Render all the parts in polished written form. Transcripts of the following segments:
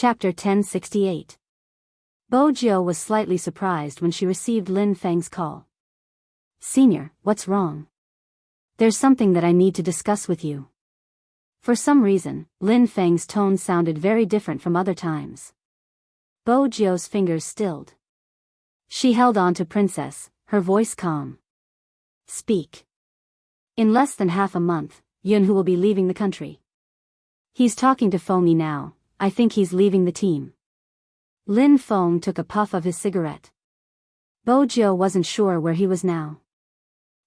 Chapter 1068. Bo Jiao was slightly surprised when she received Lin Feng's call. "Senior, what's wrong? There's something that I need to discuss with you." For some reason, Lin Feng's tone sounded very different from other times. Bo Jiao's fingers stilled. She held on to Princess, her voice calm. "Speak. In less than half a month, Yunhu will be leaving the country. He's talking to Feng Yi now. I think he's leaving the team." Lin Feng took a puff of his cigarette. Bo Jiao wasn't sure where he was now.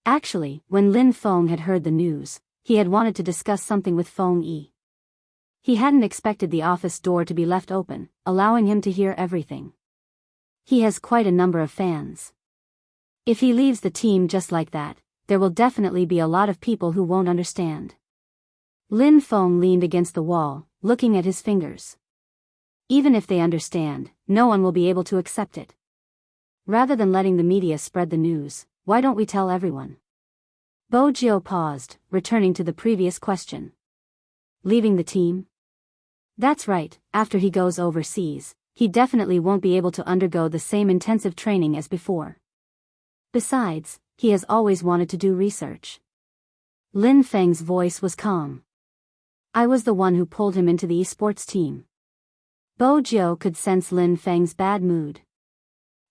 Actually, when Lin Feng had heard the news, he had wanted to discuss something with Feng Yi. He hadn't expected the office door to be left open, allowing him to hear everything. He has quite a number of fans. If he leaves the team just like that, there will definitely be a lot of people who won't understand. Lin Feng leaned against the wall, looking at his fingers. Even if they understand, no one will be able to accept it. Rather than letting the media spread the news, why don't we tell everyone? Bo Jiao paused, returning to the previous question. Leaving the team? That's right, after he goes overseas, he definitely won't be able to undergo the same intensive training as before. Besides, he has always wanted to do research. Lin Feng's voice was calm. I was the one who pulled him into the esports team. Bo Jiao could sense Lin Feng's bad mood.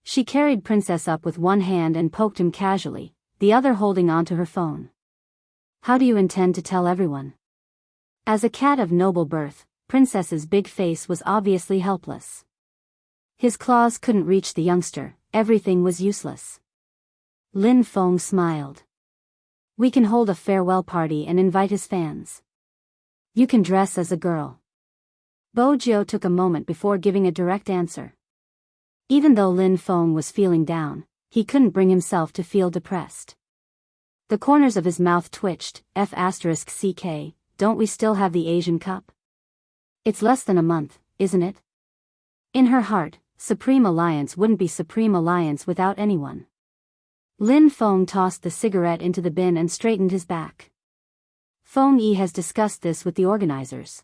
She carried Princess up with one hand and poked him casually, the other holding onto her phone. How do you intend to tell everyone? As a cat of noble birth, Princess's big face was obviously helpless. His claws couldn't reach the youngster, everything was useless. Lin Feng smiled. We can hold a farewell party and invite his fans. You can dress as a girl. Bo Jiao took a moment before giving a direct answer. Even though Lin Feng was feeling down, he couldn't bring himself to feel depressed. The corners of his mouth twitched. F***ck, don't we still have the Asian Cup? It's less than a month, isn't it? In her heart, Supreme Alliance wouldn't be Supreme Alliance without anyone. Lin Feng tossed the cigarette into the bin and straightened his back. Feng Yi has discussed this with the organizers.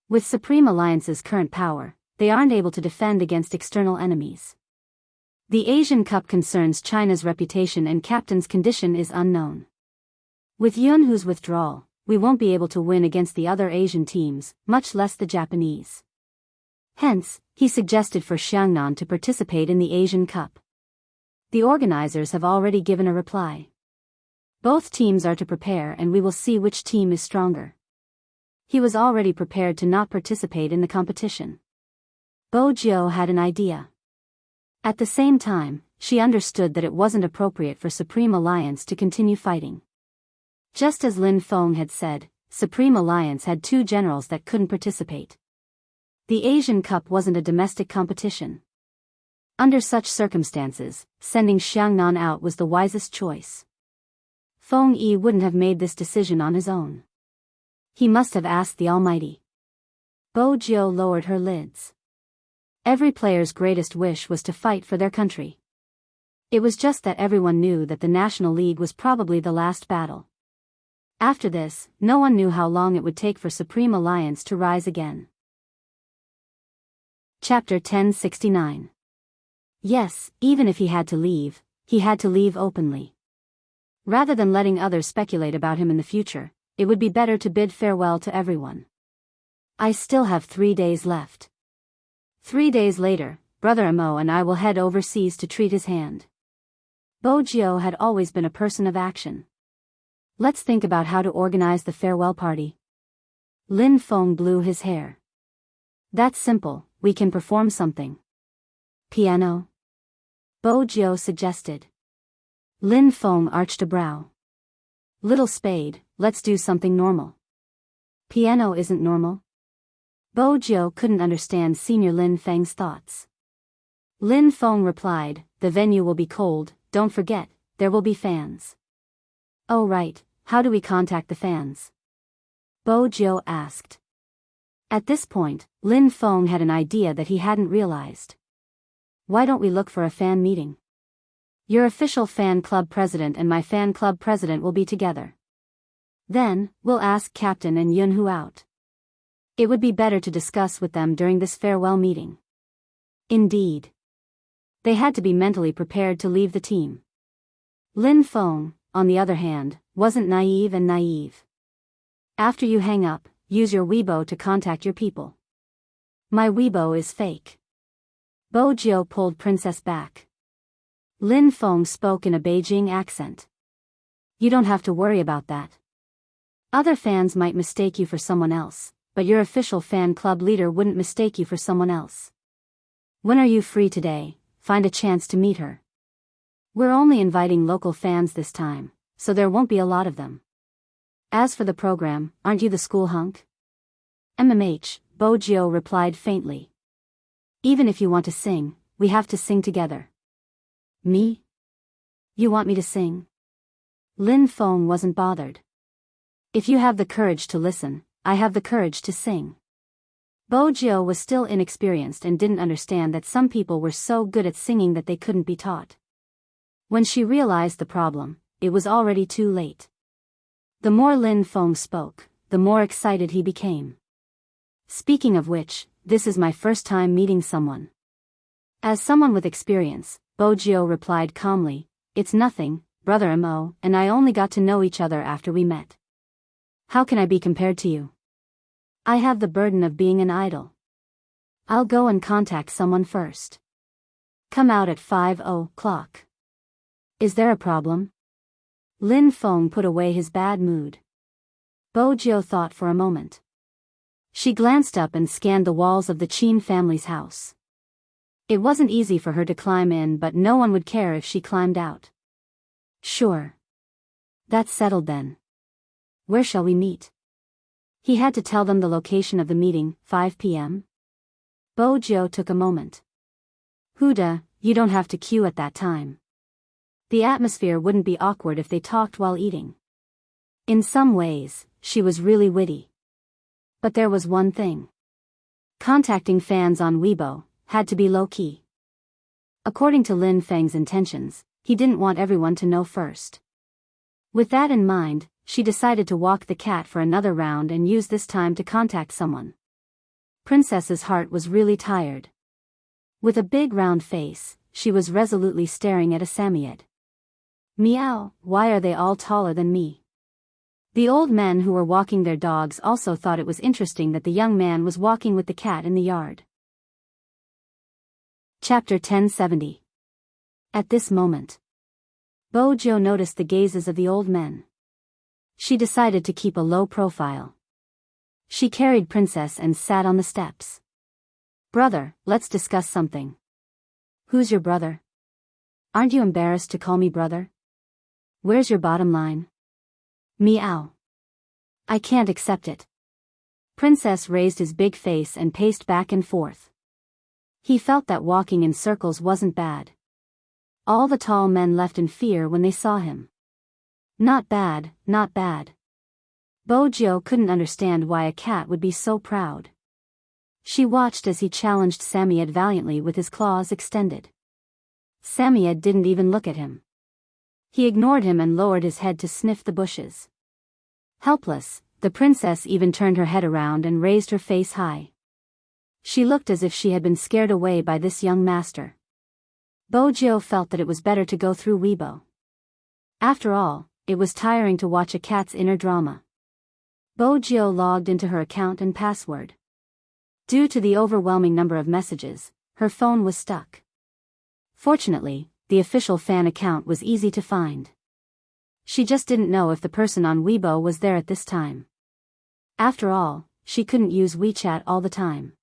With Supreme Alliance's current power, they aren't able to defend against external enemies. The Asian Cup concerns China's reputation and captain's condition is unknown. With Yunhu's withdrawal, we won't be able to win against the other Asian teams, much less the Japanese. Hence, he suggested for Xiangnan to participate in the Asian Cup. The organizers have already given a reply. Both teams are to prepare and we will see which team is stronger. He was already prepared to not participate in the competition. Bo Jiao had an idea. At the same time, she understood that it wasn't appropriate for Supreme Alliance to continue fighting. Just as Lin Feng had said, Supreme Alliance had two generals that couldn't participate. The Asian Cup wasn't a domestic competition. Under such circumstances, sending Xiangnan out was the wisest choice. Feng Yi wouldn't have made this decision on his own. He must have asked the Almighty. Bo Jiao lowered her lids. Every player's greatest wish was to fight for their country. It was just that everyone knew that the National League was probably the last battle. After this, no one knew how long it would take for Supreme Alliance to rise again. Chapter 1069. Yes, even if he had to leave openly. Rather than letting others speculate about him in the future, it would be better to bid farewell to everyone. I still have 3 days left. 3 days later, Brother Amo and I will head overseas to treat his hand. Bo Jiao had always been a person of action. Let's think about how to organize the farewell party. Lin Feng blew his hair. That's simple, we can perform something. Piano? Bo Jiao suggested. Lin Feng arched a brow. Little Spade, let's do something normal. Piano isn't normal? Bo Jiao couldn't understand Senior Lin Feng's thoughts. Lin Feng replied, the venue will be cold, don't forget, there will be fans. Oh right, how do we contact the fans? Bo Jiao asked. At this point, Lin Feng had an idea that he hadn't realized. Why don't we look for a fan meeting? Your official fan club president and my fan club president will be together. Then, we'll ask Captain and Yunhu out. It would be better to discuss with them during this farewell meeting. Indeed. They had to be mentally prepared to leave the team. Lin Feng, on the other hand, wasn't naive. After you hang up, use your Weibo to contact your people. My Weibo is fake. Bo Jiu pulled Princess back. Lin Feng spoke in a Beijing accent. You don't have to worry about that. Other fans might mistake you for someone else, but your official fan club leader wouldn't mistake you for someone else. When are you free today? Find a chance to meet her. We're only inviting local fans this time, so there won't be a lot of them. As for the program, aren't you the school hunk? Bo Jiu replied faintly. Even if you want to sing, we have to sing together. Me? You want me to sing? Lin Feng wasn't bothered. If you have the courage to listen, I have the courage to sing. Bo Jiu was still inexperienced and didn't understand that some people were so good at singing that they couldn't be taught. When she realized the problem, it was already too late. The more Lin Feng spoke, the more excited he became. Speaking of which, this is my first time meeting someone. As someone with experience, Bo Jiu replied calmly, it's nothing, Brother Mo and I only got to know each other after we met. How can I be compared to you? I have the burden of being an idol. I'll go and contact someone first. Come out at 5:00. Is there a problem? Lin Feng put away his bad mood. Bo Jiu thought for a moment. She glanced up and scanned the walls of the Qin family's house. It wasn't easy for her to climb in, but no one would care if she climbed out. Sure. That's settled then. Where shall we meet? He had to tell them the location of the meeting, 5 p.m. Bo Jiu took a moment. Huda, you don't have to queue at that time. The atmosphere wouldn't be awkward if they talked while eating. In some ways, she was really witty. But there was one thing. Contacting fans on Weibo had to be low-key. According to Lin Feng's intentions, he didn't want everyone to know first. With that in mind, she decided to walk the cat for another round and use this time to contact someone. Princess's heart was really tired. With a big round face, she was resolutely staring at a Samyad. Meow, why are they all taller than me? The old men who were walking their dogs also thought it was interesting that the young man was walking with the cat in the yard. Chapter 1070. At this moment, Bo Jiu noticed the gazes of the old men. She decided to keep a low profile. She carried Princess and sat on the steps. Brother, let's discuss something. Who's your brother? Aren't you embarrassed to call me brother? Where's your bottom line? Meow. I can't accept it. Princess raised his big face and paced back and forth. He felt that walking in circles wasn't bad. All the tall men left in fear when they saw him. Not bad, not bad. Bo Jiu couldn't understand why a cat would be so proud. She watched as he challenged Samyad valiantly with his claws extended. Samyad didn't even look at him. He ignored him and lowered his head to sniff the bushes. Helpless, the princess even turned her head around and raised her face high. She looked as if she had been scared away by this young master. Bo Jiu felt that it was better to go through Weibo. After all, it was tiring to watch a cat's inner drama. Bo Jiu logged into her account and password. Due to the overwhelming number of messages, her phone was stuck. Fortunately, the official fan account was easy to find. She just didn't know if the person on Weibo was there at this time. After all, she couldn't use WeChat all the time.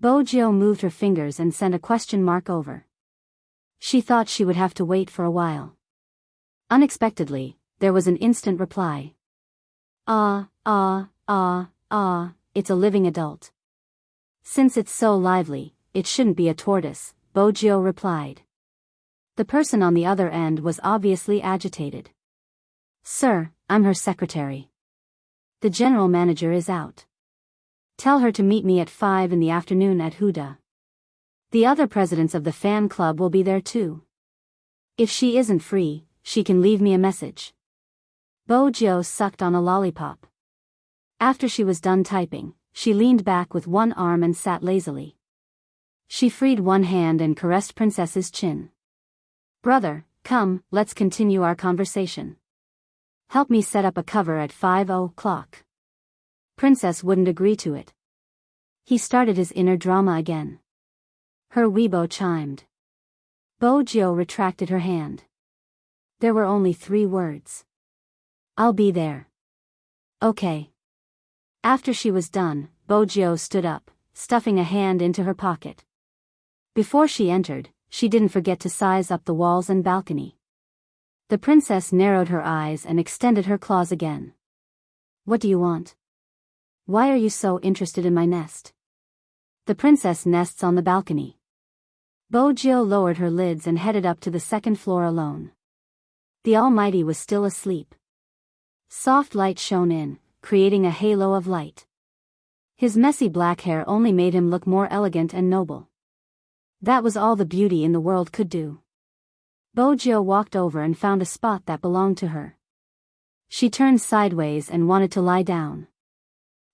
Bo Jiu moved her fingers and sent a question mark over. She thought she would have to wait for a while. Unexpectedly, there was an instant reply. It's a living adult. Since it's so lively, it shouldn't be a tortoise, Bo Jiu replied. The person on the other end was obviously agitated. Sir, I'm her secretary. The general manager is out. Tell her to meet me at 5 in the afternoon at Huda. The other presidents of the fan club will be there too. If she isn't free, she can leave me a message. Bo Jiu sucked on a lollipop. After she was done typing, she leaned back with one arm and sat lazily. She freed one hand and caressed Princess's chin. "Brother, come, let's continue our conversation. Help me set up a cover at 5 o'clock. Princess wouldn't agree to it. He started his inner drama again. Her Weibo chimed. Bojo retracted her hand. There were only 3 words. "I'll be there." "Okay." After she was done, Bojo stood up, stuffing a hand into her pocket. Before she entered, she didn't forget to size up the walls and balcony. The princess narrowed her eyes and extended her claws again. "What do you want? Why are you so interested in my nest?" "The princess nests on the balcony." Bojo lowered her lids and headed up to the second floor alone. The Almighty was still asleep. Soft light shone in, creating a halo of light. His messy black hair only made him look more elegant and noble. That was all the beauty in the world could do. Bojo walked over and found a spot that belonged to her. She turned sideways and wanted to lie down.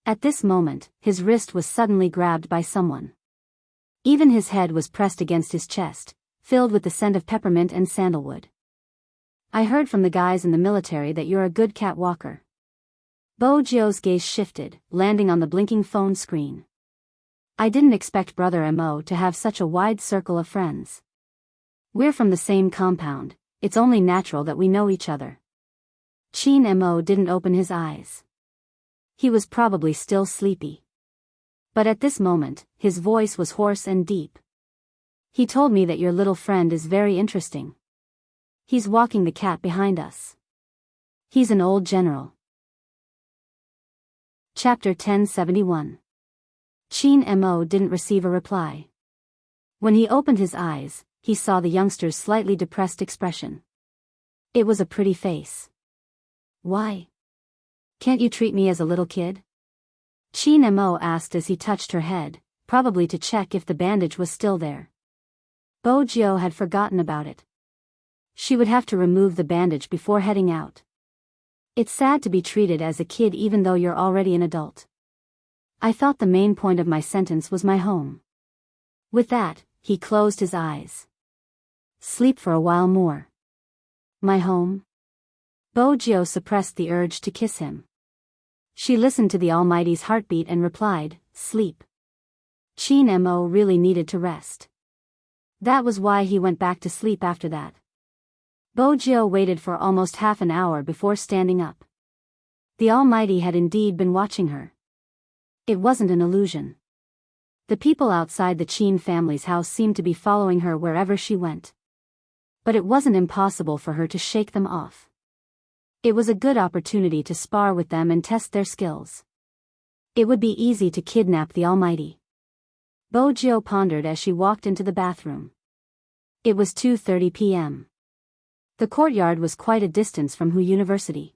At this moment, his wrist was suddenly grabbed by someone. Even his head was pressed against his chest, filled with the scent of peppermint and sandalwood. "I heard from the guys in the military that you're a good cat walker." Bojo's gaze shifted, landing on the blinking phone screen. "I didn't expect Brother Mo to have such a wide circle of friends. We're from the same compound, it's only natural that we know each other." Chin Mo didn't open his eyes. He was probably still sleepy. But at this moment, his voice was hoarse and deep. "He told me that your little friend is very interesting. He's walking the cat behind us. He's an old general." Chapter 1071. Chin Mo didn't receive a reply. When he opened his eyes, he saw the youngster's slightly depressed expression. It was a pretty face. "Why? Can't you treat me as a little kid?" Chin Mo asked as he touched her head, probably to check if the bandage was still there. Bojo had forgotten about it. She would have to remove the bandage before heading out. "It's sad to be treated as a kid even though you're already an adult. I thought the main point of my sentence was my home." With that, he closed his eyes. "Sleep for a while more." "My home?" Bojo suppressed the urge to kiss him. She listened to the Almighty's heartbeat and replied, "Sleep." Chin Mo really needed to rest. That was why he went back to sleep after that. Bojo waited for almost half an hour before standing up. The Almighty had indeed been watching her. It wasn't an illusion. The people outside the Chin family's house seemed to be following her wherever she went. But it wasn't impossible for her to shake them off. It was a good opportunity to spar with them and test their skills. It would be easy to kidnap the Almighty. Bojo pondered as she walked into the bathroom. It was 2:30 p.m. The courtyard was quite a distance from Hu University.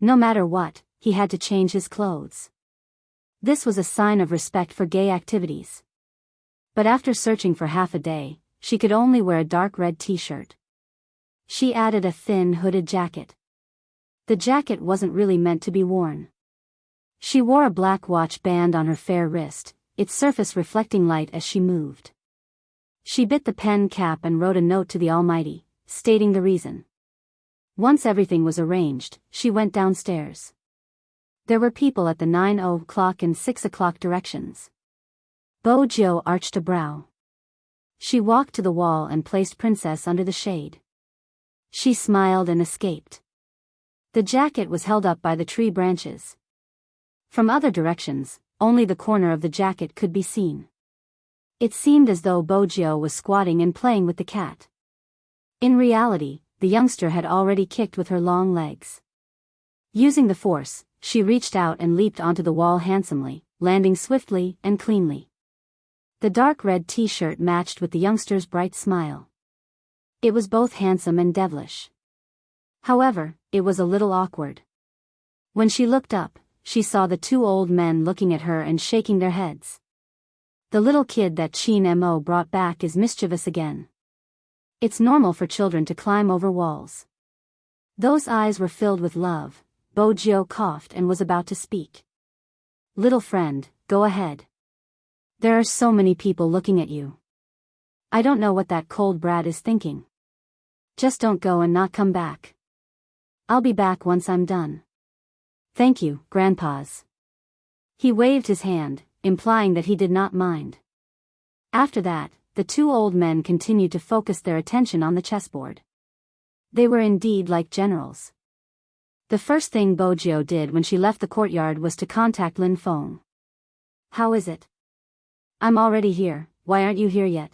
No matter what, he had to change his clothes. This was a sign of respect for gay activities. But after searching for half a day, she could only wear a dark red t-shirt. She added a thin hooded jacket. The jacket wasn't really meant to be worn. She wore a black watch band on her fair wrist, its surface reflecting light as she moved. She bit the pen cap and wrote a note to the Almighty, stating the reason. Once everything was arranged, she went downstairs. There were people at the 9 o'clock and 6 o'clock directions. Bojo arched a brow. She walked to the wall and placed Princess under the shade. She smiled and escaped. The jacket was held up by the tree branches. From other directions, only the corner of the jacket could be seen. It seemed as though Bojo was squatting and playing with the cat. In reality, the youngster had already kicked with her long legs. Using the force, she reached out and leaped onto the wall handsomely, landing swiftly and cleanly. The dark red t-shirt matched with the youngster's bright smile. It was both handsome and devilish. However, it was a little awkward. When she looked up, she saw the 2 old men looking at her and shaking their heads. The little kid that Chin Mo brought back is mischievous again. It's normal for children to climb over walls. Those eyes were filled with love. Bojo coughed and was about to speak. Little friend, go ahead. There are so many people looking at you. I don't know what that cold brat is thinking. Just don't go and not come back. I'll be back once I'm done. Thank you, grandpas. He waved his hand, implying that he did not mind. After that, the two old men continued to focus their attention on the chessboard. They were indeed like generals. The first thing Bojo did when she left the courtyard was to contact Lin Feng. How is it? I'm already here, why aren't you here yet?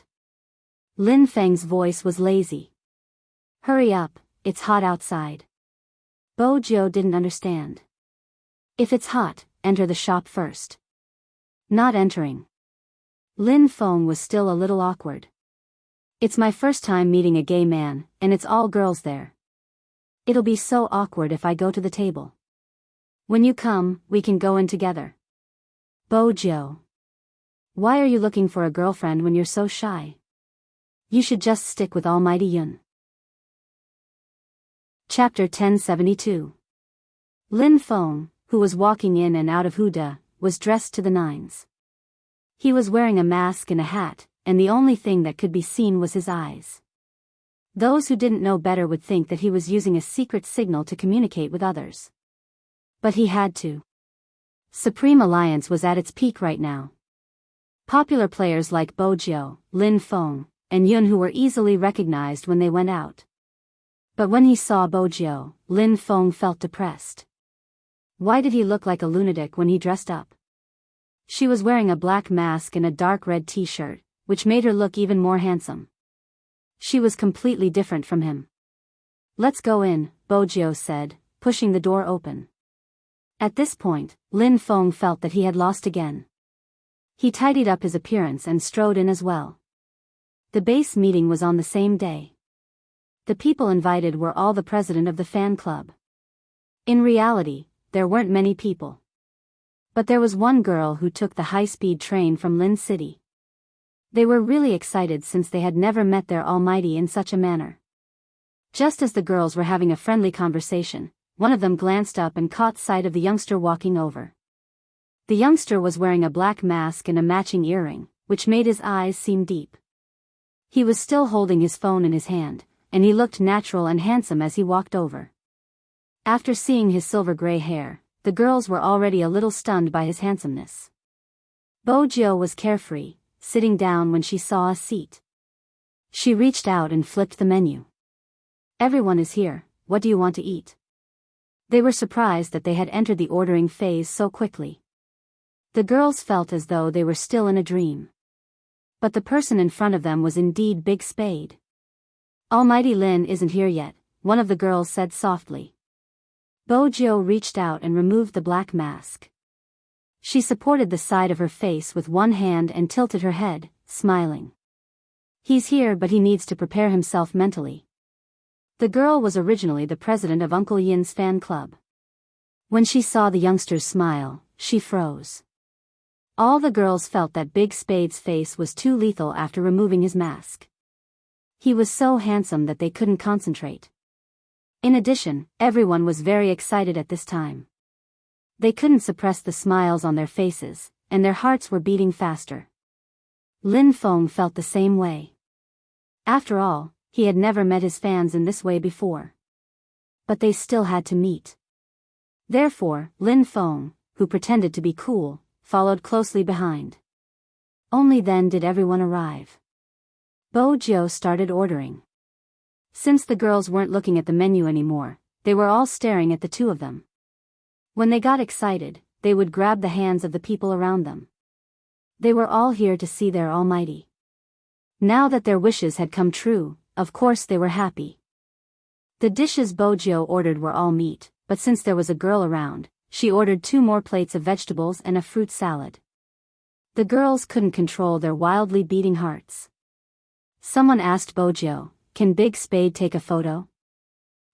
Lin Feng's voice was lazy. Hurry up, it's hot outside. Bojo didn't understand. If it's hot, enter the shop first. Not entering. Lin Feng was still a little awkward. It's my first time meeting a gay man, and it's all girls there. It'll be so awkward if I go to the table. When you come, we can go in together. Bojo. Why are you looking for a girlfriend when you're so shy? You should just stick with Almighty Yun. Chapter 1072. Lin Feng, who was walking in and out of Huda, was dressed to the nines. He was wearing a mask and a hat, and the only thing that could be seen was his eyes. Those who didn't know better would think that he was using a secret signal to communicate with others. But he had to. Supreme Alliance was at its peak right now. Popular players like Bojo, Lin Feng, and Yun who were easily recognized when they went out. But when he saw Bojo, Lin Feng felt depressed. Why did he look like a lunatic when he dressed up? She was wearing a black mask and a dark red t-shirt, which made her look even more handsome. She was completely different from him. Let's go in, Bojo said, pushing the door open. At this point, Lin Feng felt that he had lost again. He tidied up his appearance and strode in as well. The base meeting was on the same day. The people invited were all the president of the fan club. In reality, there weren't many people. But there was one girl who took the high-speed train from Lin City. They were really excited since they had never met their Almighty in such a manner. Just as the girls were having a friendly conversation, one of them glanced up and caught sight of the youngster walking over. The youngster was wearing a black mask and a matching earring, which made his eyes seem deep. He was still holding his phone in his hand, and he looked natural and handsome as he walked over. After seeing his silver gray hair, the girls were already a little stunned by his handsomeness. Bojo was carefree, sitting down when she saw a seat. She reached out and flipped the menu. Everyone is here, what do you want to eat? They were surprised that they had entered the ordering phase so quickly. The girls felt as though they were still in a dream. But the person in front of them was indeed Big Spade. Almighty Lin isn't here yet, one of the girls said softly. Bojo reached out and removed the black mask. She supported the side of her face with one hand and tilted her head, smiling. He's here but he needs to prepare himself mentally. The girl was originally the president of Uncle Yin's fan club. When she saw the youngster's smile, she froze. All the girls felt that Big Spade's face was too lethal after removing his mask. He was so handsome that they couldn't concentrate. In addition, everyone was very excited at this time. They couldn't suppress the smiles on their faces, and their hearts were beating faster. Lin Feng felt the same way. After all, he had never met his fans in this way before. But they still had to meet. Therefore, Lin Feng, who pretended to be cool, followed closely behind. Only then did everyone arrive. Bojo started ordering. Since the girls weren't looking at the menu anymore, they were all staring at the two of them. When they got excited, they would grab the hands of the people around them. They were all here to see their Almighty. Now that their wishes had come true, of course they were happy. The dishes Bojo ordered were all meat, but since there was a girl around, she ordered 2 more plates of vegetables and a fruit salad. The girls couldn't control their wildly beating hearts. Someone asked Bojo, "Can Big Spade take a photo?"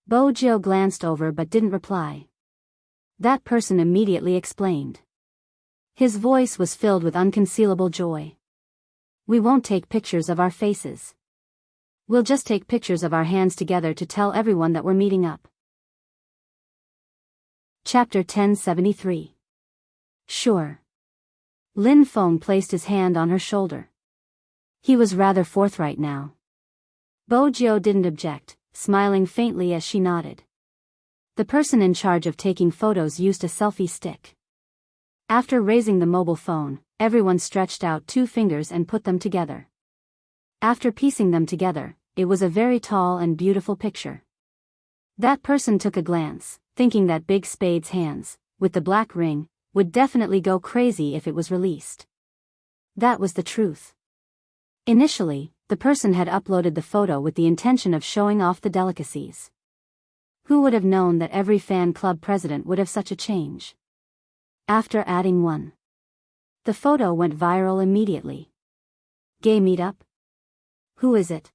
Bojo glanced over but didn't reply. That person immediately explained. His voice was filled with unconcealable joy. "We won't take pictures of our faces. We'll just take pictures of our hands together to tell everyone that we're meeting up." Chapter 1073. Sure. Lin Feng placed his hand on her shoulder. He was rather forthright now. Bojo didn't object, smiling faintly as she nodded. The person in charge of taking photos used a selfie stick. After raising the mobile phone, everyone stretched out 2 fingers and put them together. After piecing them together, it was a very tall and beautiful picture. That person took a glance, thinking that Big Spade's hands, with the black ring, would definitely go crazy if it was released. That was the truth. Initially, the person had uploaded the photo with the intention of showing off the delicacies. Who would have known that every fan club president would have such a change? After adding one, the photo went viral immediately. Gay meetup? Who is it?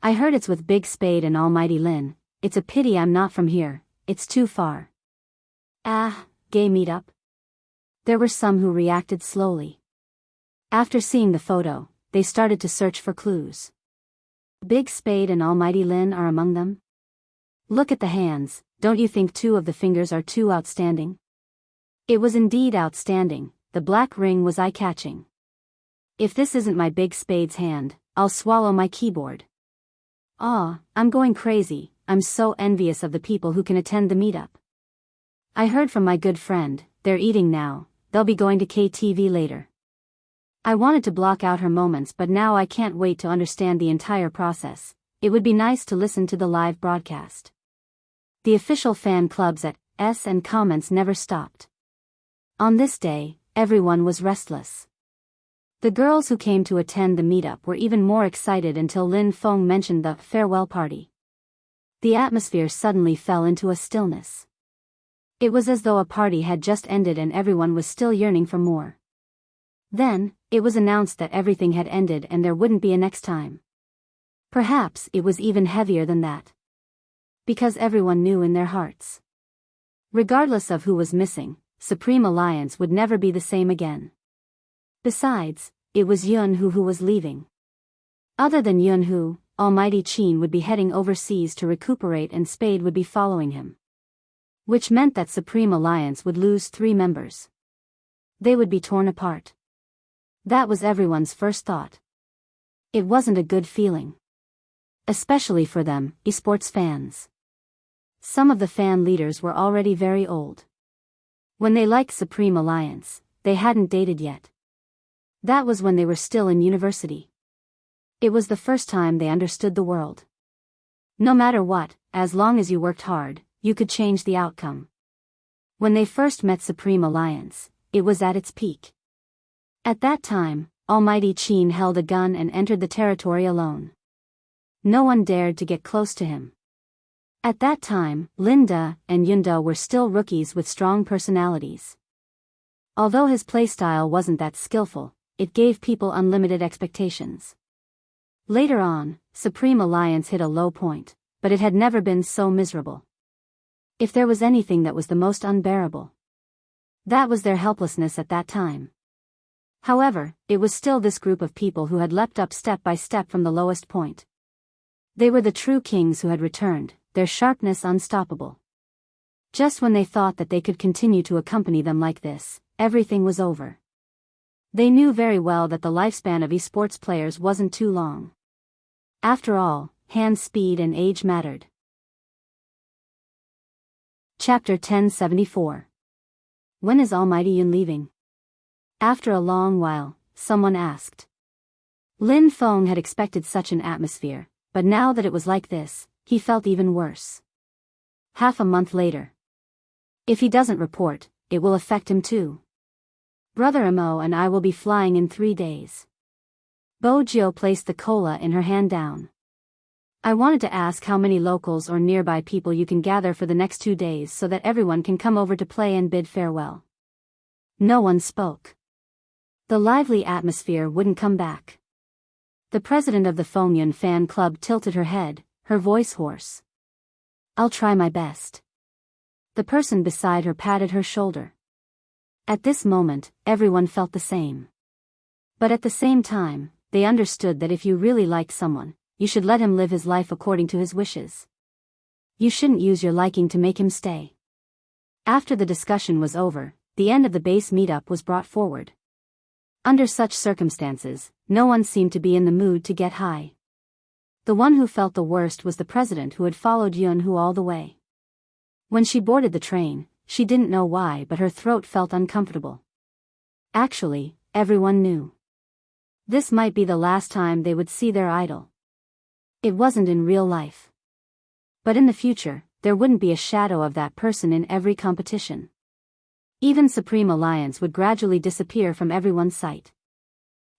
I heard it's with Big Spade and Almighty Lin. It's a pity I'm not from here, it's too far. Ah, gay meetup? There were some who reacted slowly. After seeing the photo, they started to search for clues. Big Spade and Almighty Lin are among them? Look at the hands, don't you think 2 of the fingers are too outstanding? It was indeed outstanding, the black ring was eye-catching. If this isn't my Big Spade's hand, I'll swallow my keyboard. Aw, I'm going crazy, I'm so envious of the people who can attend the meetup. I heard from my good friend, they're eating now, they'll be going to KTV later. I wanted to block out her moments, but now I can't wait to understand the entire process. It would be nice to listen to the live broadcast. The official fan clubs at S and comments never stopped. On this day, everyone was restless. The girls who came to attend the meetup were even more excited until Lin Feng mentioned the farewell party. The atmosphere suddenly fell into a stillness. It was as though a party had just ended and everyone was still yearning for more. Then, it was announced that everything had ended and there wouldn't be a next time. Perhaps it was even heavier than that. Because everyone knew in their hearts. Regardless of who was missing, Supreme Alliance would never be the same again. Besides, it was Yunhu who was leaving. Other than Yunhu, Almighty Qin would be heading overseas to recuperate and Spade would be following him. Which meant that Supreme Alliance would lose 3 members. They would be torn apart. That was everyone's first thought. It wasn't a good feeling. Especially for them, esports fans. Some of the fan leaders were already very old. When they liked Supreme Alliance, they hadn't dated yet. That was when they were still in university. It was the first time they understood the world. No matter what, as long as you worked hard, you could change the outcome. When they first met Supreme Alliance, it was at its peak. At that time, Almighty Qin held a gun and entered the territory alone. No one dared to get close to him. At that time, Linda and Yunda were still rookies with strong personalities. Although his playstyle wasn't that skillful, it gave people unlimited expectations. Later on, Supreme Alliance hit a low point, but it had never been so miserable. If there was anything that was the most unbearable, that was their helplessness at that time. However, it was still this group of people who had leapt up step by step from the lowest point. They were the true kings who had returned, their sharpness unstoppable. Just when they thought that they could continue to accompany them like this, everything was over. They knew very well that the lifespan of esports players wasn't too long. After all, hand speed and age mattered. Chapter 1074. When is Almighty Yun leaving? After a long while, someone asked. Lin Feng had expected such an atmosphere, but now that it was like this, he felt even worse. Half a month later. If he doesn't report, it will affect him too. Brother Imo and I will be flying in 3 days. Bojo placed the cola in her hand down. I wanted to ask how many locals or nearby people you can gather for the next 2 days so that everyone can come over to play and bid farewell. No one spoke. The lively atmosphere wouldn't come back. The president of the Fengyun fan club tilted her head, her voice hoarse. I'll try my best. The person beside her patted her shoulder. At this moment, everyone felt the same. But at the same time, they understood that if you really like someone, you should let him live his life according to his wishes. You shouldn't use your liking to make him stay. After the discussion was over, the end of the base meetup was brought forward. Under such circumstances, no one seemed to be in the mood to get high. The one who felt the worst was the president, who had followed Yunhu all the way. When she boarded the train, she didn't know why, but her throat felt uncomfortable. Actually, everyone knew. This might be the last time they would see their idol. It wasn't in real life. But in the future, there wouldn't be a shadow of that person in every competition. Even Supreme Alliance would gradually disappear from everyone's sight.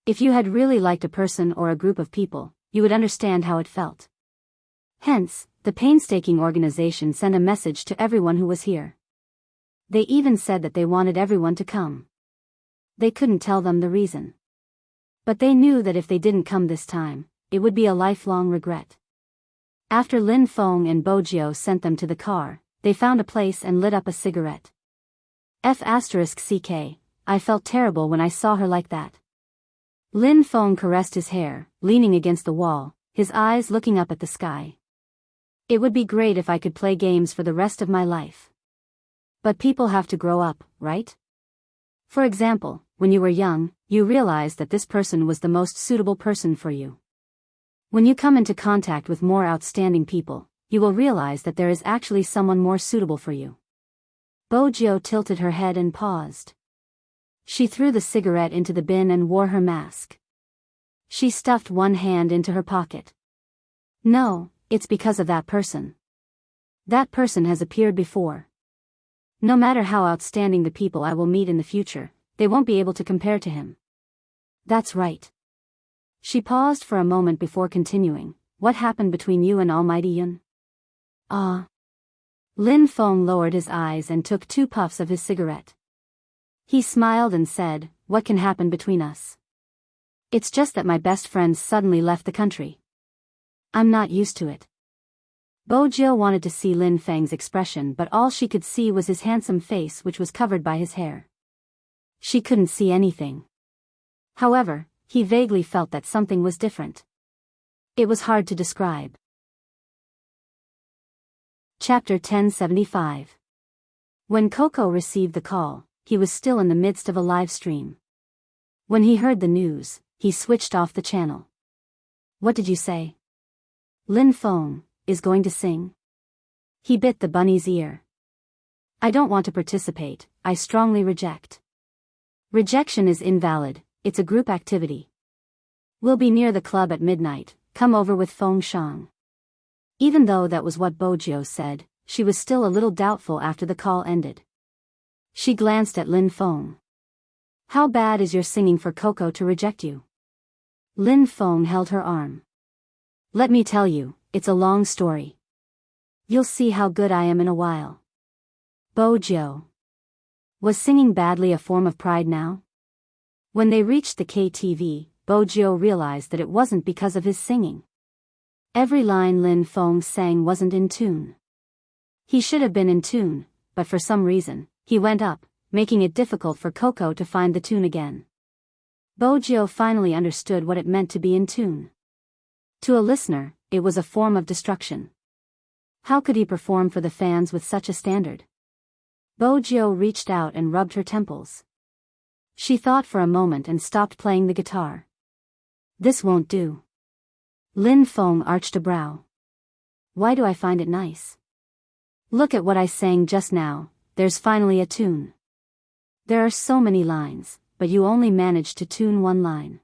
If you had really liked a person or a group of people, you would understand how it felt. Hence, the painstaking organization sent a message to everyone who was here. They even said that they wanted everyone to come. They couldn't tell them the reason. But they knew that if they didn't come this time, it would be a lifelong regret. After Lin Feng and Bojio sent them to the car, they found a place and lit up a cigarette. *CK, I felt terrible when I saw her like that. Lin Feng caressed his hair, leaning against the wall, his eyes looking up at the sky. It would be great if I could play games for the rest of my life. But people have to grow up, right? For example, when you were young, you realized that this person was the most suitable person for you. When you come into contact with more outstanding people, you will realize that there is actually someone more suitable for you. Bojio tilted her head and paused. She threw the cigarette into the bin and wore her mask. She stuffed one hand into her pocket. No, it's because of that person. That person has appeared before. No matter how outstanding the people I will meet in the future, they won't be able to compare to him. That's right. She paused for a moment before continuing. What happened between you and Almighty Yun? Lin Feng lowered his eyes and took 2 puffs of his cigarette. He smiled and said, what can happen between us? It's just that my best friends suddenly left the country. I'm not used to it. Bojio wanted to see Lin Feng's expression, but all she could see was his handsome face, which was covered by his hair. She couldn't see anything. However, he vaguely felt that something was different. It was hard to describe. Chapter 1075. When Coco received the call, he was still in the midst of a live stream. When he heard the news, he switched off the channel. What did you say? Lin Feng is going to sing? He bit the bunny's ear. I don't want to participate, I strongly reject. Rejection is invalid, it's a group activity. We'll be near the club at midnight, come over with Feng Shang. Even though that was what Bojio said, she was still a little doubtful after the call ended. She glanced at Lin Feng. How bad is your singing for Coco to reject you? Lin Feng held her arm. Let me tell you, it's a long story. You'll see how good I am in a while. Bojio. Was singing badly a form of pride now? When they reached the KTV, Bojio realized that it wasn't because of his singing. Every line Lin Feng sang wasn't in tune. He should have been in tune, but for some reason, he went up, making it difficult for Coco to find the tune again. Bojio finally understood what it meant to be in tune. To a listener, it was a form of destruction. How could he perform for the fans with such a standard? Bojio reached out and rubbed her temples. She thought for a moment and stopped playing the guitar. This won't do. Lin Feng arched a brow. Why do I find it nice? Look at what I sang just now, there's finally a tune. There are so many lines, but you only managed to tune one line.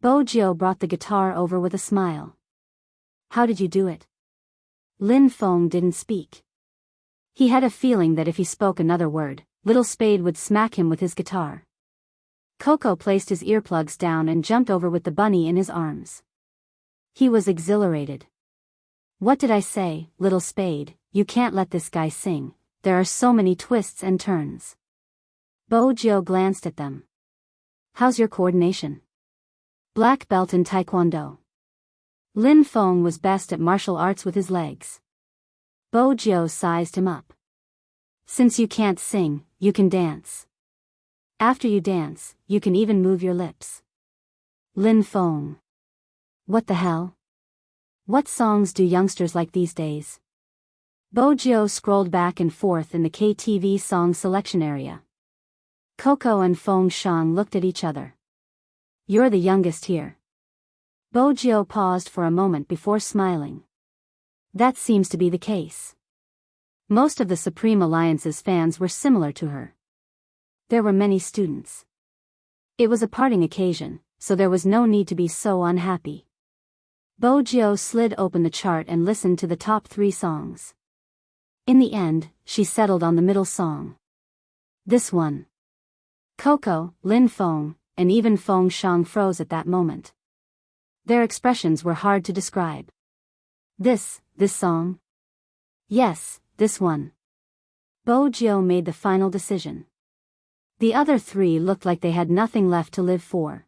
Bojio brought the guitar over with a smile. How did you do it? Lin Feng didn't speak. He had a feeling that if he spoke another word, Little Spade would smack him with his guitar. Coco placed his earplugs down and jumped over with the bunny in his arms. He was exhilarated. What did I say, Little Spade? You can't let this guy sing, there are so many twists and turns. Bojio glanced at them. How's your coordination? Black belt in Taekwondo. Lin Feng was best at martial arts with his legs. Bojio sized him up. Since you can't sing, you can dance. After you dance, you can even move your lips. Lin Feng. What the hell? What songs do youngsters like these days? Bojio scrolled back and forth in the KTV song selection area. Coco and Feng Shang looked at each other. You're the youngest here. Bojiu paused for a moment before smiling. That seems to be the case. Most of the Supreme Alliance's fans were similar to her. There were many students. It was a parting occasion, so there was no need to be so unhappy. Bojiu slid open the chart and listened to the top 3 songs. In the end, she settled on the middle song. This one. Coco, Lin Feng, and even Feng Shang froze at that moment. Their expressions were hard to describe. This song? Yes, this one. Bojiu made the final decision. The other 3 looked like they had nothing left to live for.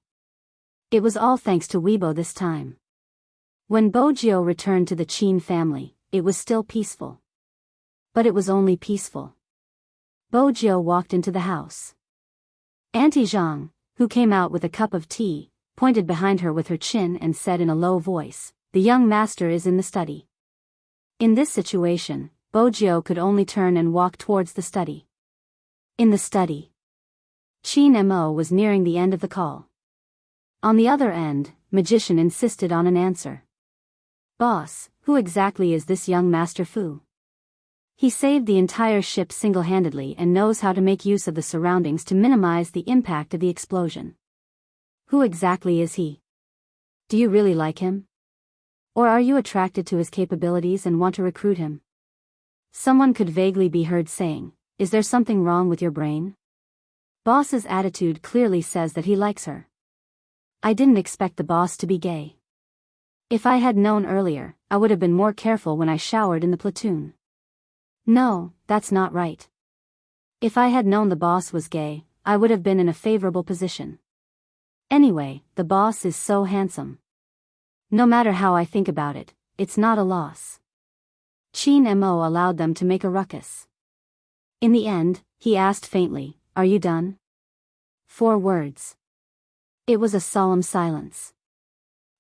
It was all thanks to Weibo this time. When Bojiu returned to the Qin family, it was still peaceful. But it was only peaceful. Bojiu walked into the house. Auntie Zhang, who came out with a cup of tea, pointed behind her with her chin and said in a low voice, "The young master is in the study." In this situation, Bojiu could only turn and walk towards the study. In the study. Qin Mo was nearing the end of the call. On the other end, Magician insisted on an answer. "Boss, who exactly is this young Master Fu? He saved the entire ship single-handedly and knows how to make use of the surroundings to minimize the impact of the explosion. Who exactly is he? Do you really like him? Or are you attracted to his capabilities and want to recruit him?" Someone could vaguely be heard saying, "Is there something wrong with your brain?" Boss's attitude clearly says that he likes her. I didn't expect the boss to be gay. If I had known earlier, I would have been more careful when I showered in the platoon. No, that's not right. If I had known the boss was gay, I would have been in a favorable position. Anyway, the boss is so handsome. No matter how I think about it, it's not a loss. Qin Mo allowed them to make a ruckus. In the end, he asked faintly, "Are you done?" 4 words. It was a solemn silence.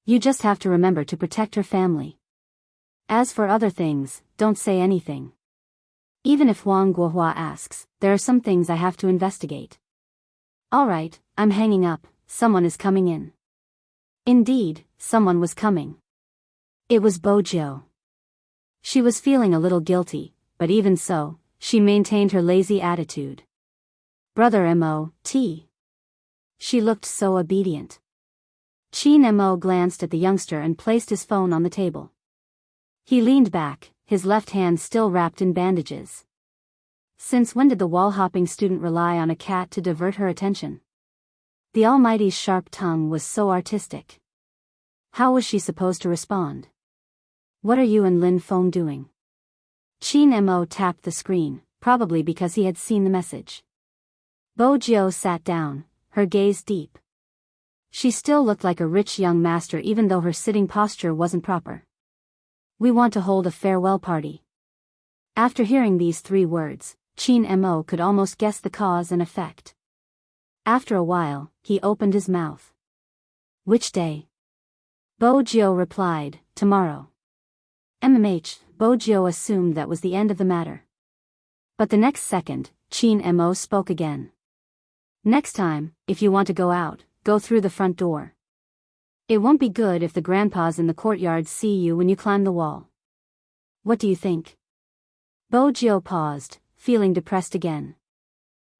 You just have to remember to protect her family. As for other things, don't say anything. Even if Wang Guohua asks, there are some things I have to investigate. Alright, I'm hanging up, someone is coming in. Indeed, someone was coming. It was Bojiu. She was feeling a little guilty, but even so, she maintained her lazy attitude. "Brother Mo, tea." She looked so obedient. Qin Mo glanced at the youngster and placed his phone on the table. He leaned back, his left hand still wrapped in bandages. Since when did the wall-hopping student rely on a cat to divert her attention? The Almighty's sharp tongue was so artistic. How was she supposed to respond? "What are you and Lin Feng doing?" Qin Mo tapped the screen, probably because he had seen the message. Bojiu sat down, her gaze deep. She still looked like a rich young master even though her sitting posture wasn't proper. "We want to hold a farewell party." After hearing these 3 words, Qin Mo could almost guess the cause and effect. After a while, he opened his mouth. "Which day?" Bojiu replied, "Tomorrow." Bojiu assumed that was the end of the matter. But the next second, Qin Mo spoke again. "Next time, if you want to go out, go through the front door. It won't be good if the grandpas in the courtyard see you when you climb the wall. What do you think?" Bojiu paused, feeling depressed again.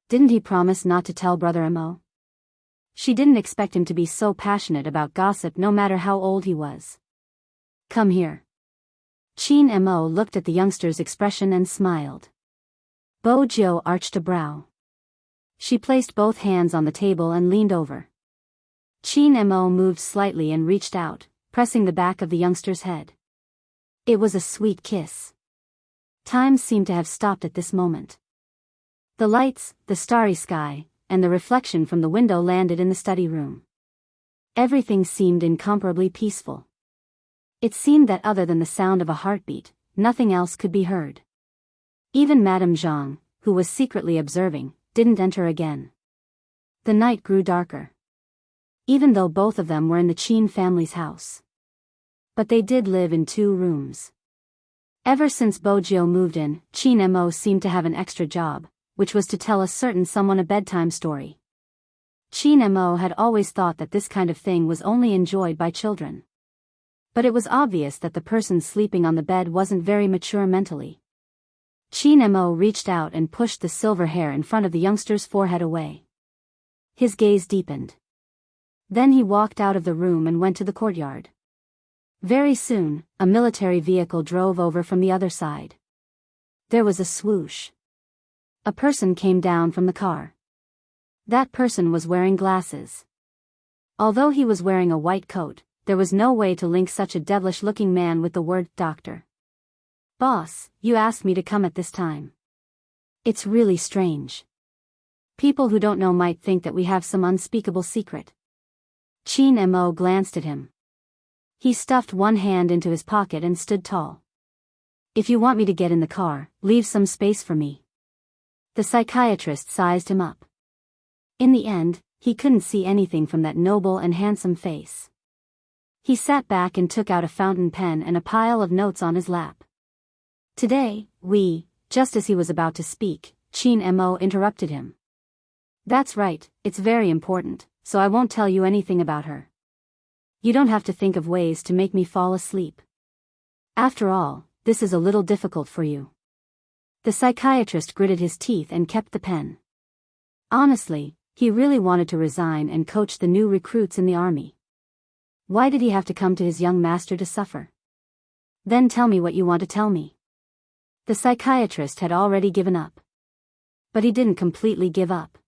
Didn't he promise not to tell Brother Mo? She didn't expect him to be so passionate about gossip no matter how old he was. "Come here." Qin Mo looked at the youngster's expression and smiled. Bojiu arched a brow. She placed both hands on the table and leaned over. Qin Mo moved slightly and reached out, pressing the back of the youngster's head. It was a sweet kiss. Time seemed to have stopped at this moment. The lights, the starry sky, and the reflection from the window landed in the study room. Everything seemed incomparably peaceful. It seemed that other than the sound of a heartbeat, nothing else could be heard. Even Madame Zhang, who was secretly observing, didn't enter again. The night grew darker. Even though both of them were in the Qin family's house. But they did live in 2 rooms. Ever since Bojiu moved in, Qin Mo seemed to have an extra job, which was to tell a certain someone a bedtime story. Chin Mo had always thought that this kind of thing was only enjoyed by children. But it was obvious that the person sleeping on the bed wasn't very mature mentally. Chin Mo reached out and pushed the silver hair in front of the youngster's forehead away. His gaze deepened. Then he walked out of the room and went to the courtyard. Very soon, a military vehicle drove over from the other side. There was a swoosh. A person came down from the car. That person was wearing glasses. Although he was wearing a white coat, there was no way to link such a devilish-looking man with the word doctor. "Boss, you asked me to come at this time. It's really strange. People who don't know might think that we have some unspeakable secret." Chin Mo glanced at him. He stuffed one hand into his pocket and stood tall. "If you want me to get in the car, leave some space for me." The psychiatrist sized him up. In the end, he couldn't see anything from that noble and handsome face. He sat back and took out a fountain pen and a pile of notes on his lap. "Today, just as he was about to speak, Chin Mo interrupted him. "That's right, it's very important, so I won't tell you anything about her. You don't have to think of ways to make me fall asleep. After all, this is a little difficult for you." The psychiatrist gritted his teeth and kept the pen. Honestly, he really wanted to resign and coach the new recruits in the army. Why did he have to come to his young master to suffer? "Then tell me what you want to tell me." The psychiatrist had already given up. But he didn't completely give up.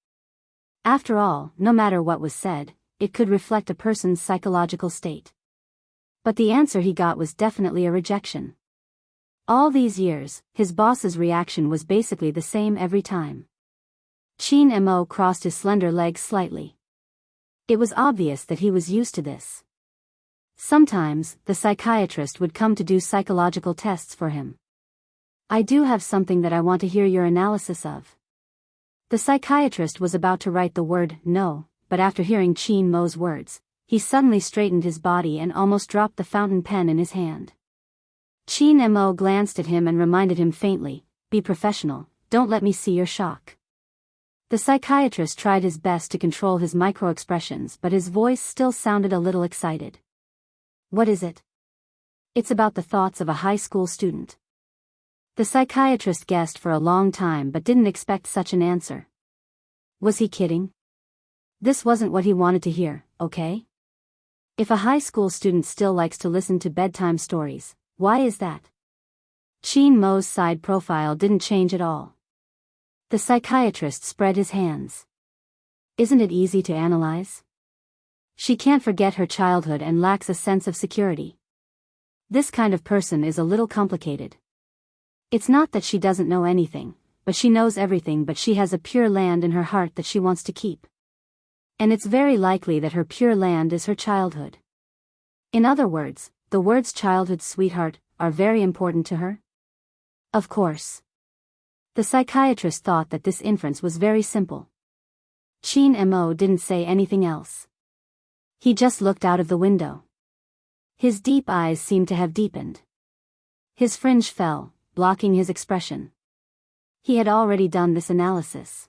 After all, no matter what was said, it could reflect a person's psychological state. But the answer he got was definitely a rejection. All these years, his boss's reaction was basically the same every time. Chin Mo crossed his slender legs slightly. It was obvious that he was used to this. Sometimes, the psychiatrist would come to do psychological tests for him. "I do have something that I want to hear your analysis of." The psychiatrist was about to write the word "no," but after hearing Chin Mo's words, he suddenly straightened his body and almost dropped the fountain pen in his hand. Chin Mo glanced at him and reminded him faintly, "Be professional, don't let me see your shock." The psychiatrist tried his best to control his micro-expressions, but his voice still sounded a little excited. "What is it?" "It's about the thoughts of a high school student." The psychiatrist guessed for a long time but didn't expect such an answer. Was he kidding? This wasn't what he wanted to hear, okay? If a high school student still likes to listen to bedtime stories, why is that? Chin Mo's side profile didn't change at all. The psychiatrist spread his hands. "Isn't it easy to analyze? She can't forget her childhood and lacks a sense of security. This kind of person is a little complicated. It's not that she doesn't know anything, but she knows everything, but she has a pure land in her heart that she wants to keep. And it's very likely that her pure land is her childhood. In other words, the words childhood sweetheart are very important to her." Of course. The psychiatrist thought that this inference was very simple. Chin Mo didn't say anything else. He just looked out of the window. His deep eyes seemed to have deepened. His fringe fell, blocking his expression. He had already done this analysis.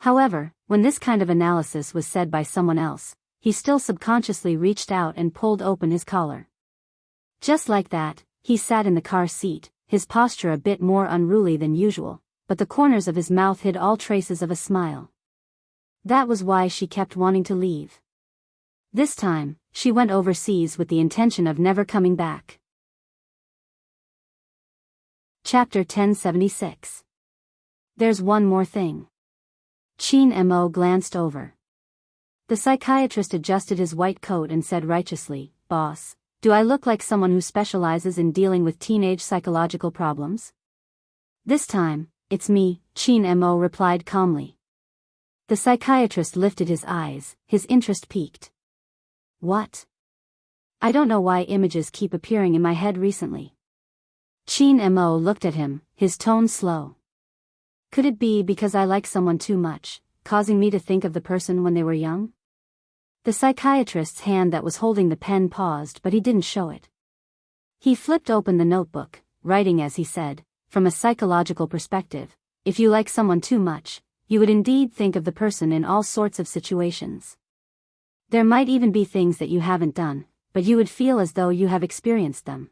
However, when this kind of analysis was said by someone else, he still subconsciously reached out and pulled open his collar. Just like that, he sat in the car seat, his posture a bit more unruly than usual, but the corners of his mouth hid all traces of a smile. That was why she kept wanting to leave. This time, she went overseas with the intention of never coming back. Chapter 1076. There's one more thing. Chin Mo glanced over. The psychiatrist adjusted his white coat and said righteously, "Boss, do I look like someone who specializes in dealing with teenage psychological problems?" "This time, it's me," Chin Mo replied calmly. The psychiatrist lifted his eyes, his interest piqued. "What?" "I don't know why images keep appearing in my head recently." Chin Mo looked at him, his tone slow. "Could it be because I like someone too much, causing me to think of the person when they were young?" The psychiatrist's hand that was holding the pen paused, but he didn't show it. He flipped open the notebook, writing as he said, "From a psychological perspective, if you like someone too much, you would indeed think of the person in all sorts of situations. There might even be things that you haven't done, but you would feel as though you have experienced them.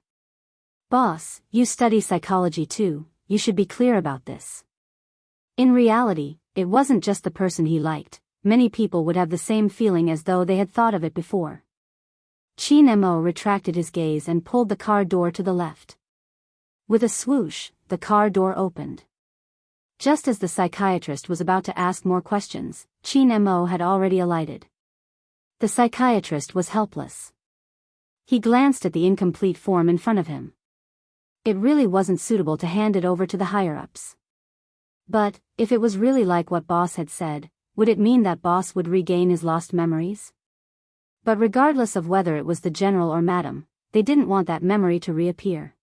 Boss, you study psychology too, you should be clear about this. In reality, it wasn't just the person he liked, many people would have the same feeling as though they had thought of it before. Chin Mo retracted his gaze and pulled the car door to the left. With a swoosh, the car door opened. Just as the psychiatrist was about to ask more questions, Chin Mo had already alighted. The psychiatrist was helpless. He glanced at the incomplete form in front of him. It really wasn't suitable to hand it over to the higher-ups. But, if it was really like what Boss had said, would it mean that Boss would regain his lost memories? But regardless of whether it was the general or madam, they didn't want that memory to reappear.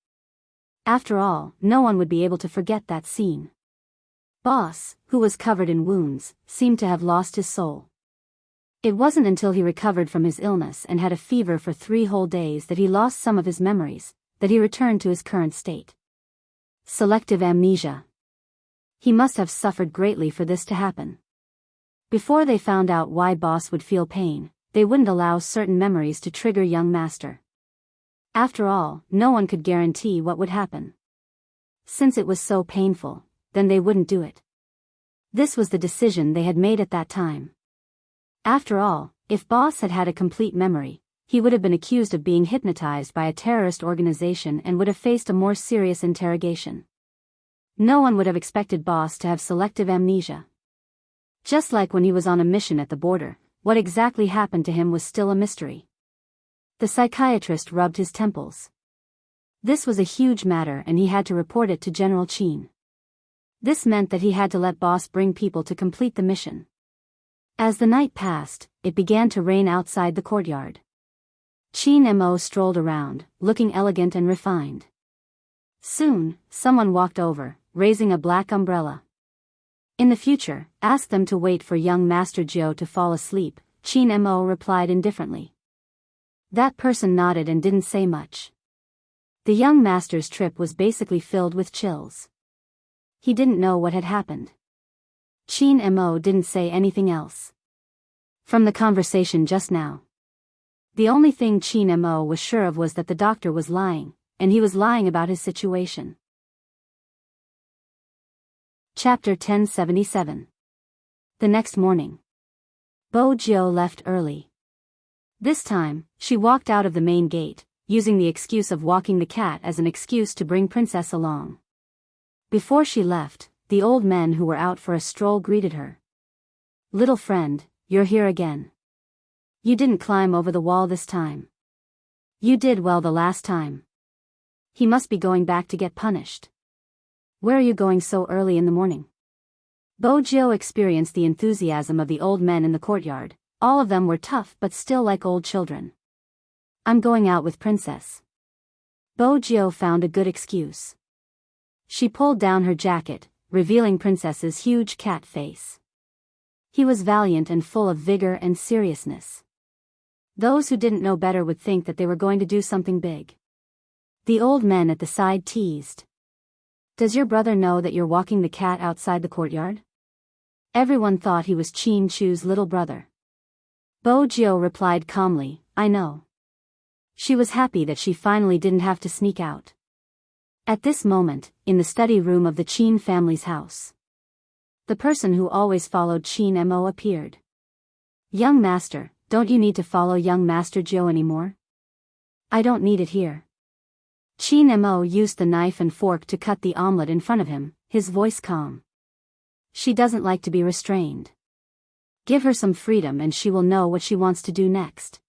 After all, no one would be able to forget that scene. Boss, who was covered in wounds, seemed to have lost his soul. It wasn't until he recovered from his illness and had a fever for 3 whole days that he lost some of his memories, that he returned to his current state. Selective amnesia. He must have suffered greatly for this to happen. Before they found out why Boss would feel pain, they wouldn't allow certain memories to trigger young master. After all, no one could guarantee what would happen. Since it was so painful, then they wouldn't do it. This was the decision they had made at that time. After all, if Boss had had a complete memory, he would have been accused of being hypnotized by a terrorist organization and would have faced a more serious interrogation. No one would have expected Boss to have selective amnesia. Just like when he was on a mission at the border, what exactly happened to him was still a mystery. The psychiatrist rubbed his temples. This was a huge matter and he had to report it to General Chin. This meant that he had to let Boss bring people to complete the mission. As the night passed, it began to rain outside the courtyard. Chin Mo strolled around, looking elegant and refined. Soon, someone walked over, raising a black umbrella. In the future, ask them to wait for young Master Jiao to fall asleep, Chin Mo replied indifferently. That person nodded and didn't say much. The young master's trip was basically filled with chills. He didn't know what had happened. Chin Mo didn't say anything else. From the conversation just now, the only thing Chin Mo was sure of was that the doctor was lying, and he was lying about his situation. Chapter 1077. The next morning. Bo Jiao left early. This time, she walked out of the main gate, using the excuse of walking the cat as an excuse to bring Princess along. Before she left, the old men who were out for a stroll greeted her. Little friend, you're here again. You didn't climb over the wall this time. You did well the last time. He must be going back to get punished. Where are you going so early in the morning? Bo Jiao experienced the enthusiasm of the old men in the courtyard. All of them were tough but still like old children. I'm going out with Princess. Bo Jiao found a good excuse. She pulled down her jacket, revealing Princess's huge cat face. He was valiant and full of vigor and seriousness. Those who didn't know better would think that they were going to do something big. The old men at the side teased. Does your brother know that you're walking the cat outside the courtyard? Everyone thought he was Chin Chu's little brother. Bo Jiao replied calmly, I know. She was happy that she finally didn't have to sneak out. At this moment, in the study room of the Chin family's house, the person who always followed Chin Mo appeared. Young master, don't you need to follow young Master Jiao anymore? I don't need it here. Chin Mo used the knife and fork to cut the omelette in front of him, his voice calm. She doesn't like to be restrained. Give her some freedom and she will know what she wants to do next.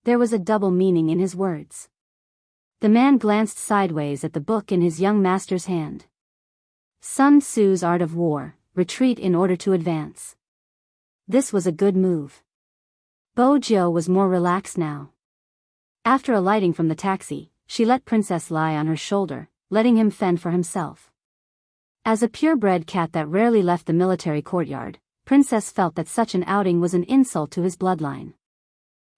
There was a double meaning in his words. The man glanced sideways at the book in his young master's hand. Sun Tzu's Art of War, Retreat in Order to Advance. This was a good move. Bo Jiao was more relaxed now. After alighting from the taxi, she let Princess lie on her shoulder, letting him fend for himself. As a purebred cat that rarely left the military courtyard, Princess felt that such an outing was an insult to his bloodline.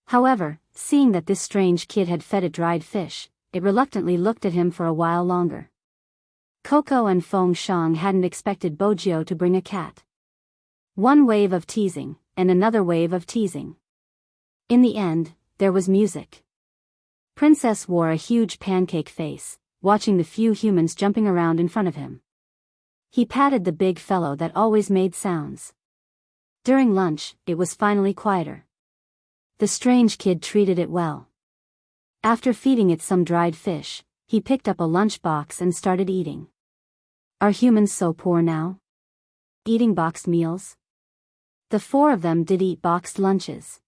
However, seeing that this strange kid had fed it dried fish, it reluctantly looked at him for a while longer. Coco and Feng Shang hadn't expected Bojio to bring a cat. One wave of teasing, and another wave of teasing. In the end, there was music. Princess wore a huge pancake face, watching the few humans jumping around in front of him. He patted the big fellow that always made sounds. During lunch, it was finally quieter. The strange kid treated it well. After feeding it some dried fish, he picked up a lunch box and started eating. Are humans so poor now? Eating boxed meals? The four of them did eat boxed lunches.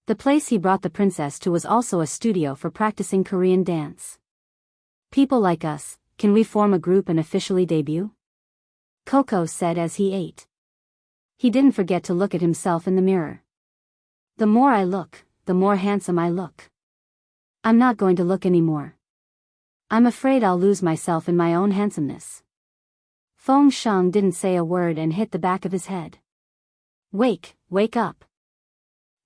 The place he brought the princess to was also a studio for practicing Korean dance. People like us, can we form a group and officially debut? Coco said as he ate. He didn't forget to look at himself in the mirror. The more I look, the more handsome I look. I'm not going to look anymore. I'm afraid I'll lose myself in my own handsomeness. Feng Shang didn't say a word and hit the back of his head. Wake up.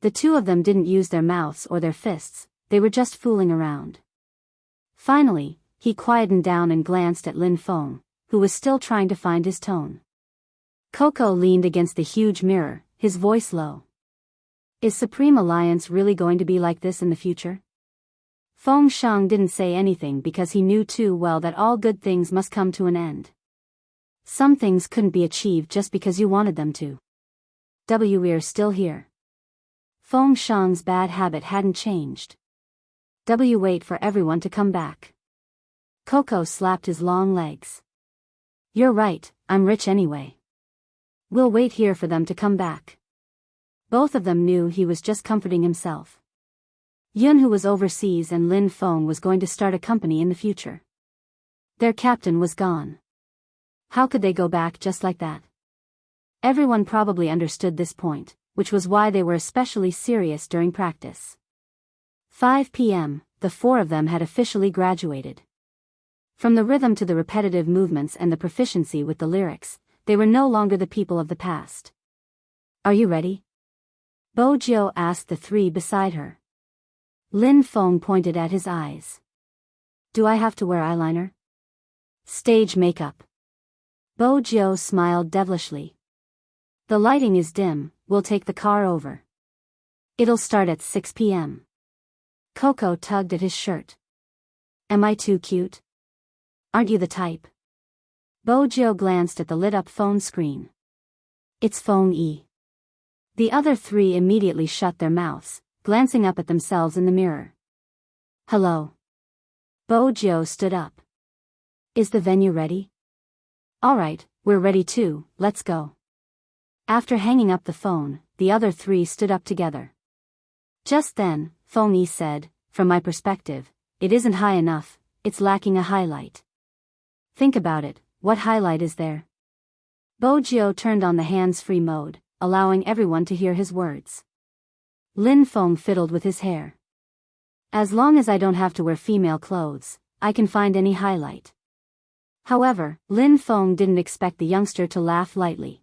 The two of them didn't use their mouths or their fists, they were just fooling around. Finally, he quietened down and glanced at Lin Feng, who was still trying to find his tone. Coco leaned against the huge mirror, his voice low. Is Supreme Alliance really going to be like this in the future? Feng Shang didn't say anything because he knew too well that all good things must come to an end. Some things couldn't be achieved just because you wanted them to. We're still here. Feng Shang's bad habit hadn't changed. Wait for everyone to come back. Coco slapped his long legs. You're right, I'm rich anyway. We'll wait here for them to come back. Both of them knew he was just comforting himself. Yun, who was overseas, and Lin Feng was going to start a company in the future. Their captain was gone. How could they go back just like that? Everyone probably understood this point, which was why they were especially serious during practice. 5 p.m., the four of them had officially graduated. From the rhythm to the repetitive movements and the proficiency with the lyrics, they were no longer the people of the past. Are you ready? Bojio asked the three beside her. Lin Feng pointed at his eyes. Do I have to wear eyeliner? Stage makeup. Bojio smiled devilishly. The lighting is dim, we'll take the car over. It'll start at 6 p.m. Coco tugged at his shirt. Am I too cute? Aren't you the type? Bojio glanced at the lit-up phone screen. It's Phone E. The other three immediately shut their mouths, glancing up at themselves in the mirror. Hello. Bojio stood up. Is the venue ready? All right, we're ready too, let's go. After hanging up the phone, the other three stood up together. Just then, Phone E said, from my perspective, it isn't high enough, it's lacking a highlight. Think about it, what highlight is there? Bojio turned on the hands-free mode, allowing everyone to hear his words. Lin Feng fiddled with his hair. As long as I don't have to wear female clothes, I can find any highlight. However, Lin Feng didn't expect the youngster to laugh lightly.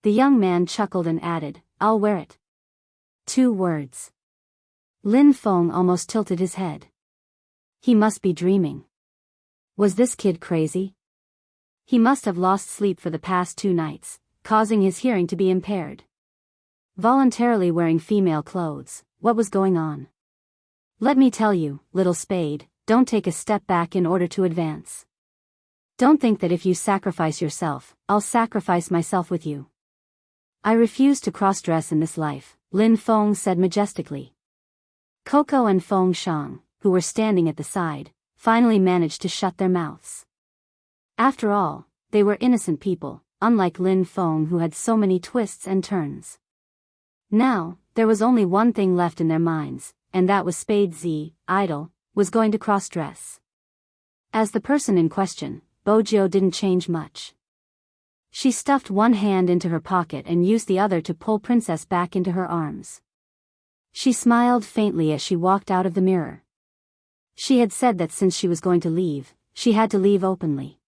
The young man chuckled and added, I'll wear it. 2 words. Lin Feng almost tilted his head. He must be dreaming. Was this kid crazy? He must have lost sleep for the past 2 nights, causing his hearing to be impaired. Voluntarily wearing female clothes, what was going on? Let me tell you, little spade, don't take a step back in order to advance. Don't think that if you sacrifice yourself, I'll sacrifice myself with you. I refuse to cross-dress in this life, Lin Feng said majestically. Coco and Feng Shang, who were standing at the side, finally managed to shut their mouths. After all, they were innocent people, unlike Lin Feng, who had so many twists and turns. Now, there was only one thing left in their minds, and that was Spade Z, idol, was going to cross-dress. As the person in question, Bojio didn't change much. She stuffed one hand into her pocket and used the other to pull Princess back into her arms. She smiled faintly as she walked out of the mirror. She had said that since she was going to leave, she had to leave openly.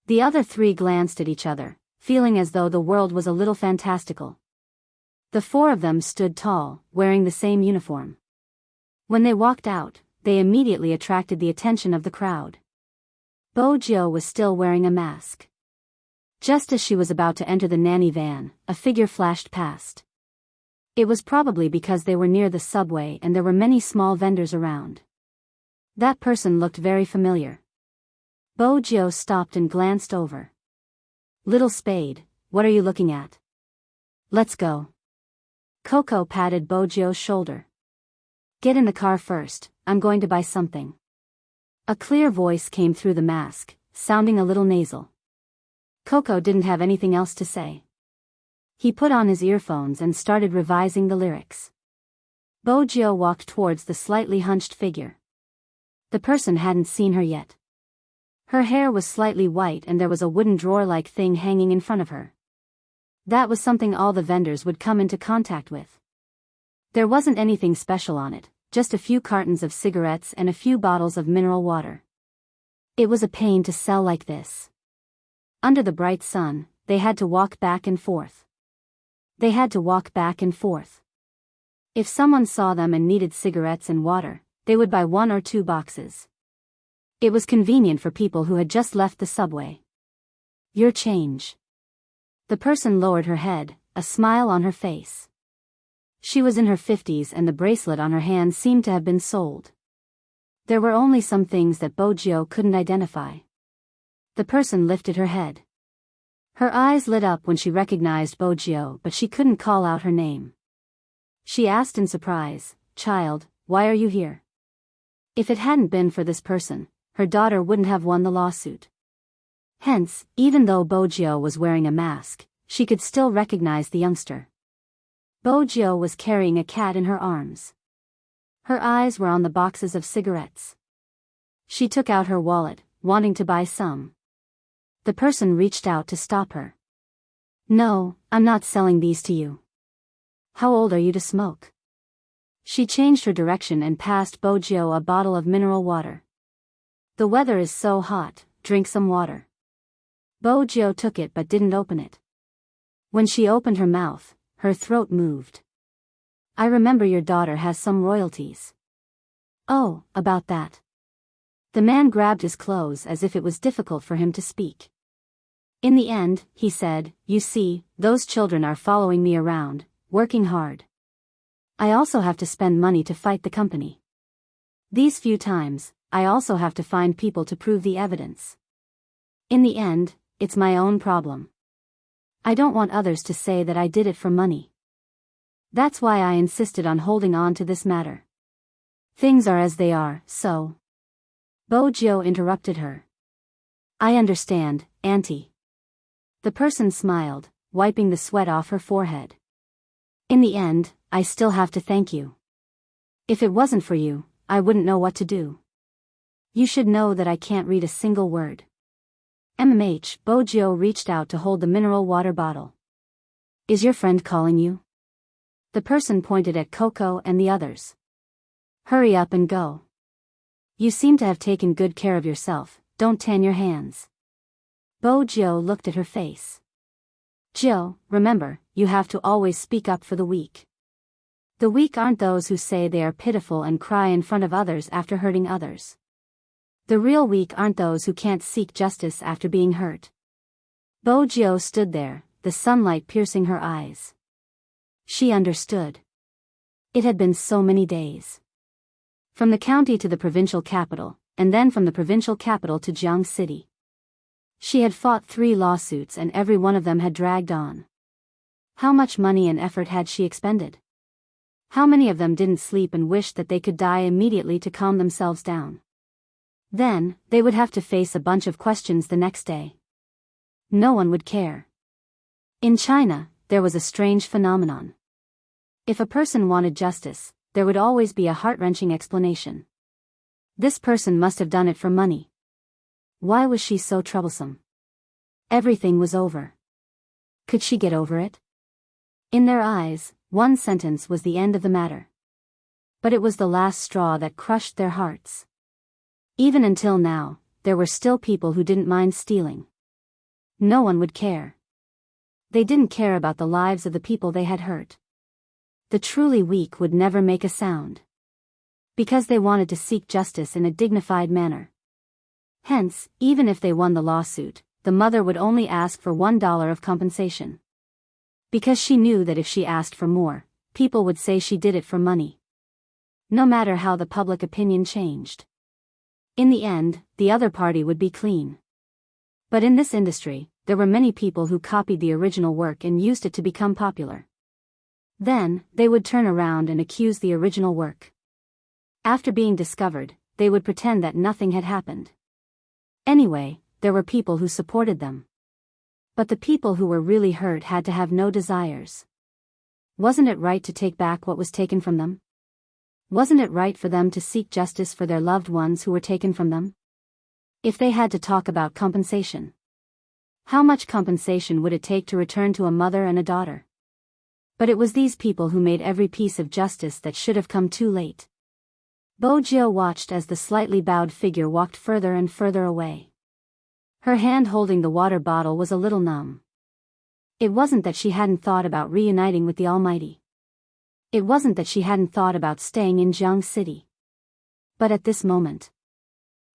The other three glanced at each other, feeling as though the world was a little fantastical. The 4 of them stood tall, wearing the same uniform. When they walked out, they immediately attracted the attention of the crowd. Bojo was still wearing a mask. Just as she was about to enter the nanny van, a figure flashed past. It was probably because they were near the subway and there were many small vendors around. That person looked very familiar. Bojo stopped and glanced over. "Little Spade, what are you looking at? Let's go." Coco patted Bojo's shoulder. "Get in the car first, I'm going to buy something." A clear voice came through the mask, sounding a little nasal. Coco didn't have anything else to say. He put on his earphones and started revising the lyrics. Bojo walked towards the slightly hunched figure. The person hadn't seen her yet. Her hair was slightly white and there was a wooden drawer-like thing hanging in front of her. That was something all the vendors would come into contact with. There wasn't anything special on it, just a few cartons of cigarettes and a few bottles of mineral water. It was a pain to sell like this. Under the bright sun, they had to walk back and forth. They had to walk back and forth. If someone saw them and needed cigarettes and water, they would buy 1 or 2 boxes. It was convenient for people who had just left the subway. "Your change." The person lowered her head, a smile on her face. She was in her 50s and the bracelet on her hand seemed to have been sold. There were only some things that Bojo couldn't identify. The person lifted her head. Her eyes lit up when she recognized Bojo, but she couldn't call out her name. She asked in surprise, "Child, why are you here?" If it hadn't been for this person, her daughter wouldn't have won the lawsuit. Hence, even though Bojo was wearing a mask, she could still recognize the youngster. Bojo was carrying a cat in her arms. Her eyes were on the boxes of cigarettes. She took out her wallet, wanting to buy some. The person reached out to stop her. "No, I'm not selling these to you. How old are you to smoke?" She changed her direction and passed Bojo a bottle of mineral water. "The weather is so hot, drink some water." Bojo took it but didn't open it. When she opened her mouth, her throat moved. "I remember your daughter has some royalties." "Oh, about that." The man grabbed his clothes as if it was difficult for him to speak. "In the end," he said, "you see, those children are following me around, working hard. I also have to spend money to fight the company. These few times, I also have to find people to prove the evidence. In the end, it's my own problem. I don't want others to say that I did it for money. That's why I insisted on holding on to this matter. Things are as they are, so." Bojo interrupted her. "I understand, Auntie." The person smiled, wiping the sweat off her forehead. "In the end, I still have to thank you. If it wasn't for you, I wouldn't know what to do. You should know that I can't read a single word." Bojo reached out to hold the mineral water bottle. "Is your friend calling you?" The person pointed at Coco and the others. "Hurry up and go. You seem to have taken good care of yourself, don't tan your hands." Bojo looked at her face. "Joe, remember, you have to always speak up for the weak. The weak aren't those who say they are pitiful and cry in front of others after hurting others. The real weak aren't those who can't seek justice after being hurt." Bojo stood there, the sunlight piercing her eyes. She understood. It had been so many days. From the county to the provincial capital, and then from the provincial capital to Jiang City. She had fought 3 lawsuits and every one of them had dragged on. How much money and effort had she expended? How many of them didn't sleep and wished that they could die immediately to calm themselves down? Then, they would have to face a bunch of questions the next day. No one would care. In China, there was a strange phenomenon. If a person wanted justice, there would always be a heart-wrenching explanation. This person must have done it for money. Why was she so troublesome? Everything was over. Could she get over it? In their eyes, one sentence was the end of the matter. But it was the last straw that crushed their hearts. Even until now, there were still people who didn't mind stealing. No one would care. They didn't care about the lives of the people they had hurt. The truly weak would never make a sound. Because they wanted to seek justice in a dignified manner. Hence, even if they won the lawsuit, the mother would only ask for $1 of compensation. Because she knew that if she asked for more, people would say she did it for money. No matter how the public opinion changed. In the end, the other party would be clean. But in this industry, there were many people who copied the original work and used it to become popular. Then, they would turn around and accuse the original work. After being discovered, they would pretend that nothing had happened. Anyway, there were people who supported them. But the people who were really hurt had to have no desires. Wasn't it right to take back what was taken from them? Wasn't it right for them to seek justice for their loved ones who were taken from them? If they had to talk about compensation. How much compensation would it take to return to a mother and a daughter? But it was these people who made every piece of justice that should have come too late. Bojo watched as the slightly bowed figure walked further and further away. Her hand holding the water bottle was a little numb. It wasn't that she hadn't thought about reuniting with the Almighty. It wasn't that she hadn't thought about staying in Jiang City. But at this moment,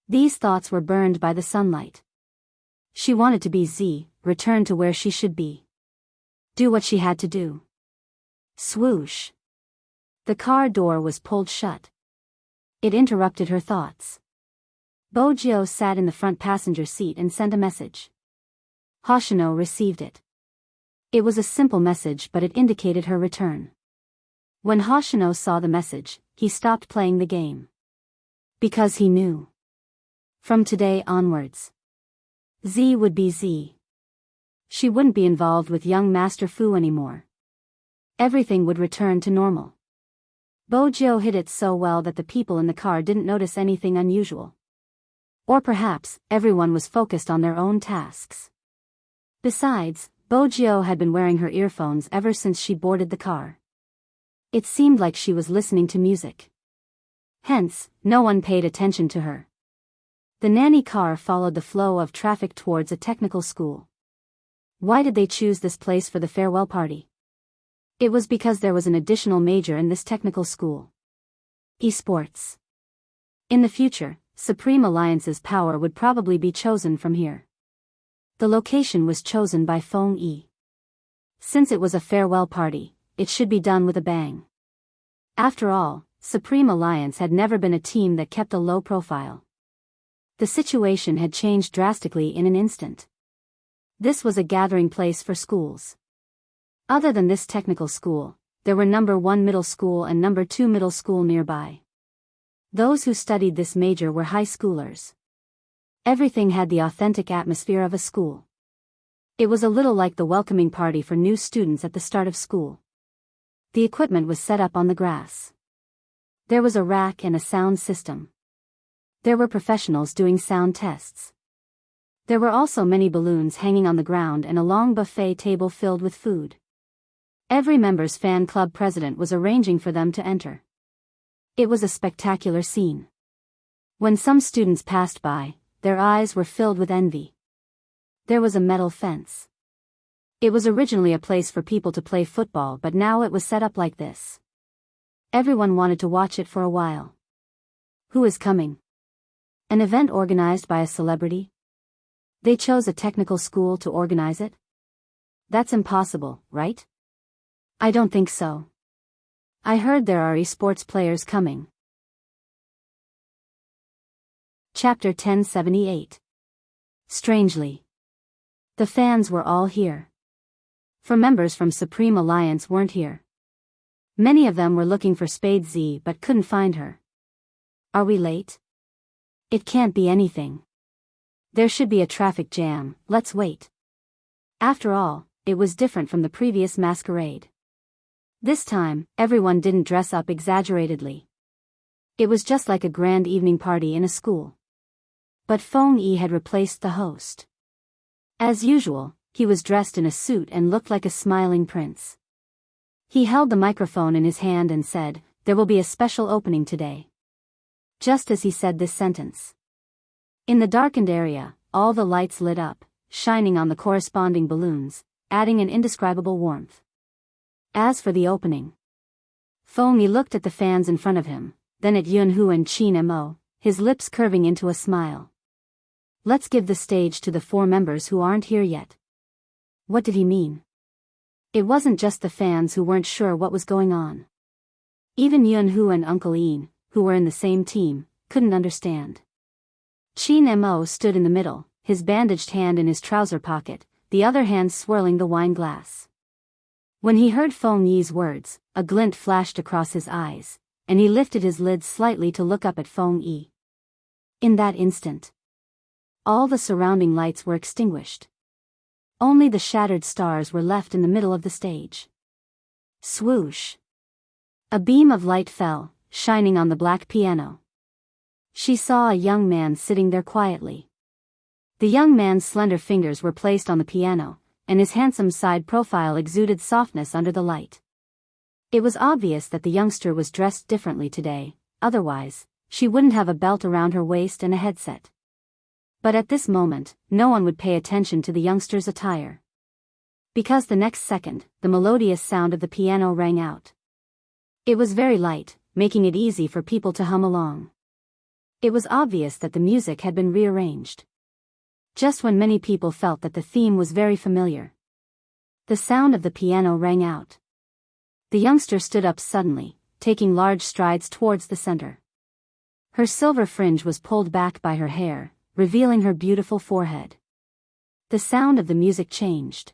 these thoughts were burned by the sunlight. She wanted to be Z, return to where she should be. Do what she had to do. Swoosh. The car door was pulled shut. It interrupted her thoughts. Bojo sat in the front passenger seat and sent a message. Hoshino received it. It was a simple message, but it indicated her return. When Hoshino saw the message, he stopped playing the game. Because he knew. From today onwards, Z would be Z. She wouldn't be involved with young Master Fu anymore. Everything would return to normal. Bojo hid it so well that the people in the car didn't notice anything unusual. Or perhaps, everyone was focused on their own tasks. Besides, Bojo had been wearing her earphones ever since she boarded the car. It seemed like she was listening to music. Hence, no one paid attention to her. The nanny car followed the flow of traffic towards a technical school. Why did they choose this place for the farewell party? It was because there was an additional major in this technical school. Esports. In the future, Supreme Alliance's power would probably be chosen from here. The location was chosen by Feng Yi. Since it was a farewell party, it should be done with a bang. After all, Supreme Alliance had never been a team that kept a low profile. The situation had changed drastically in an instant. This was a gathering place for schools. Other than this technical school, there were number 1 middle school and number 2 middle school nearby. Those who studied this major were high schoolers. Everything had the authentic atmosphere of a school. It was a little like the welcoming party for new students at the start of school. The equipment was set up on the grass. There was a rack and a sound system. There were professionals doing sound tests. There were also many balloons hanging on the ground and a long buffet table filled with food. Every member's fan club president was arranging for them to enter. It was a spectacular scene. When some students passed by, their eyes were filled with envy. There was a metal fence. It was originally a place for people to play football, but now it was set up like this. Everyone wanted to watch it for a while. Who is coming? An event organized by a celebrity? They chose a technical school to organize it? That's impossible, right? I don't think so. I heard there are esports players coming. Chapter 1078. Strangely, the fans were all here. For members from Supreme Alliance weren't here. Many of them were looking for Spade Z but couldn't find her. Are we late? It can't be anything. There should be a traffic jam, let's wait. After all, it was different from the previous masquerade. This time, everyone didn't dress up exaggeratedly. It was just like a grand evening party in a school. But Feng Yi had replaced the host. As usual, he was dressed in a suit and looked like a smiling prince. He held the microphone in his hand and said, "There will be a special opening today." Just as he said this sentence, in the darkened area, all the lights lit up, shining on the corresponding balloons, adding an indescribable warmth. As for the opening, Feng Yi looked at the fans in front of him, then at Yunhu and Qin Mo, his lips curving into a smile. Let's give the stage to the 4 members who aren't here yet. What did he mean? It wasn't just the fans who weren't sure what was going on. Even Yun-hoo and Uncle Ian, who were in the same team, couldn't understand. Chin Mo stood in the middle, his bandaged hand in his trouser pocket, the other hand swirling the wine glass. When he heard Feng Yi's words, a glint flashed across his eyes, and he lifted his lids slightly to look up at Feng Yi. In that instant, all the surrounding lights were extinguished. Only the shattered stars were left in the middle of the stage. Swoosh! A beam of light fell, shining on the black piano. She saw a young man sitting there quietly. The young man's slender fingers were placed on the piano, and his handsome side profile exuded softness under the light. It was obvious that the youngster was dressed differently today, otherwise, she wouldn't have a belt around her waist and a headset. But at this moment, no one would pay attention to the youngster's attire. Because the next second, the melodious sound of the piano rang out. It was very light, making it easy for people to hum along. It was obvious that the music had been rearranged. Just when many people felt that the theme was very familiar, the sound of the piano rang out. The youngster stood up suddenly, taking large strides towards the center. Her silver fringe was pulled back by her hair, revealing her beautiful forehead. The sound of the music changed.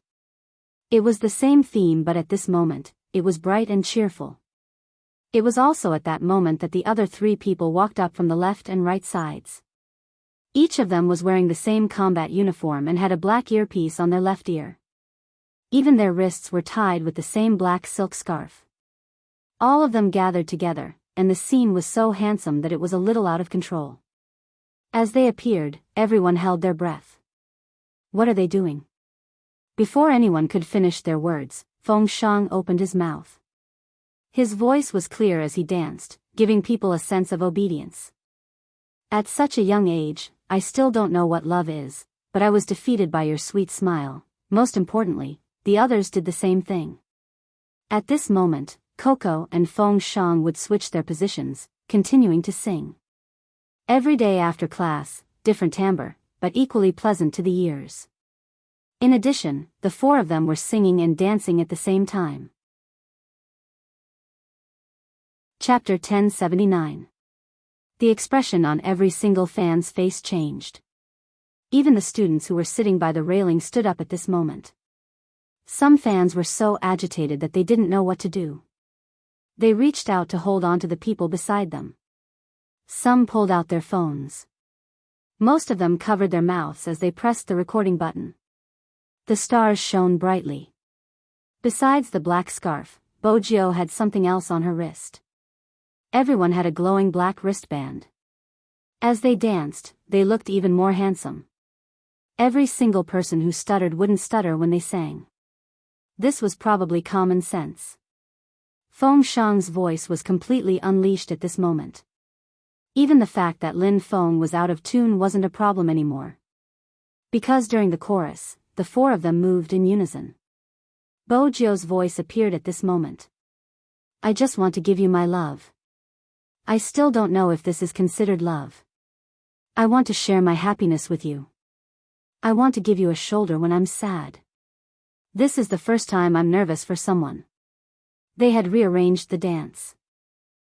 It was the same theme, but at this moment, it was bright and cheerful. It was also at that moment that the other 3 people walked up from the left and right sides. Each of them was wearing the same combat uniform and had a black earpiece on their left ear. Even their wrists were tied with the same black silk scarf. All of them gathered together, and the scene was so handsome that it was a little out of control. As they appeared, everyone held their breath. What are they doing? Before anyone could finish their words, Feng Shang opened his mouth. His voice was clear as he danced, giving people a sense of obedience. At such a young age, I still don't know what love is, but I was defeated by your sweet smile. Most importantly, the others did the same thing. At this moment, Coco and Feng Shang would switch their positions, continuing to sing. Every day after class, different timbre, but equally pleasant to the ears. In addition, the 4 of them were singing and dancing at the same time. Chapter 1079. The expression on every single fan's face changed. Even the students who were sitting by the railing stood up at this moment. Some fans were so agitated that they didn't know what to do. They reached out to hold on to the people beside them. Some pulled out their phones. Most of them covered their mouths as they pressed the recording button. The stars shone brightly. Besides the black scarf, Bojio had something else on her wrist. Everyone had a glowing black wristband. As they danced, they looked even more handsome. Every single person who stuttered wouldn't stutter when they sang. This was probably common sense. Feng Shang's voice was completely unleashed at this moment. Even the fact that Lin Feng was out of tune wasn't a problem anymore. Because during the chorus, the 4 of them moved in unison. Bojio's voice appeared at this moment. I just want to give you my love. I still don't know if this is considered love. I want to share my happiness with you. I want to give you a shoulder when I'm sad. This is the first time I'm nervous for someone. They had rearranged the dance.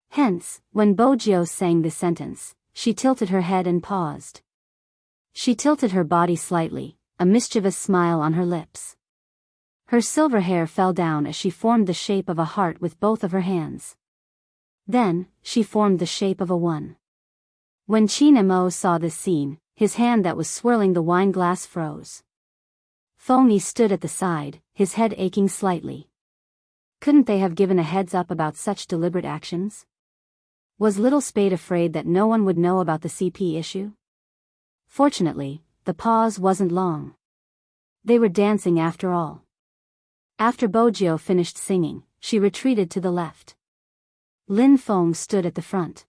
Hence, when Bojio sang this sentence, she tilted her head and paused. She tilted her body slightly, a mischievous smile on her lips. Her silver hair fell down as she formed the shape of a heart with both of her hands. Then, she formed the shape of a 1. When Chin Mo saw this scene, his hand that was swirling the wine glass froze. Feng Yi stood at the side, his head aching slightly. Couldn't they have given a heads up about such deliberate actions? Was Little Spade afraid that no one would know about the CP issue? Fortunately, the pause wasn't long. They were dancing after all. After Bojio finished singing, she retreated to the left. Lin Feng stood at the front.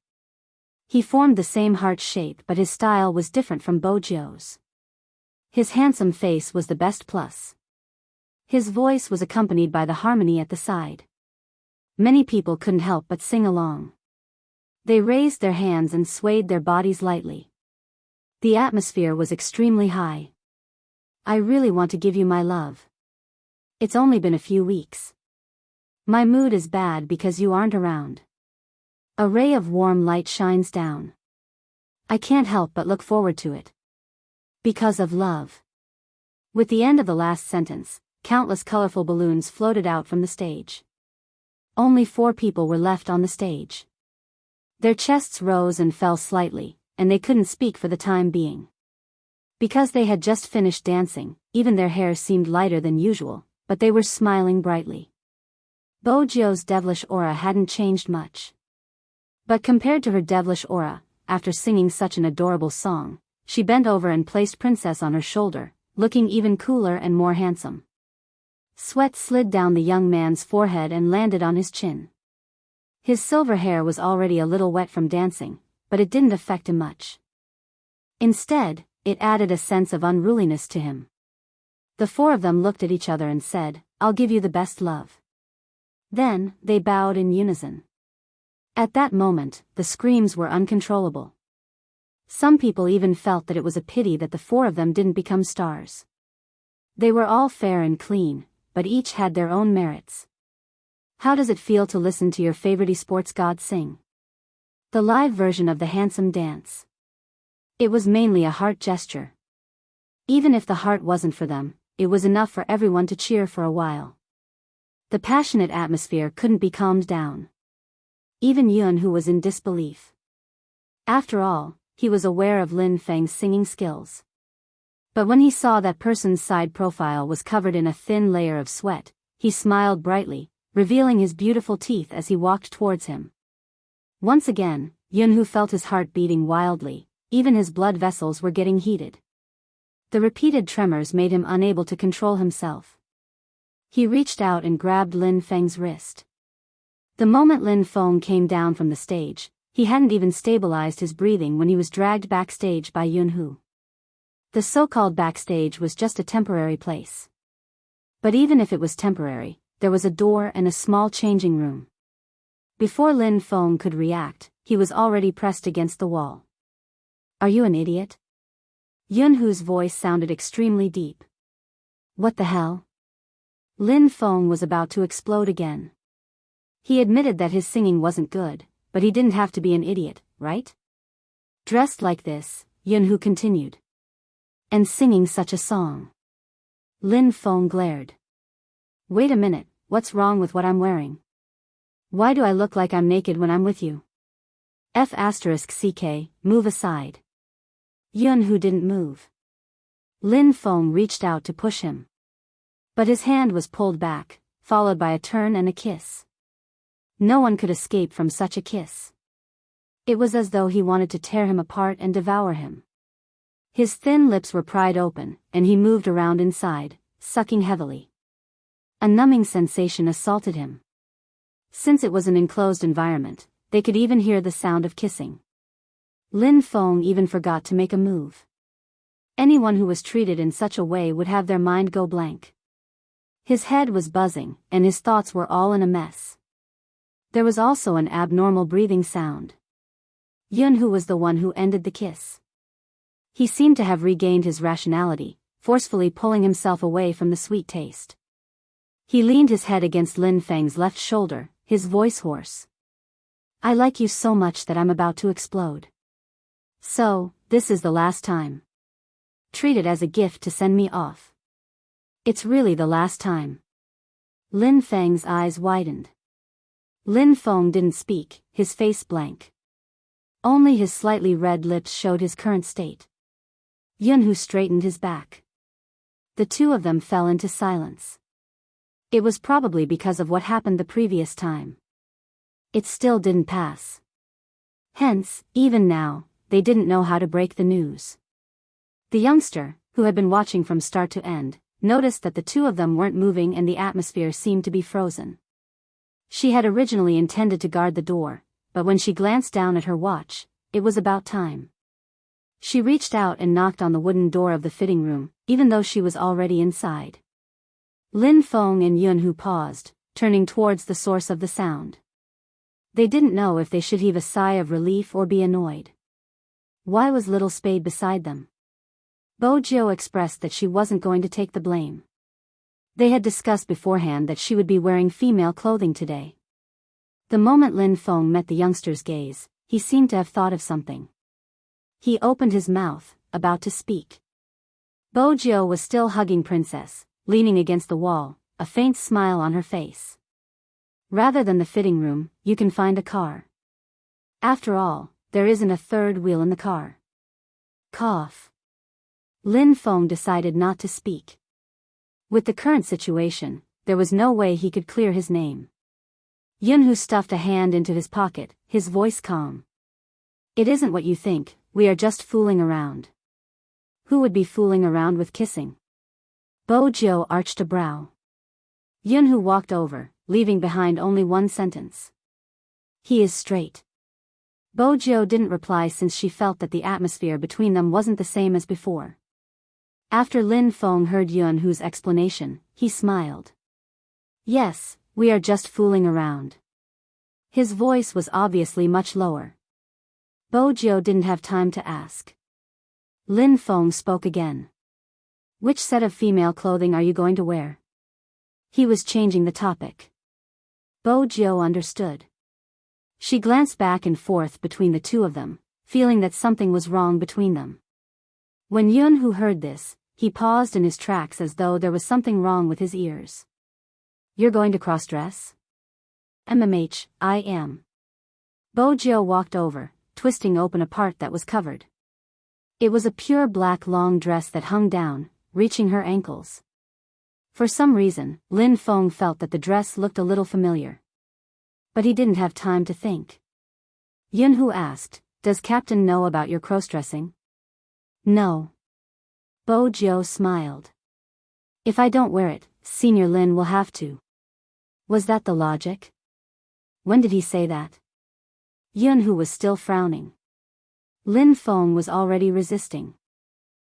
He formed the same heart shape, but his style was different from Bojio's. His handsome face was the best plus. His voice was accompanied by the harmony at the side. Many people couldn't help but sing along. They raised their hands and swayed their bodies lightly. The atmosphere was extremely high. I really want to give you my love. It's only been a few weeks. My mood is bad because you aren't around. A ray of warm light shines down. I can't help but look forward to it. Because of love. With the end of the last sentence, countless colorful balloons floated out from the stage. Only 4 people were left on the stage. Their chests rose and fell slightly, and they couldn't speak for the time being. Because they had just finished dancing, even their hair seemed lighter than usual, but they were smiling brightly. Bojio's devilish aura hadn't changed much. But compared to her devilish aura, after singing such an adorable song, she bent over and placed Princess on her shoulder, looking even cooler and more handsome. Sweat slid down the young man's forehead and landed on his chin. His silver hair was already a little wet from dancing, but it didn't affect him much. Instead, it added a sense of unruliness to him. The 4 of them looked at each other and said, "I'll give you the best love." Then, they bowed in unison. At that moment, the screams were uncontrollable. Some people even felt that it was a pity that the 4 of them didn't become stars. They were all fair and clean, but each had their own merits. How does it feel to listen to your favorite esports god sing? The live version of the handsome dance. It was mainly a heart gesture. Even if the heart wasn't for them, it was enough for everyone to cheer for a while. The passionate atmosphere couldn't be calmed down. Even Yun, who was in disbelief. After all, he was aware of Lin Feng's singing skills. But when he saw that person's side profile was covered in a thin layer of sweat, he smiled brightly, revealing his beautiful teeth as he walked towards him. Once again, Yun-Hu felt his heart beating wildly, even his blood vessels were getting heated. The repeated tremors made him unable to control himself. He reached out and grabbed Lin Feng's wrist. The moment Lin Feng came down from the stage, he hadn't even stabilized his breathing when he was dragged backstage by Yun-Hu. The so-called backstage was just a temporary place. But even if it was temporary, there was a door and a small changing room. Before Lin Feng could react, he was already pressed against the wall. "Are you an idiot?" Yun-Hu's voice sounded extremely deep. "What the hell?" Lin Feng was about to explode again. He admitted that his singing wasn't good, but he didn't have to be an idiot, right? Dressed like this, Yun-Hu continued. "And singing such a song." Lin Feng glared. "Wait a minute, what's wrong with what I'm wearing? Why do I look like I'm naked when I'm with you?" F***CK, move aside. Yun-Hu didn't move. Lin Feng reached out to push him. But his hand was pulled back, followed by a turn and a kiss. No one could escape from such a kiss. It was as though he wanted to tear him apart and devour him. His thin lips were pried open, and he moved around inside, sucking heavily. A numbing sensation assaulted him. Since it was an enclosed environment, they could even hear the sound of kissing. Lin Feng even forgot to make a move. Anyone who was treated in such a way would have their mind go blank. His head was buzzing, and his thoughts were all in a mess. There was also an abnormal breathing sound. Yun-Hu was the one who ended the kiss. He seemed to have regained his rationality, forcefully pulling himself away from the sweet taste. He leaned his head against Lin Feng's left shoulder, his voice hoarse. "I like you so much that I'm about to explode. So, this is the last time. Treat it as a gift to send me off. It's really the last time." Lin Feng's eyes widened. Lin Feng didn't speak, his face blank. Only his slightly red lips showed his current state. Yun-Hu straightened his back. The 2 of them fell into silence. It was probably because of what happened the previous time. It still didn't pass. Hence, even now, they didn't know how to break the news. The youngster, who had been watching from start to end, noticed that the 2 of them weren't moving and the atmosphere seemed to be frozen. She had originally intended to guard the door, but when she glanced down at her watch, it was about time. She reached out and knocked on the wooden door of the fitting room, even though she was already inside. Lin Feng and Yun-Hu paused, turning towards the source of the sound. They didn't know if they should heave a sigh of relief or be annoyed. Why was little Spade beside them? Bojo expressed that she wasn't going to take the blame. They had discussed beforehand that she would be wearing female clothing today. The moment Lin Feng met the youngster's gaze, he seemed to have thought of something. He opened his mouth, about to speak. Bojo was still hugging Princess, leaning against the wall, a faint smile on her face. Rather than the fitting room, you can find a car. After all, there isn't a third wheel in the car. Cough. Lin Feng decided not to speak. With the current situation, there was no way he could clear his name. Yunhu stuffed a hand into his pocket, his voice calm. It isn't what you think, we are just fooling around. Who would be fooling around with kissing? Bojo arched a brow. Yunhu walked over, leaving behind only one sentence. He is straight. Bojo didn't reply since she felt that the atmosphere between them wasn't the same as before. After Lin Feng heard Yunhu's explanation, he smiled. Yes, we are just fooling around. His voice was obviously much lower. Bojo didn't have time to ask. Lin Feng spoke again. Which set of female clothing are you going to wear? He was changing the topic. Bojo understood. She glanced back and forth between the two of them, feeling that something was wrong between them. When Yunhu heard this, he paused in his tracks as though there was something wrong with his ears. You're going to cross-dress? I am. Bojo walked over, twisting open a part that was covered. It was a pure black long dress that hung down, reaching her ankles. For some reason, Lin Feng felt that the dress looked a little familiar. But he didn't have time to think. Yunhu asked, does Captain know about your cross-dressing? No. Bojo smiled. If I don't wear it, Senior Lin will have to. Was that the logic? When did he say that? Yunhu was still frowning. Lin Feng was already resisting.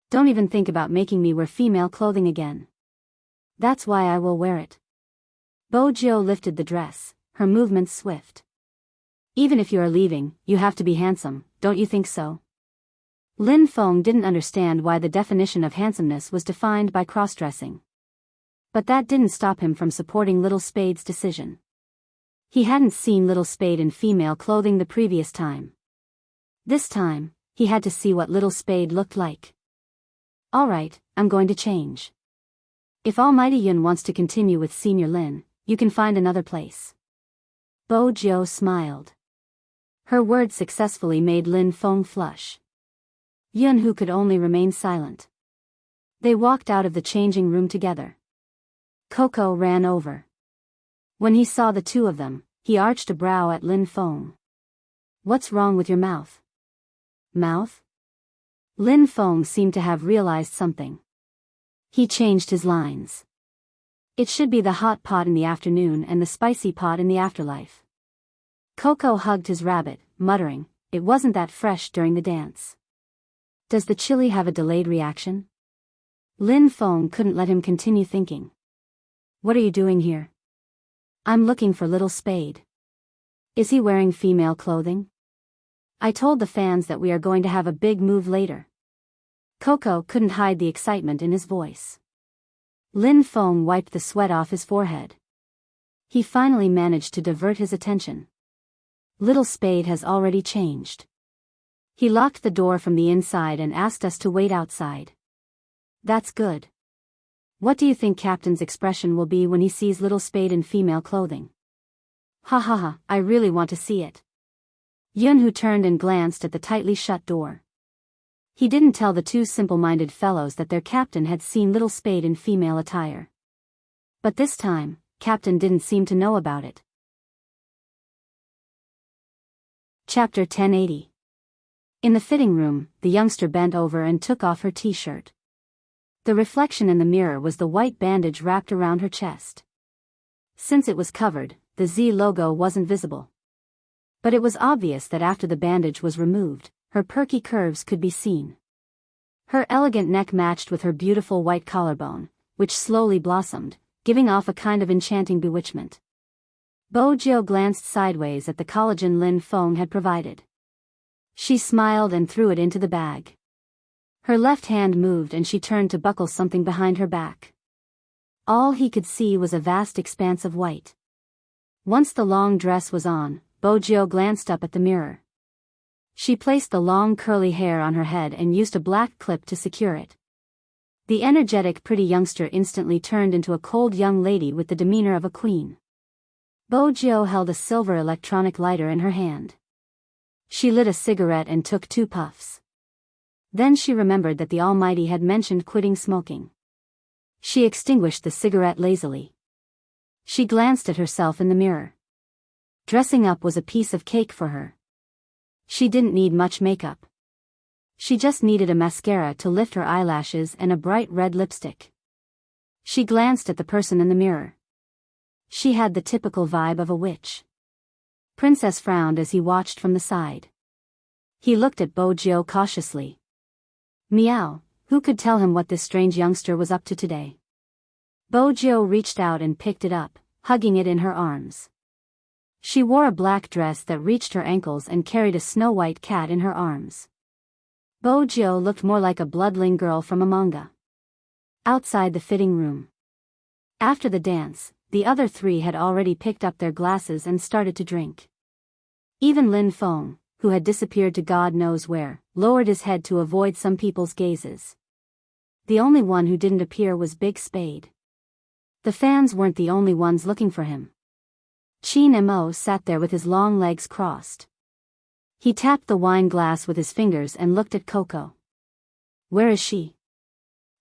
Don't even think about making me wear female clothing again. That's why I will wear it. Bojo lifted the dress, her movements swift. Even if you are leaving, you have to be handsome, don't you think so? Lin Feng didn't understand why the definition of handsomeness was defined by cross-dressing. But that didn't stop him from supporting Little Spade's decision. He hadn't seen Little Spade in female clothing the previous time. This time, he had to see what Little Spade looked like. Alright, I'm going to change. If Almighty Yun wants to continue with Senior Lin, you can find another place. Bojo smiled. Her words successfully made Lin Feng flush. Yunhu could only remain silent. They walked out of the changing room together. Coco ran over. When he saw the two of them, he arched a brow at Lin Feng. What's wrong with your mouth? Mouth? Lin Feng seemed to have realized something. He changed his lines. It should be the hot pot in the afternoon and the spicy pot in the afterlife. Coco hugged his rabbit, muttering, it wasn't that fresh during the dance. Does the chili have a delayed reaction? Lin Feng couldn't let him continue thinking. What are you doing here? I'm looking for Little Spade. Is he wearing female clothing? I told the fans that we are going to have a big move later. Coco couldn't hide the excitement in his voice. Lin Feng wiped the sweat off his forehead. He finally managed to divert his attention. Little Spade has already changed. He locked the door from the inside and asked us to wait outside. That's good. What do you think Captain's expression will be when he sees Little Spade in female clothing? Ha ha ha, I really want to see it. Yunhu turned and glanced at the tightly shut door. He didn't tell the two simple-minded fellows that their captain had seen Little Spade in female attire. But this time, Captain didn't seem to know about it. Chapter 1080. In the fitting room, the youngster bent over and took off her t-shirt. The reflection in the mirror was the white bandage wrapped around her chest. Since it was covered, the Z logo wasn't visible. But it was obvious that after the bandage was removed, her perky curves could be seen. Her elegant neck matched with her beautiful white collarbone, which slowly blossomed, giving off a kind of enchanting bewitchment. Bojo glanced sideways at the collagen Lin Feng had provided. She smiled and threw it into the bag. Her left hand moved and she turned to buckle something behind her back. All he could see was a vast expanse of white. Once the long dress was on, Bojo glanced up at the mirror. She placed the long curly hair on her head and used a black clip to secure it. The energetic pretty youngster instantly turned into a cold young lady with the demeanor of a queen. Bojo held a silver electronic lighter in her hand. She lit a cigarette and took 2 puffs. Then she remembered that the Almighty had mentioned quitting smoking. She extinguished the cigarette lazily. She glanced at herself in the mirror. Dressing up was a piece of cake for her. She didn't need much makeup. She just needed a mascara to lift her eyelashes and a bright red lipstick. She glanced at the person in the mirror. She had the typical vibe of a witch. Princess frowned as he watched from the side. He looked at Bojo cautiously. Meow, who could tell him what this strange youngster was up to today? Bojo reached out and picked it up, hugging it in her arms. She wore a black dress that reached her ankles and carried a snow-white cat in her arms. Bojo looked more like a bloodling girl from a manga. Outside the fitting room. After the dance, the other 3 had already picked up their glasses and started to drink. Even Lin Feng, who had disappeared to God knows where, lowered his head to avoid some people's gazes. The only one who didn't appear was Big Spade. The fans weren't the only ones looking for him. Qin Mo sat there with his long legs crossed. He tapped the wine glass with his fingers and looked at Coco. Where is she?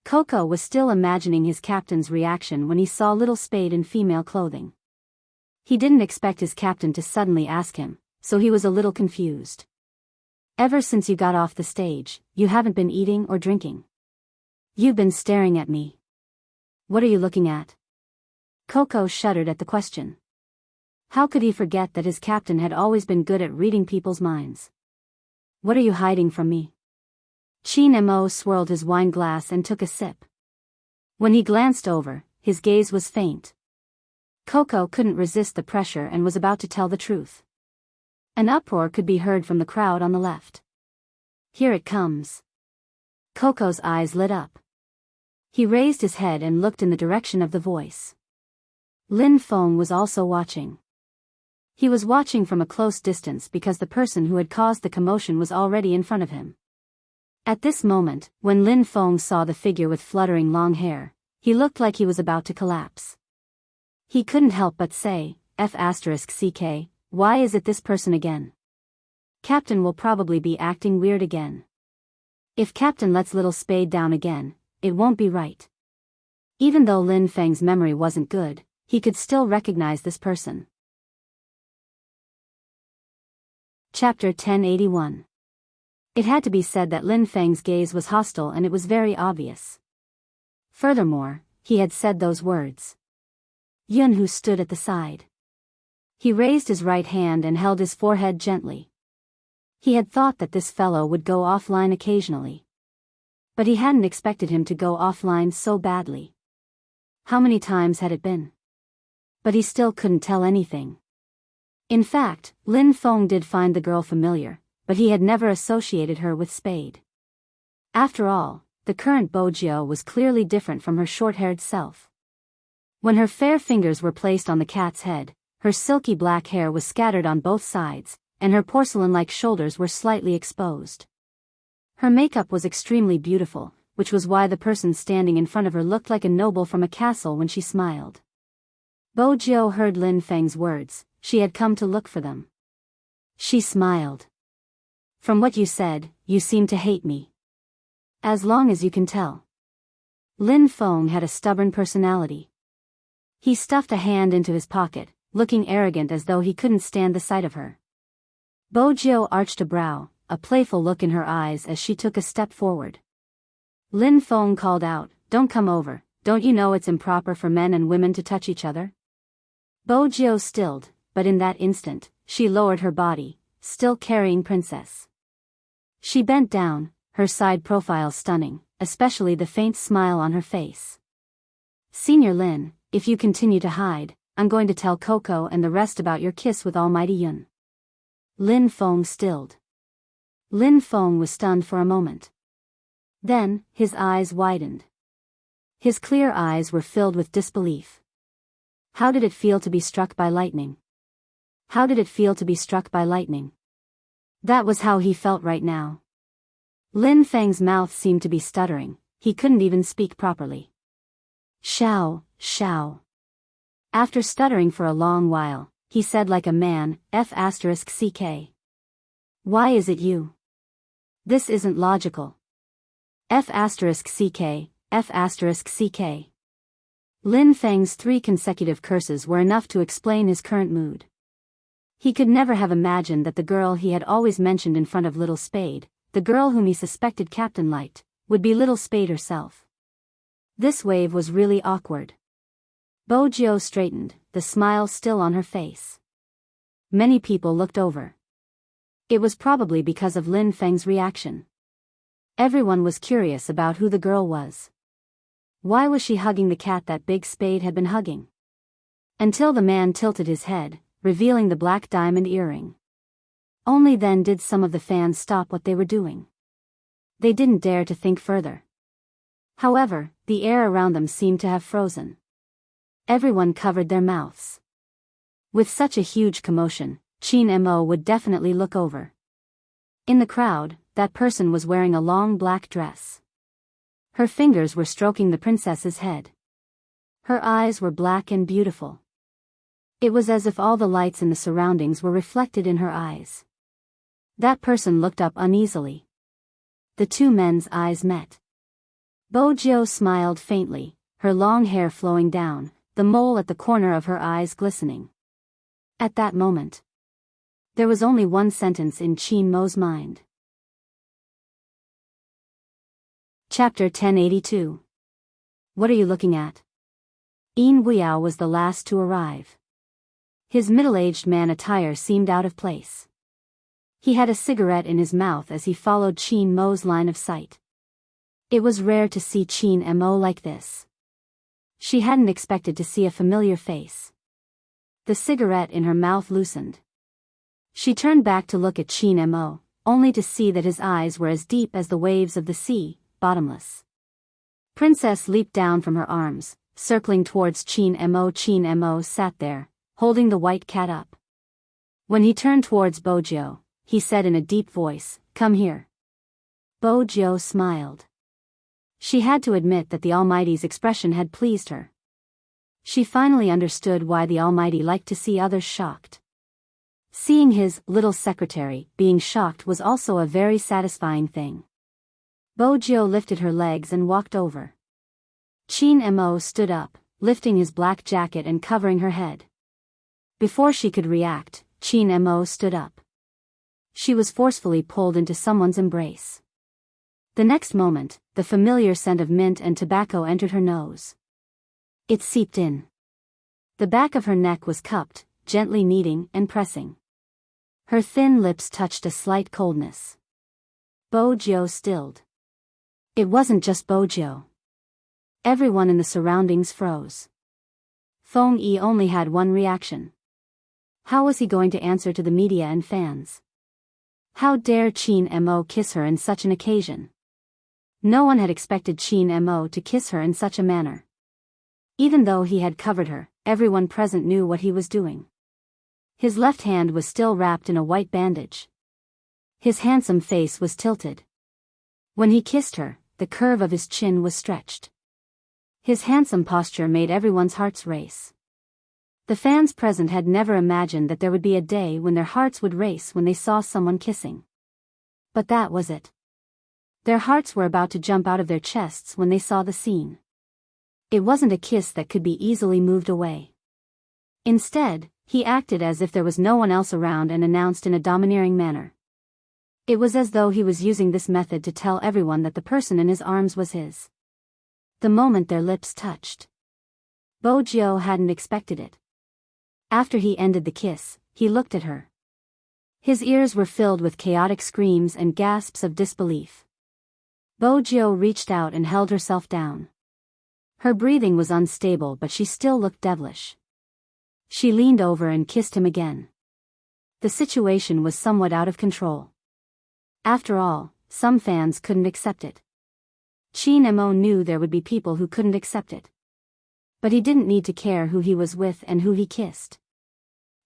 Coco was still imagining his captain's reaction when he saw little Spade in female clothing. He didn't expect his captain to suddenly ask him, so he was a little confused. Ever since you got off the stage, you haven't been eating or drinking. You've been staring at me. What are you looking at? Coco shuddered at the question. How could he forget that his captain had always been good at reading people's minds? What are you hiding from me? Qin Mo swirled his wine glass and took a sip. When he glanced over, his gaze was faint. Coco couldn't resist the pressure and was about to tell the truth. An uproar could be heard from the crowd on the left. Here it comes. Coco's eyes lit up. He raised his head and looked in the direction of the voice. Lin Feng was also watching. He was watching from a close distance because the person who had caused the commotion was already in front of him. At this moment, when Lin Feng saw the figure with fluttering long hair, he looked like he was about to collapse. He couldn't help but say, F***ck, why is it this person again? Captain will probably be acting weird again. If Captain lets little Spade down again, it won't be right. Even though Lin Feng's memory wasn't good, he could still recognize this person. Chapter 1081. It had to be said that Lin Feng's gaze was hostile and it was very obvious. Furthermore, he had said those words. Yun who stood at the side. He raised his right hand and held his forehead gently. He had thought that this fellow would go offline occasionally. But he hadn't expected him to go offline so badly. How many times had it been? But he still couldn't tell anything. In fact, Lin Feng did find the girl familiar, but he had never associated her with Spade. After all, the current Bojo was clearly different from her short-haired self. When her fair fingers were placed on the cat's head, her silky black hair was scattered on both sides, and her porcelain-like shoulders were slightly exposed. Her makeup was extremely beautiful, which was why the person standing in front of her looked like a noble from a castle when she smiled. Bojo heard Lin Feng's words. She had come to look for them. She smiled. From what you said, you seem to hate me. As long as you can tell. Lin Feng had a stubborn personality. He stuffed a hand into his pocket, looking arrogant as though he couldn't stand the sight of her. Bojo arched a brow, a playful look in her eyes as she took a step forward. Lin Feng called out, "Don't come over, don't you know it's improper for men and women to touch each other?" Bojo stilled, but in that instant, she lowered her body, still carrying Princess. She bent down, her side profile stunning, especially the faint smile on her face. "Senior Lin, if you continue to hide, I'm going to tell Coco and the rest about your kiss with Almighty Yun." Lin Feng stilled. Lin Feng was stunned for a moment. Then, his eyes widened. His clear eyes were filled with disbelief. How did it feel to be struck by lightning? How did it feel to be struck by lightning? That was how he felt right now. Lin Feng's mouth seemed to be stuttering, he couldn't even speak properly. Shao. After stuttering for a long while, he said like a man, F***ck. Why is it you? This isn't logical. F***ck. Lin Feng's 3 consecutive curses were enough to explain his current mood. He could never have imagined that the girl he had always mentioned in front of Little Spade, the girl whom he suspected Captain liked, would be Little Spade herself. This wave was really awkward. Bojiu straightened, the smile still on her face. Many people looked over. It was probably because of Lin Feng's reaction. Everyone was curious about who the girl was. Why was she hugging the cat that Big Spade had been hugging? Until the man tilted his head, revealing the black diamond earring. Only then did some of the fans stop what they were doing. They didn't dare to think further. However, the air around them seemed to have frozen. Everyone covered their mouths. With such a huge commotion, Qin Mo would definitely look over. In the crowd, that person was wearing a long black dress. Her fingers were stroking the princess's head. Her eyes were black and beautiful. It was as if all the lights in the surroundings were reflected in her eyes. That person looked up uneasily. The 2 men's eyes met. Bojiu smiled faintly, her long hair flowing down, the mole at the corner of her eyes glistening. At that moment, there was only one sentence in Qin Mo's mind. Chapter 1082. What are you looking at? Yin Guiyao was the last to arrive. His middle-aged man attire seemed out of place. He had a cigarette in his mouth as he followed Qin Mo's line of sight. It was rare to see Qin Mo like this. She hadn't expected to see a familiar face. The cigarette in her mouth loosened. She turned back to look at Qin Mo, only to see that his eyes were as deep as the waves of the sea, bottomless. Princess leaped down from her arms, circling towards Qin Mo. Qin Mo sat there, holding the white cat up. When he turned towards Bojiu, he said in a deep voice, "Come here." Bojiu smiled. She had to admit that the Almighty's expression had pleased her. She finally understood why the Almighty liked to see others shocked. Seeing his little secretary being shocked was also a very satisfying thing. Bojiu lifted her legs and walked over. Qin Mo stood up, lifting his black jacket and covering her head. Before she could react, Qin Mo stood up. She was forcefully pulled into someone's embrace. The next moment, the familiar scent of mint and tobacco entered her nose. It seeped in. The back of her neck was cupped, gently kneading and pressing. Her thin lips touched a slight coldness. Bojiu stilled. It wasn't just Bojiu. Everyone in the surroundings froze. Feng Yi only had one reaction. How was he going to answer to the media and fans? How dare Qin Mo kiss her in such an occasion? No one had expected Qin Mo to kiss her in such a manner. Even though he had covered her, everyone present knew what he was doing. His left hand was still wrapped in a white bandage. His handsome face was tilted. When he kissed her, the curve of his chin was stretched. His handsome posture made everyone's hearts race. The fans present had never imagined that there would be a day when their hearts would race when they saw someone kissing. But that was it. Their hearts were about to jump out of their chests when they saw the scene. It wasn't a kiss that could be easily moved away. Instead, he acted as if there was no one else around and announced in a domineering manner. It was as though he was using this method to tell everyone that the person in his arms was his. The moment their lips touched, Bojiu hadn't expected it. After he ended the kiss, he looked at her. His ears were filled with chaotic screams and gasps of disbelief. Bojiu reached out and held herself down. Her breathing was unstable, but she still looked devilish. She leaned over and kissed him again. The situation was somewhat out of control. After all, some fans couldn't accept it. Chin Mo knew there would be people who couldn't accept it. But he didn't need to care who he was with and who he kissed.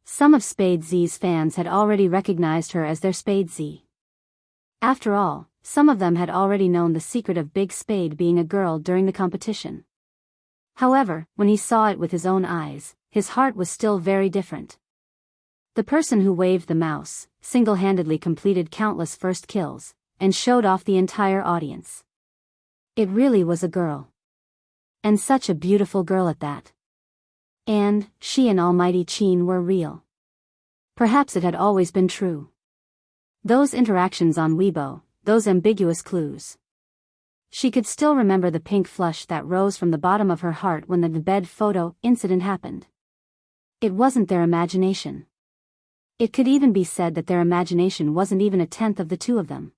Some of Spade Z's fans had already recognized her as their Spade Z. After all, some of them had already known the secret of Big Spade being a girl during the competition. However, when he saw it with his own eyes, his heart was still very different. The person who waved the mouse, single-handedly completed countless first kills, and showed off the entire audience. It really was a girl. And such a beautiful girl at that. And, she and Almighty Chin were real. Perhaps it had always been true. Those interactions on Weibo, those ambiguous clues. She could still remember the pink flush that rose from the bottom of her heart when the bed photo incident happened. It wasn't their imagination. It could even be said that their imagination wasn't even a tenth of the two of them.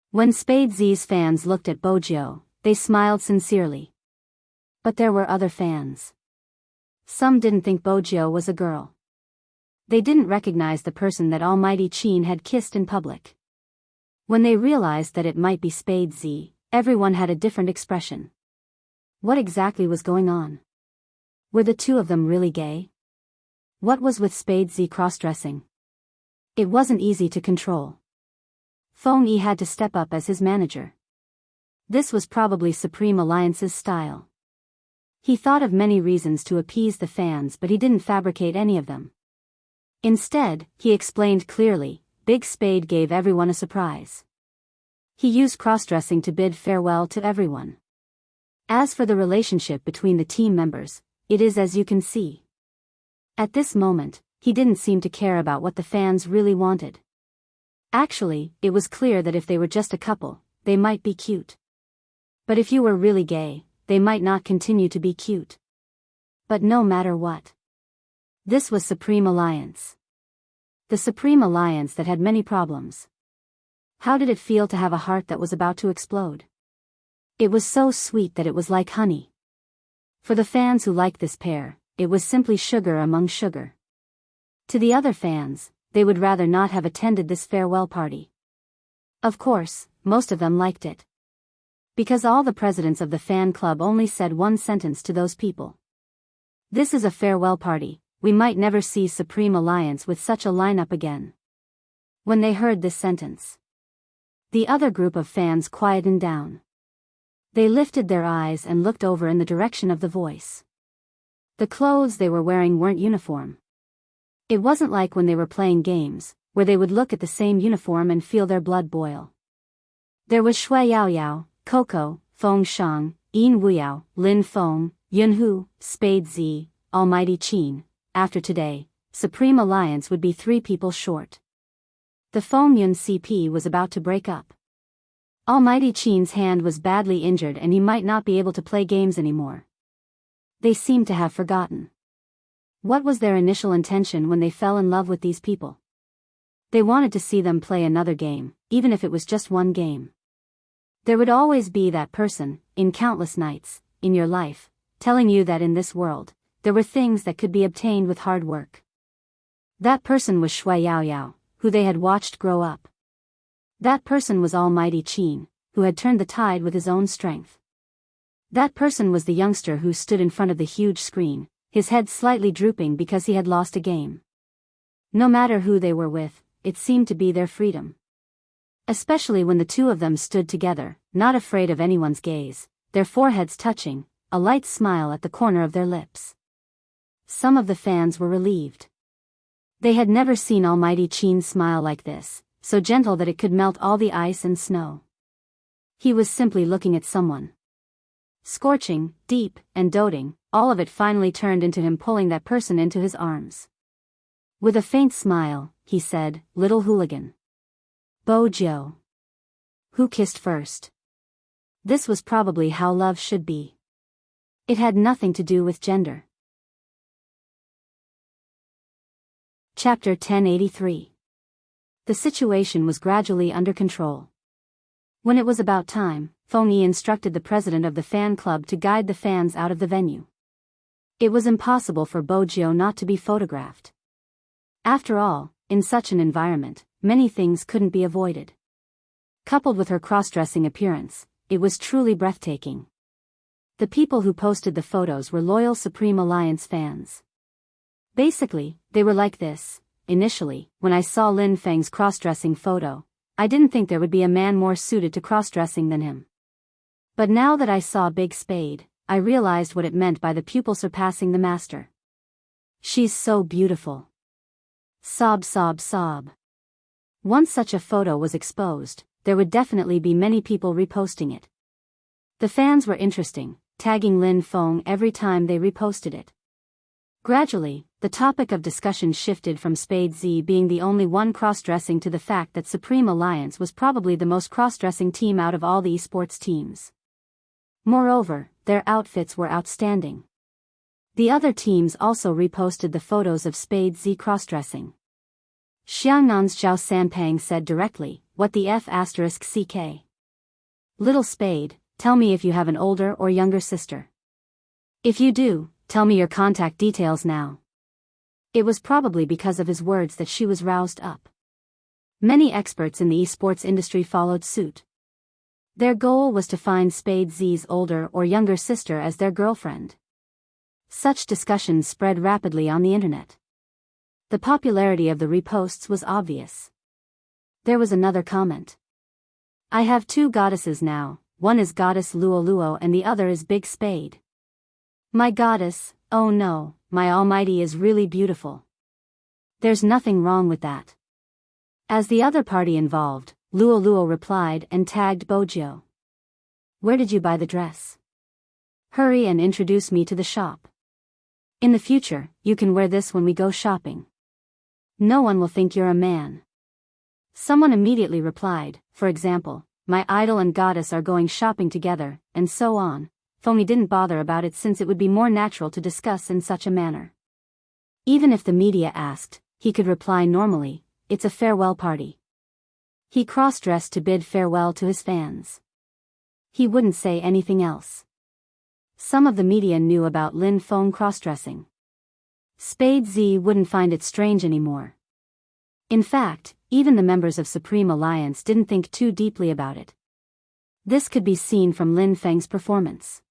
When Spade Z's fans looked at Bojo, they smiled sincerely. But there were other fans. Some didn't think Bojo was a girl. They didn't recognize the person that Almighty Chin had kissed in public. When they realized that it might be Spade Z, everyone had a different expression. What exactly was going on? Were the two of them really gay? What was with Spade Z cross-dressing? It wasn't easy to control. Feng Yi had to step up as his manager. This was probably Supreme Alliance's style. He thought of many reasons to appease the fans, but he didn't fabricate any of them. Instead, he explained clearly, Big Spade gave everyone a surprise. He used cross-dressing to bid farewell to everyone. As for the relationship between the team members, it is as you can see. At this moment, he didn't seem to care about what the fans really wanted. Actually, it was clear that if they were just a couple, they might be cute. But if you were really gay, they might not continue to be cute. But no matter what. This was Supreme Alliance. The Supreme Alliance that had many problems. How did it feel to have a heart that was about to explode? It was so sweet that it was like honey. For the fans who liked this pair, it was simply sugar among sugar. To the other fans, they would rather not have attended this farewell party. Of course, most of them liked it. Because all the presidents of the fan club only said one sentence to those people. This is a farewell party, we might never see Supreme Alliance with such a lineup again. When they heard this sentence, the other group of fans quietened down. They lifted their eyes and looked over in the direction of the voice. The clothes they were wearing weren't uniform. It wasn't like when they were playing games, where they would look at the same uniform and feel their blood boil. There was Shui Yaoyao, Coco, Feng Shang, Yin Wuyao, Lin Feng, Yunhu, Spade Z, Almighty Chin. After today, Supreme Alliance would be 3 people short. The Feng Yun CP was about to break up. Almighty Chin's hand was badly injured and he might not be able to play games anymore. They seemed to have forgotten. What was their initial intention when they fell in love with these people? They wanted to see them play another game, even if it was just one game. There would always be that person, in countless nights, in your life, telling you that in this world, there were things that could be obtained with hard work. That person was Shui Yaoyao, who they had watched grow up. That person was Almighty Chin, who had turned the tide with his own strength. That person was the youngster who stood in front of the huge screen, his head slightly drooping because he had lost a game. No matter who they were with, it seemed to be their freedom. Especially when the two of them stood together, not afraid of anyone's gaze, their foreheads touching, a light smile at the corner of their lips. Some of the fans were relieved. They had never seen Almighty Chin smile like this, so gentle that it could melt all the ice and snow. He was simply looking at someone. Scorching, deep, and doting, all of it finally turned into him pulling that person into his arms. With a faint smile, he said, "Little hooligan." Bojo. Who kissed first? This was probably how love should be. It had nothing to do with gender. Chapter 1083. The situation was gradually under control. When it was about time, Feng Yi instructed the president of the fan club to guide the fans out of the venue. It was impossible for Bojo not to be photographed. After all, in such an environment, many things couldn't be avoided. Coupled with her cross-dressing appearance, it was truly breathtaking. The people who posted the photos were loyal Supreme Alliance fans. Basically, they were like this: initially, when I saw Lin Feng's cross-dressing photo, I didn't think there would be a man more suited to cross-dressing than him. But now that I saw Big Spade, I realized what it meant by the pupil surpassing the master. She's so beautiful. Sob, sob, sob. Once such a photo was exposed, there would definitely be many people reposting it. The fans were interesting, tagging Lin Feng every time they reposted it. Gradually, the topic of discussion shifted from Spade Z being the only one cross-dressing to the fact that Supreme Alliance was probably the most cross-dressing team out of all the esports teams. Moreover, their outfits were outstanding. The other teams also reposted the photos of Spade Z cross-dressing. Xiangnan's Zhao Sanpang said directly, "What the F***CK? Little Spade, tell me if you have an older or younger sister. If you do, tell me your contact details now." It was probably because of his words that she was roused up. Many experts in the esports industry followed suit. Their goal was to find Spade Z's older or younger sister as their girlfriend. Such discussions spread rapidly on the internet. The popularity of the reposts was obvious. There was another comment. "I have two goddesses now, one is Goddess Luo Luo and the other is Big Spade. My goddess, oh no, my almighty is really beautiful. There's nothing wrong with that." As the other party involved, Luo Luo replied and tagged Bojo. "Where did you buy the dress? Hurry and introduce me to the shop. In the future, you can wear this when we go shopping. No one will think you're a man." Someone immediately replied, for example, "My idol and goddess are going shopping together," and so on. Fengyi didn't bother about it since it would be more natural to discuss in such a manner. Even if the media asked, he could reply normally, "It's a farewell party." He cross-dressed to bid farewell to his fans. He wouldn't say anything else. Some of the media knew about Lin Feng cross-dressing. Spade Z wouldn't find it strange anymore. In fact, even the members of Supreme Alliance didn't think too deeply about it. This could be seen from Lin Feng's performance.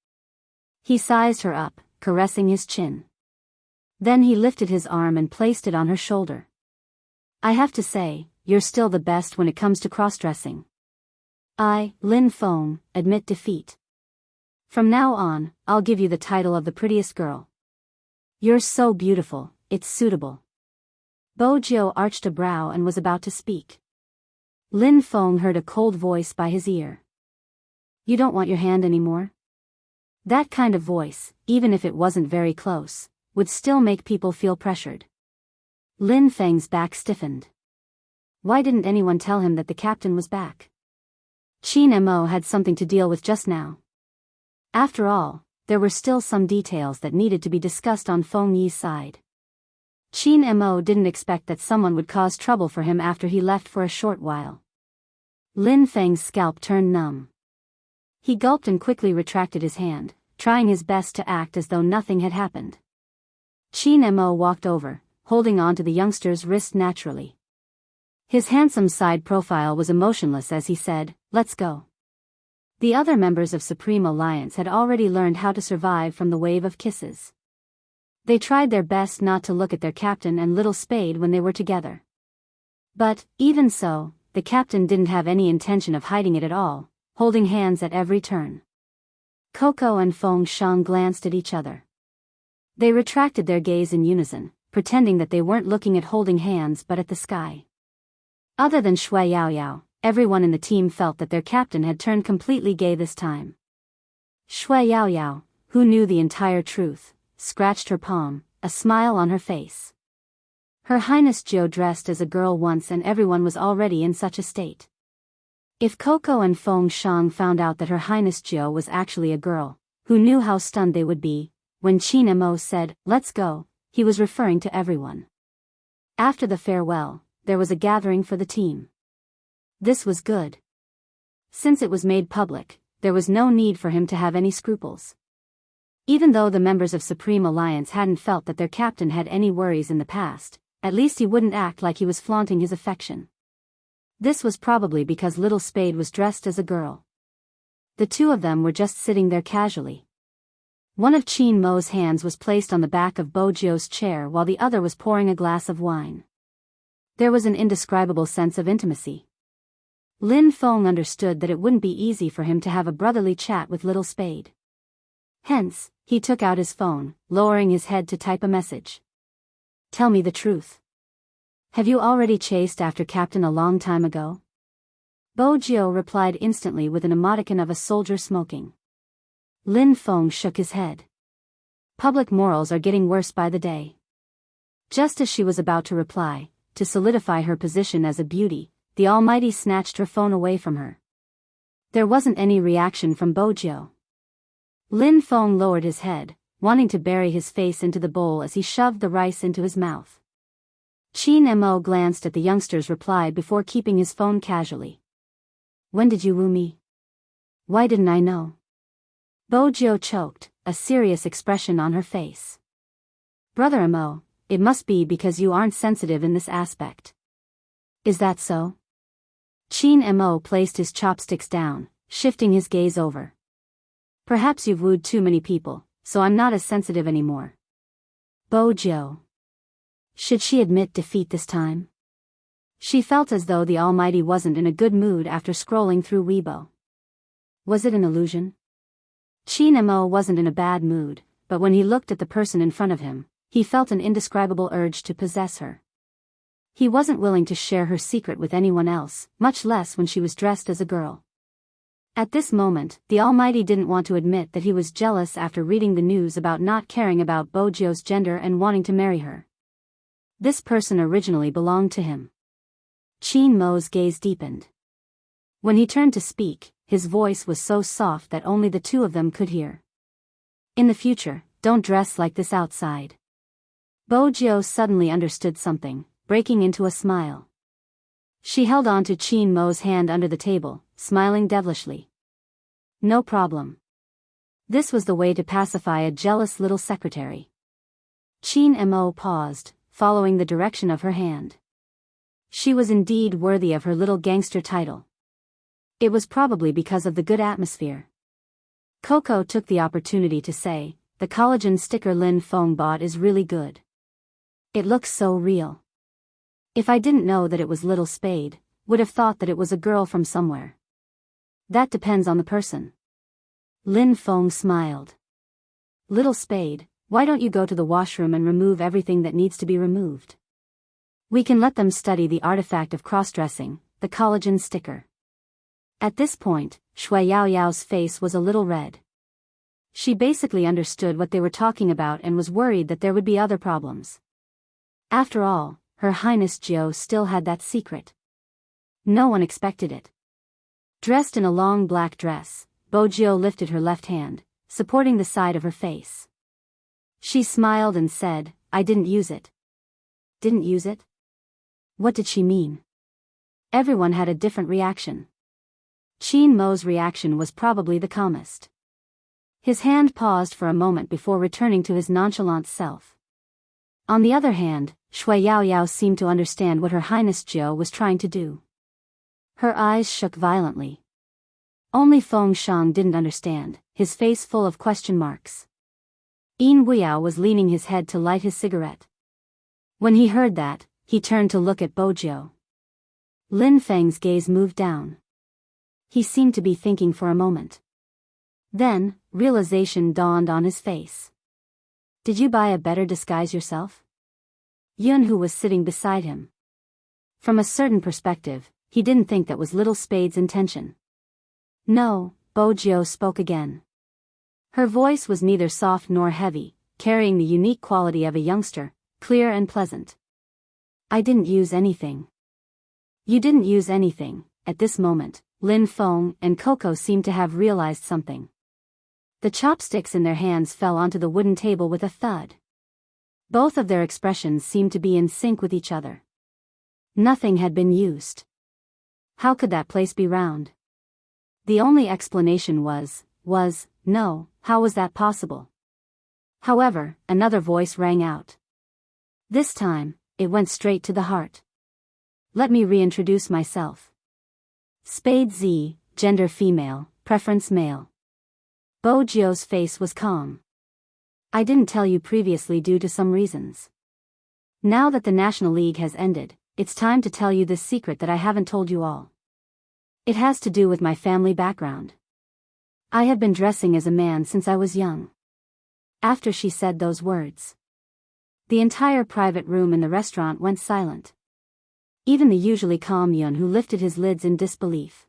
He sized her up, caressing his chin. Then he lifted his arm and placed it on her shoulder. "I have to say, you're still the best when it comes to cross-dressing. I, Lin Feng, admit defeat. From now on, I'll give you the title of the prettiest girl. You're so beautiful, it's suitable." Bojo arched a brow and was about to speak. Lin Feng heard a cold voice by his ear. "You don't want your hand anymore?" That kind of voice, even if it wasn't very close, would still make people feel pressured. Lin Feng's back stiffened. Why didn't anyone tell him that the captain was back? Qin Mo had something to deal with just now. After all, there were still some details that needed to be discussed on Feng Yi's side. Qin Mo didn't expect that someone would cause trouble for him after he left for a short while. Lin Feng's scalp turned numb. He gulped and quickly retracted his hand, trying his best to act as though nothing had happened. Qin Mo walked over, holding on to the youngster's wrist naturally. His handsome side profile was emotionless as he said, "Let's go." The other members of Supreme Alliance had already learned how to survive from the wave of kisses. They tried their best not to look at their captain and Little Spade when they were together. But, even so, the captain didn't have any intention of hiding it at all, holding hands at every turn. Coco and Feng Shang glanced at each other. They retracted their gaze in unison, pretending that they weren't looking at holding hands but at the sky. Other than Shui Yaoyao, everyone in the team felt that their captain had turned completely gay this time. Shui Yaoyao, who knew the entire truth, scratched her palm, a smile on her face. Her Highness Jiu dressed as a girl once and everyone was already in such a state. If Coco and Feng Shang found out that Her Highness Jiu was actually a girl, who knew how stunned they would be. When Qin Mo said, "Let's go," he was referring to everyone. After the farewell, there was a gathering for the team. This was good. Since it was made public, there was no need for him to have any scruples. Even though the members of Supreme Alliance hadn't felt that their captain had any worries in the past, at least he wouldn't act like he was flaunting his affection. This was probably because Little Spade was dressed as a girl. The two of them were just sitting there casually. One of Chin Mo's hands was placed on the back of Bojio's chair while the other was pouring a glass of wine. There was an indescribable sense of intimacy. Lin Feng understood that it wouldn't be easy for him to have a brotherly chat with Little Spade. Hence, he took out his phone, lowering his head to type a message. Tell me the truth. Have you already chased after Captain a long time ago? Bojio replied instantly with an emoticon of a soldier smoking. Lin Feng shook his head. Public morals are getting worse by the day. Just as she was about to reply, to solidify her position as a beauty, the Almighty snatched her phone away from her. There wasn't any reaction from Bojio. Lin Feng lowered his head, wanting to bury his face into the bowl as he shoved the rice into his mouth. Chin Mo glanced at the youngster's reply before keeping his phone casually. When did you woo me? Why didn't I know? Bojio choked, a serious expression on her face. Brother Mo, it must be because you aren't sensitive in this aspect. Is that so? Chin Mo placed his chopsticks down, shifting his gaze over. Perhaps you've wooed too many people, so I'm not as sensitive anymore. Bojio. Should she admit defeat this time? She felt as though the Almighty wasn't in a good mood after scrolling through Weibo. Was it an illusion? Chin Mo wasn't in a bad mood, but when he looked at the person in front of him, he felt an indescribable urge to possess her. He wasn't willing to share her secret with anyone else, much less when she was dressed as a girl. At this moment, the Almighty didn't want to admit that he was jealous after reading the news about not caring about Bojio's gender and wanting to marry her. This person originally belonged to him. Chin Mo's gaze deepened. When he turned to speak, his voice was so soft that only the two of them could hear. In the future, don't dress like this outside. Bojio suddenly understood something, breaking into a smile. She held on to Chin Mo's hand under the table, smiling devilishly. No problem. This was the way to pacify a jealous little secretary. Chin Mo paused, following the direction of her hand. She was indeed worthy of her little gangster title. It was probably because of the good atmosphere. Coco took the opportunity to say, the collagen sticker Lin Feng bought is really good. It looks so real. If I didn't know that it was Little Spade, would have thought that it was a girl from somewhere. That depends on the person. Lin Feng smiled. Little Spade, why don't you go to the washroom and remove everything that needs to be removed? We can let them study the artifact of cross-dressing, the collagen sticker. At this point, Shui Yaoyao's face was a little red. She basically understood what they were talking about and was worried that there would be other problems. After all, Her Highness Jiao still had that secret. No one expected it. Dressed in a long black dress, Bojio lifted her left hand, supporting the side of her face. She smiled and said, I didn't use it. Didn't use it? What did she mean? Everyone had a different reaction. Chin Mo's reaction was probably the calmest. His hand paused for a moment before returning to his nonchalant self. On the other hand, Shui Yaoyao seemed to understand what Her Highness Jiao was trying to do. Her eyes shook violently. Only Feng Shang didn't understand, his face full of question marks. Yin Wuyao was leaning his head to light his cigarette. When he heard that, he turned to look at Bojio. Lin Feng's gaze moved down. He seemed to be thinking for a moment. Then, realization dawned on his face. Did you buy a better disguise yourself? Yun, who was sitting beside him. From a certain perspective, he didn't think that was Little Spade's intention. No, Bojio spoke again. Her voice was neither soft nor heavy, carrying the unique quality of a youngster, clear and pleasant. I didn't use anything. You didn't use anything. At this moment, Lin Feng and Coco seemed to have realized something. The chopsticks in their hands fell onto the wooden table with a thud. Both of their expressions seemed to be in sync with each other. Nothing had been used. How could that place be round? The only explanation was, no, how was that possible? However, another voice rang out. This time, it went straight to the heart. Let me reintroduce myself. Spade Z, gender female, preference male. Bojio's face was calm. I didn't tell you previously due to some reasons. Now that the National League has ended, it's time to tell you this secret that I haven't told you all. It has to do with my family background. I have been dressing as a man since I was young. After she said those words, the entire private room in the restaurant went silent. Even the usually calm Yun, who lifted his lids in disbelief.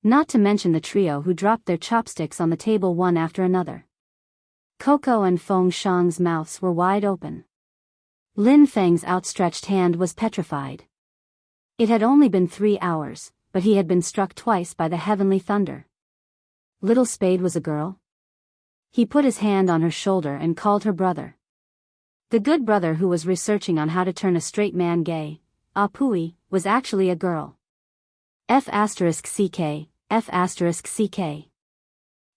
Not to mention the trio who dropped their chopsticks on the table one after another. Coco and Feng Shang's mouths were wide open. Lin Feng's outstretched hand was petrified. It had only been 3 hours, but he had been struck twice by the heavenly thunder. Little Spade was a girl? He put his hand on her shoulder and called her brother. The good brother who was researching on how to turn a straight man gay, Apui, was actually a girl. F***ck, F***ck.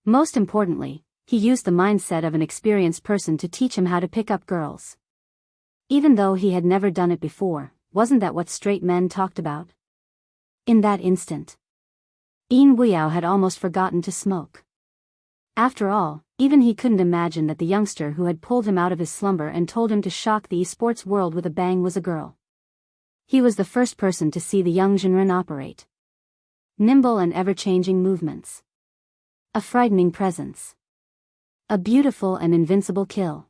Most importantly, he used the mindset of an experienced person to teach him how to pick up girls. Even though he had never done it before, wasn't that what straight men talked about? In that instant, Yin Guiyao had almost forgotten to smoke. After all, even he couldn't imagine that the youngster who had pulled him out of his slumber and told him to shock the esports world with a bang was a girl. He was the first person to see the young Jinren operate. Nimble and ever-changing movements. A frightening presence. A beautiful and invincible kill.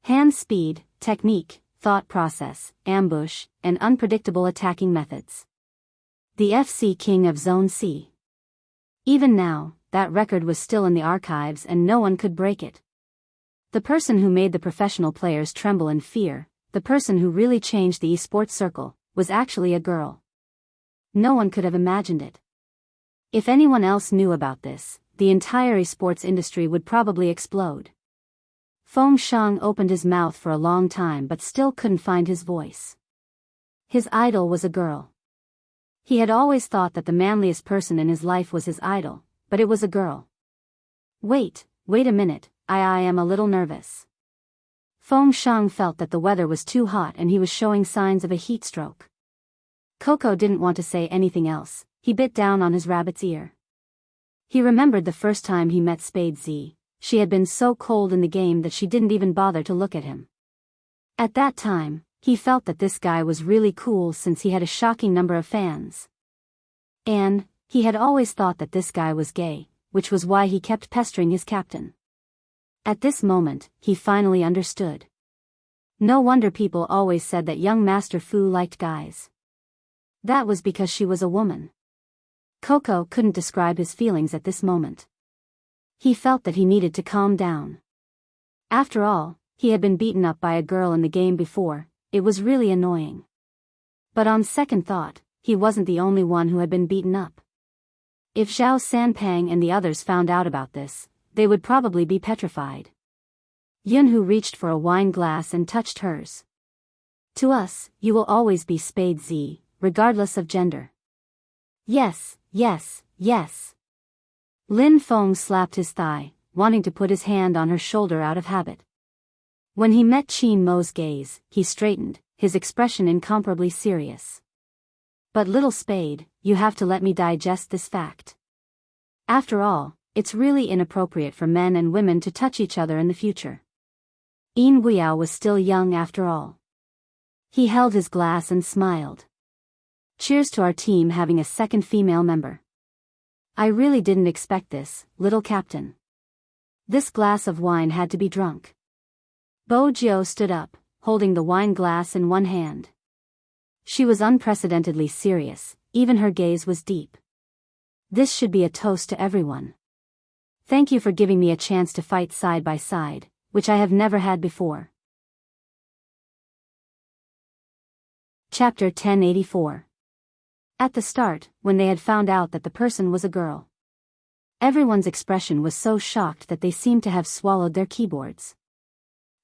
Hand speed, technique, thought process, ambush, and unpredictable attacking methods. The FC King of Zone C. Even now, that record was still in the archives and no one could break it. The person who made the professional players tremble in fear, the person who really changed the esports circle, was actually a girl. No one could have imagined it. If anyone else knew about this, the entire esports industry would probably explode. Feng Shang opened his mouth for a long time but still couldn't find his voice. His idol was a girl. He had always thought that the manliest person in his life was his idol, but it was a girl. Wait a minute, I am a little nervous. Feng Shang felt that the weather was too hot and he was showing signs of a heat stroke. Coco didn't want to say anything else, he bit down on his rabbit's ear. He remembered the first time he met Spade Z, she had been so cold in the game that she didn't even bother to look at him. At that time, he felt that this guy was really cool since he had a shocking number of fans. And he had always thought that this guy was gay, which was why he kept pestering his captain. At this moment, he finally understood. No wonder people always said that young Master Fu liked guys. That was because she was a woman. Coco couldn't describe his feelings at this moment. He felt that he needed to calm down. After all, he had been beaten up by a girl in the game before, it was really annoying. But on second thought, he wasn't the only one who had been beaten up. If Zhao Sanpang and the others found out about this, they would probably be petrified. Yunhu reached for a wine glass and touched hers. To us, you will always be Spade Z, regardless of gender. Yes, yes, yes. Lin Feng slapped his thigh, wanting to put his hand on her shoulder out of habit. When he met Qin Mo's gaze, he straightened, his expression incomparably serious. But little Spade, you have to let me digest this fact. After all, it's really inappropriate for men and women to touch each other in the future. Yin Guiyao was still young after all. He held his glass and smiled. Cheers to our team having a second female member. I really didn't expect this, little captain. This glass of wine had to be drunk. Bojio stood up, holding the wine glass in one hand. She was unprecedentedly serious, even her gaze was deep. This should be a toast to everyone. Thank you for giving me a chance to fight side by side, which I have never had before. Chapter 1084. At the start, when they had found out that the person was a girl, everyone's expression was so shocked that they seemed to have swallowed their keyboards.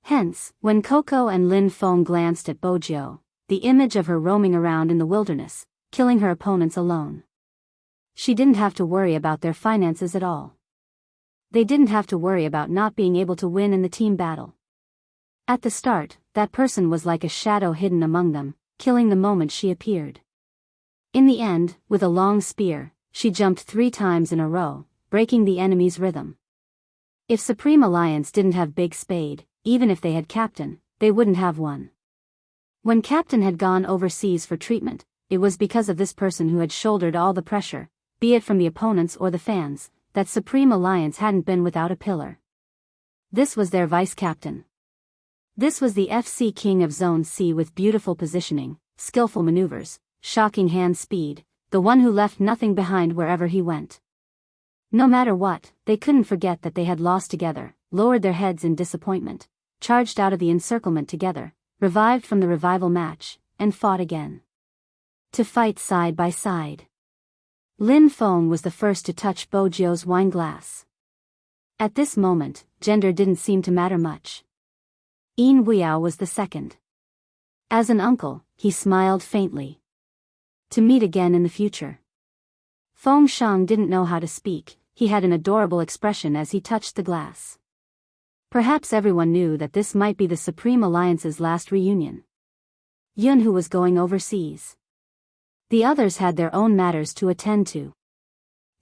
Hence, when Coco and Lin Feng glanced at Bojio, the image of her roaming around in the wilderness, killing her opponents alone. She didn't have to worry about their finances at all. They didn't have to worry about not being able to win in the team battle. At the start, that person was like a shadow hidden among them, killing the moment she appeared. In the end, with a long spear, she jumped 3 times in a row, breaking the enemy's rhythm. If Supreme Alliance didn't have Big Spade, even if they had Captain, they wouldn't have won. When Captain had gone overseas for treatment, it was because of this person who had shouldered all the pressure, be it from the opponents or the fans, that Supreme Alliance hadn't been without a pillar. This was their vice-captain. This was the FC King of Zone C with beautiful positioning, skillful maneuvers, shocking hand speed, the one who left nothing behind wherever he went. No matter what, they couldn't forget that they had lost together, lowered their heads in disappointment, charged out of the encirclement together, revived from the revival match, and fought again. To fight side by side. Lin Feng was the first to touch Bojio's wine glass. At this moment, gender didn't seem to matter much. Yin Weiyao was the second. As an uncle, he smiled faintly. To meet again in the future. Feng Shang didn't know how to speak, he had an adorable expression as he touched the glass. Perhaps everyone knew that this might be the Supreme Alliance's last reunion. Yun who was going overseas. The others had their own matters to attend to.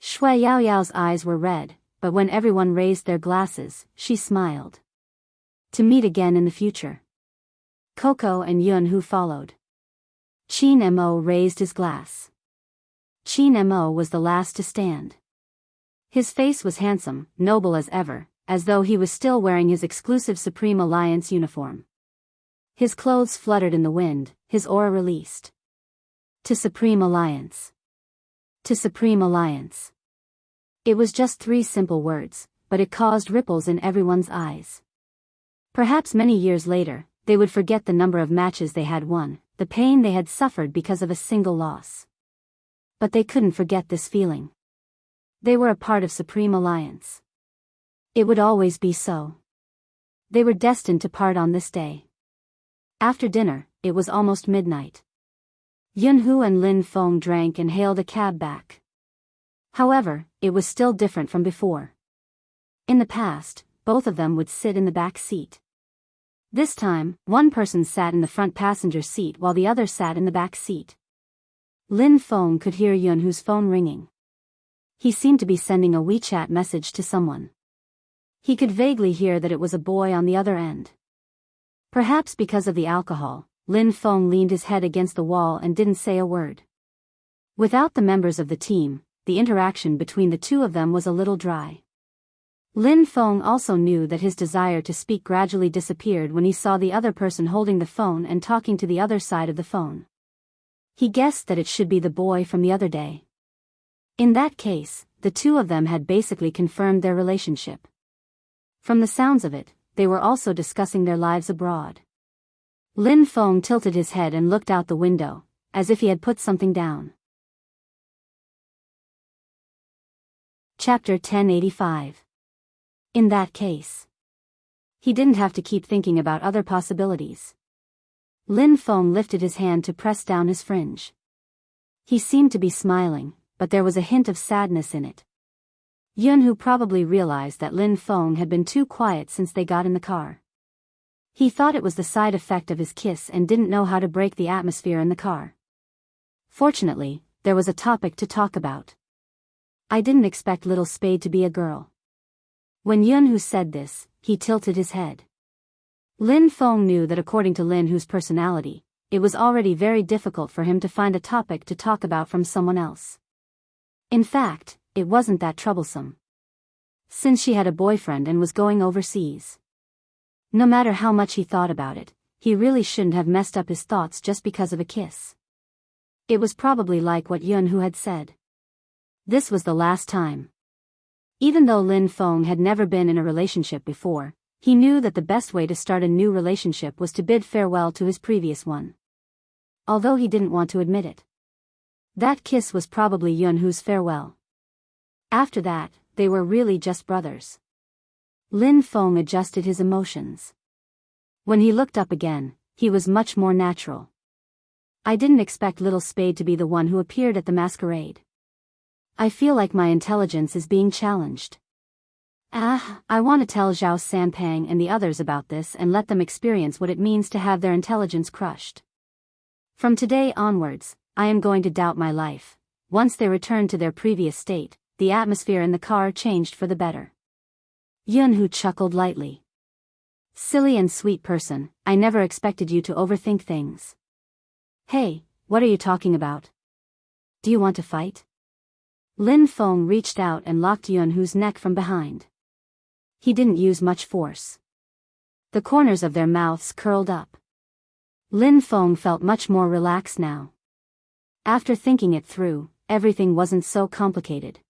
Shui Yaoyao's eyes were red, but when everyone raised their glasses, she smiled. To meet again in the future. Coco and Yun who followed. Qin Mo raised his glass. Qin Mo was the last to stand. His face was handsome, noble as ever, as though he was still wearing his exclusive Supreme Alliance uniform. His clothes fluttered in the wind, his aura released. To Supreme Alliance. To Supreme Alliance. It was just 3 simple words, but it caused ripples in everyone's eyes. Perhaps many years later, they would forget the number of matches they had won, the pain they had suffered because of a single loss. But they couldn't forget this feeling. They were a part of Supreme Alliance. It would always be so. They were destined to part on this day. After dinner, it was almost midnight. Yunhu and Lin Feng drank and hailed a cab back. However, it was still different from before. In the past, both of them would sit in the back seat. This time, one person sat in the front passenger seat while the other sat in the back seat. Lin Feng could hear Yunhu's phone ringing. He seemed to be sending a WeChat message to someone. He could vaguely hear that it was a boy on the other end. Perhaps because of the alcohol, Lin Feng leaned his head against the wall and didn't say a word. Without the members of the team, the interaction between the two of them was a little dry. Lin Feng also knew that his desire to speak gradually disappeared when he saw the other person holding the phone and talking to the other side of the phone. He guessed that it should be the boy from the other day. In that case, the two of them had basically confirmed their relationship. From the sounds of it, they were also discussing their lives abroad. Lin Feng tilted his head and looked out the window, as if he had put something down. Chapter 1085. In that case. He didn't have to keep thinking about other possibilities. Lin Feng lifted his hand to press down his fringe. He seemed to be smiling, but there was a hint of sadness in it. Yunhu probably realized that Lin Feng had been too quiet since they got in the car. He thought it was the side effect of his kiss and didn't know how to break the atmosphere in the car. Fortunately, there was a topic to talk about. I didn't expect Little Spade to be a girl. When Yunhu said this, he tilted his head. Lin Feng knew that according to Lin Hu's personality, it was already very difficult for him to find a topic to talk about from someone else. In fact, it wasn't that troublesome. Since she had a boyfriend and was going overseas. No matter how much he thought about it, he really shouldn't have messed up his thoughts just because of a kiss. It was probably like what Yunhu had said. This was the last time. Even though Lin Feng had never been in a relationship before, he knew that the best way to start a new relationship was to bid farewell to his previous one. Although he didn't want to admit it. That kiss was probably Yunhu's farewell. After that, they were really just brothers. Lin Feng adjusted his emotions. When he looked up again, he was much more natural. I didn't expect Little Spade to be the one who appeared at the masquerade. I feel like my intelligence is being challenged. I want to tell Zhao Sanpang and the others about this and let them experience what it means to have their intelligence crushed. From today onwards, I am going to doubt my life. Once they returned to their previous state, the atmosphere in the car changed for the better. Yunhu chuckled lightly. Silly and sweet person, I never expected you to overthink things. Hey, what are you talking about? Do you want to fight? Lin Feng reached out and locked Yunhu's neck from behind. He didn't use much force. The corners of their mouths curled up. Lin Feng felt much more relaxed now. After thinking it through, everything wasn't so complicated.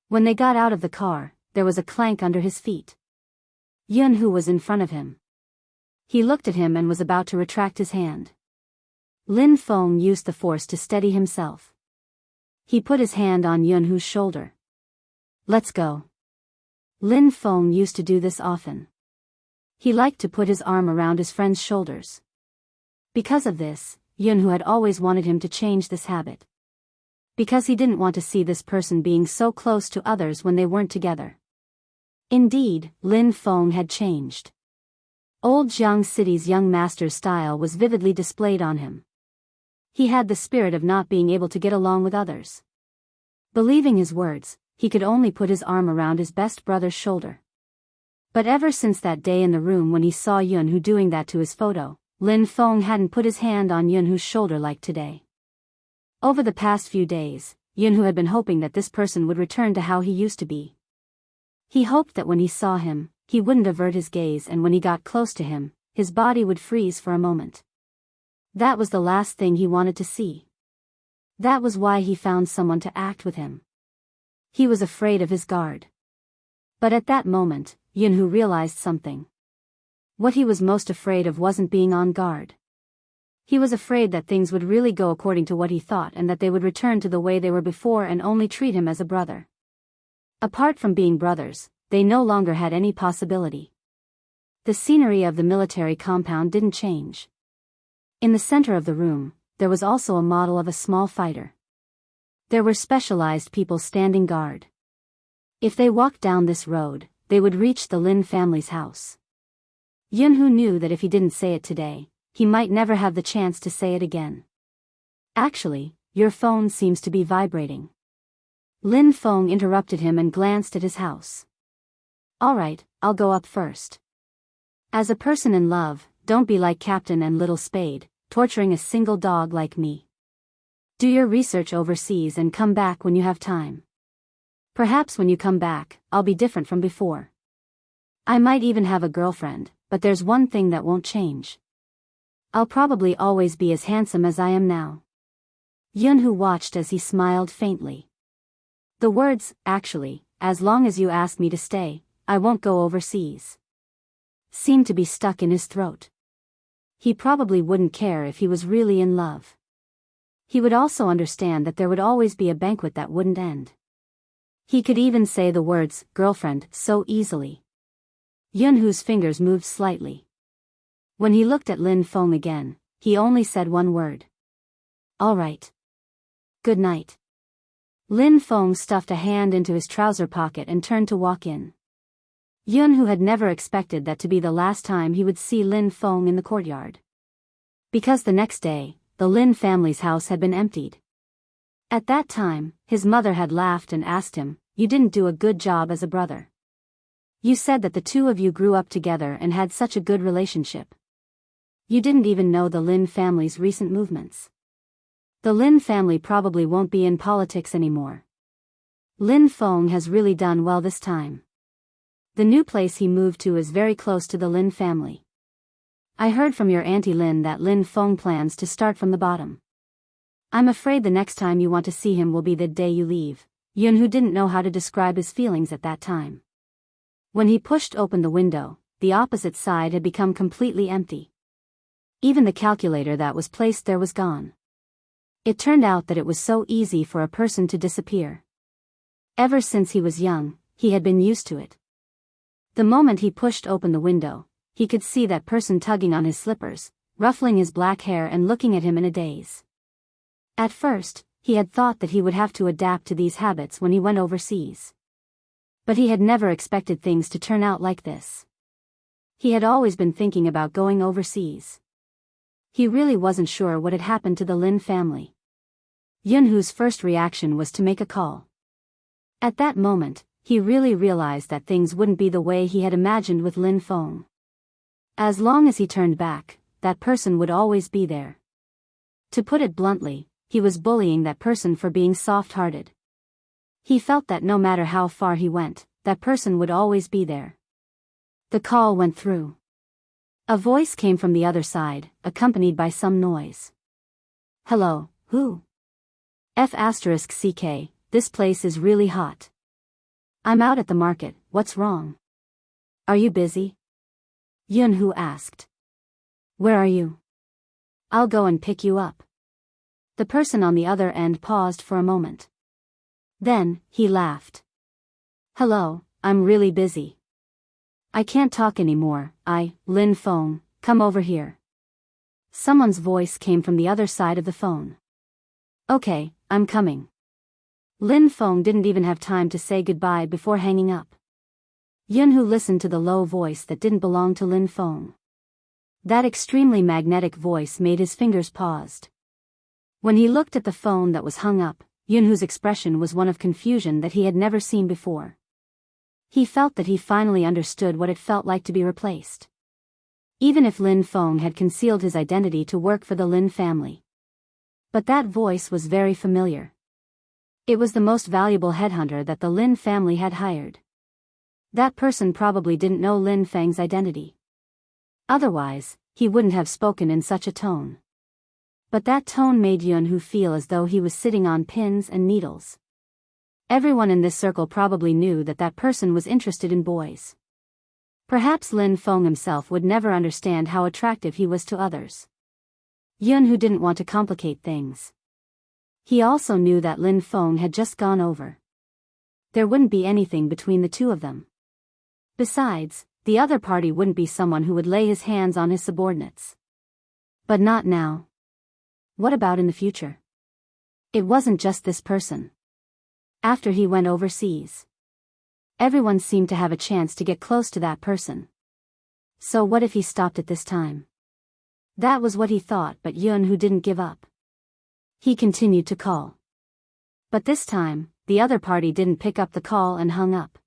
When they got out of the car, there was a clank under his feet. Yunhu was in front of him. He looked at him and was about to retract his hand. Lin Feng used the force to steady himself. He put his hand on Yunhu's shoulder. Let's go. Lin Feng used to do this often. He liked to put his arm around his friend's shoulders. Because of this, Yunhu had always wanted him to change this habit. Because he didn't want to see this person being so close to others when they weren't together. Indeed, Lin Feng had changed. Old Jiang City's young master's style was vividly displayed on him. He had the spirit of not being able to get along with others. Believing his words, he could only put his arm around his best brother's shoulder. But ever since that day in the room when he saw Yunhu doing that to his photo, Lin Feng hadn't put his hand on Yunhu's shoulder like today. Over the past few days, Yunhu had been hoping that this person would return to how he used to be. He hoped that when he saw him, he wouldn't avert his gaze, and when he got close to him, his body would freeze for a moment. That was the last thing he wanted to see. That was why he found someone to act with him. He was afraid of his guard. But at that moment, Yunhu realized something. What he was most afraid of wasn't being on guard. He was afraid that things would really go according to what he thought, and that they would return to the way they were before and only treat him as a brother. Apart from being brothers, they no longer had any possibility. The scenery of the military compound didn't change. In the center of the room, there was also a model of a small fighter. There were specialized people standing guard. If they walked down this road, they would reach the Lin family's house. Yunhu knew that if he didn't say it today, he might never have the chance to say it again. Actually, your phone seems to be vibrating. Lin Feng interrupted him and glanced at his house. Alright, I'll go up first. As a person in love, don't be like Captain and Little Spade, torturing a single dog like me. Do your research overseas and come back when you have time. Perhaps when you come back, I'll be different from before. I might even have a girlfriend, but there's one thing that won't change. I'll probably always be as handsome as I am now. Yunhu watched as he smiled faintly. The words, actually, as long as you ask me to stay, I won't go overseas, seemed to be stuck in his throat. He probably wouldn't care if he was really in love. He would also understand that there would always be a banquet that wouldn't end. He could even say the words, girlfriend, so easily. Yunhu's fingers moved slightly. When he looked at Lin Feng again, he only said one word. All right. Good night. Lin Feng stuffed a hand into his trouser pocket and turned to walk in. Yunhu had never expected that to be the last time he would see Lin Feng in the courtyard. Because the next day, the Lin family's house had been emptied. At that time, his mother had laughed and asked him, "You didn't do a good job as a brother. You said that the two of you grew up together and had such a good relationship. You didn't even know the Lin family's recent movements. The Lin family probably won't be in politics anymore. Lin Feng has really done well this time. The new place he moved to is very close to the Lin family. I heard from your Auntie Lin that Lin Feng plans to start from the bottom. I'm afraid the next time you want to see him will be the day you leave." Yunhu didn't know how to describe his feelings at that time. When he pushed open the window, the opposite side had become completely empty. Even the calculator that was placed there was gone. It turned out that it was so easy for a person to disappear. Ever since he was young, he had been used to it. The moment he pushed open the window, he could see that person tugging on his slippers, ruffling his black hair and looking at him in a daze. At first, he had thought that he would have to adapt to these habits when he went overseas. But he had never expected things to turn out like this. He had always been thinking about going overseas. He really wasn't sure what had happened to the Lin family. Yunhu's first reaction was to make a call. At that moment, he really realized that things wouldn't be the way he had imagined with Lin Feng. As long as he turned back, that person would always be there. To put it bluntly, he was bullying that person for being soft-hearted. He felt that no matter how far he went, that person would always be there. The call went through. A voice came from the other side, accompanied by some noise. Hello, who? F***CK, this place is really hot. I'm out at the market, what's wrong? Are you busy? Yunhu asked. Where are you? I'll go and pick you up. The person on the other end paused for a moment. Then, he laughed. Hello, I'm really busy. I can't talk anymore, Lin Feng, come over here. Someone's voice came from the other side of the phone. Okay, I'm coming. Lin Feng didn't even have time to say goodbye before hanging up. Yunhu listened to the low voice that didn't belong to Lin Feng. That extremely magnetic voice made his fingers paused. When he looked at the phone that was hung up, Yunhu's expression was one of confusion that he had never seen before. He felt that he finally understood what it felt like to be replaced. Even if Lin Feng had concealed his identity to work for the Lin family. But that voice was very familiar. It was the most valuable headhunter that the Lin family had hired. That person probably didn't know Lin Feng's identity. Otherwise, he wouldn't have spoken in such a tone. But that tone made Yunhu feel as though he was sitting on pins and needles. Everyone in this circle probably knew that that person was interested in boys. Perhaps Lin Feng himself would never understand how attractive he was to others. Yunhu didn't want to complicate things. He also knew that Lin Feng had just gone over. There wouldn't be anything between the two of them. Besides, the other party wouldn't be someone who would lay his hands on his subordinates. But not now. What about in the future? It wasn't just this person. After he went overseas, everyone seemed to have a chance to get close to that person. So what if he stopped at this time? That was what he thought, but Yunhu didn't give up. He continued to call. But this time, the other party didn't pick up the call and hung up.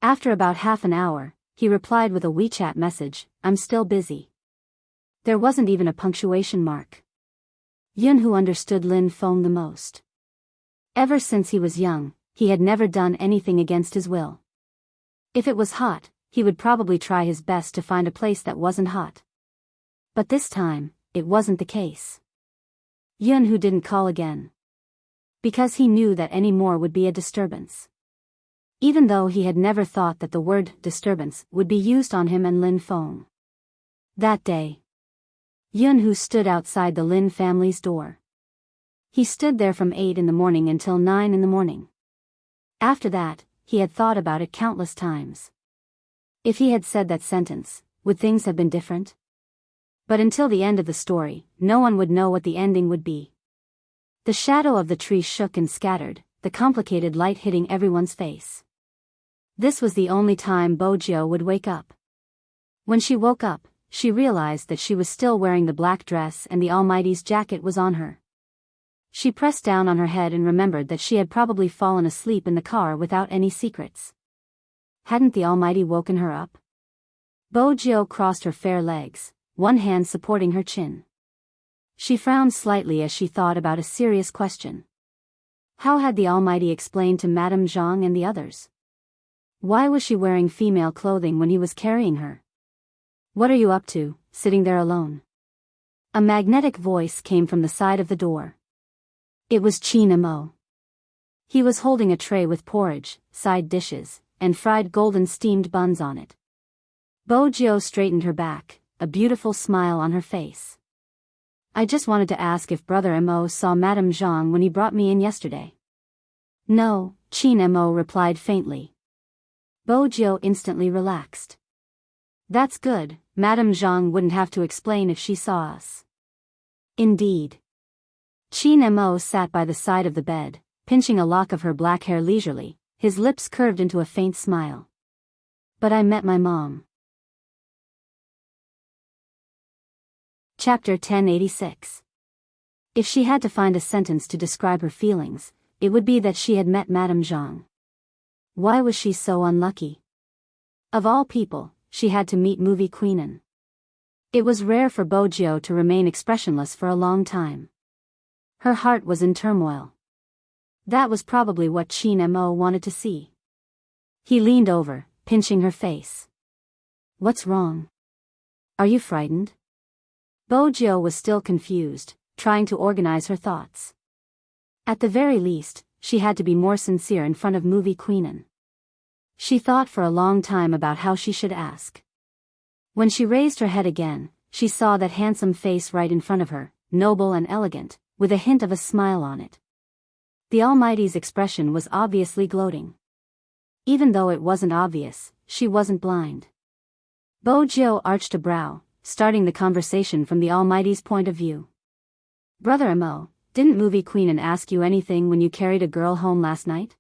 After about half an hour, he replied with a WeChat message, I'm still busy. There wasn't even a punctuation mark. Yunhu understood Lin Feng the most. Ever since he was young, he had never done anything against his will. If it was hot, he would probably try his best to find a place that wasn't hot. But this time, it wasn't the case. Yunhu didn't call again. Because he knew that any more would be a disturbance. Even though he had never thought that the word disturbance would be used on him and Lin Feng. That day, Yunhu stood outside the Lin family's door. He stood there from 8 in the morning until 9 in the morning. After that, he had thought about it countless times. If he had said that sentence, would things have been different? But until the end of the story, no one would know what the ending would be. The shadow of the tree shook and scattered, the complicated light hitting everyone's face. This was the only time Bojo would wake up. When she woke up, she realized that she was still wearing the black dress and the Almighty's jacket was on her. She pressed down on her head and remembered that she had probably fallen asleep in the car without any secrets. Hadn't the Almighty woken her up? Bojo crossed her fair legs, one hand supporting her chin. She frowned slightly as she thought about a serious question. How had the Almighty explained to Madame Zhang and the others? Why was she wearing female clothing when he was carrying her? What are you up to, sitting there alone? A magnetic voice came from the side of the door. It was Qin Mo. He was holding a tray with porridge, side dishes, and fried golden steamed buns on it. Bojo straightened her back, a beautiful smile on her face. I just wanted to ask if Brother Mo saw Madame Zhang when he brought me in yesterday. No, Qin Mo replied faintly. Bojo instantly relaxed. That's good, Madame Zhang wouldn't have to explain if she saw us. Indeed. Qin Mo sat by the side of the bed, pinching a lock of her black hair leisurely, his lips curved into a faint smile. But I met my mom. Chapter 1086. If she had to find a sentence to describe her feelings, it would be that she had met Madame Zhang. Why was she so unlucky? Of all people, she had to meet movie queenin. It was rare for Bojo to remain expressionless for a long time. Her heart was in turmoil. That was probably what Qin Mo wanted to see. He leaned over, pinching her face. What's wrong? Are you frightened? Bojo was still confused, trying to organize her thoughts. At the very least, she had to be more sincere in front of movie queenin. She thought for a long time about how she should ask. When she raised her head again, she saw that handsome face right in front of her, noble and elegant, with a hint of a smile on it. The Almighty's expression was obviously gloating. Even though it wasn't obvious, she wasn't blind. Bojo arched a brow, starting the conversation from the Almighty's point of view. Brother Mo, didn't movie queenin ask you anything when you carried a girl home last night?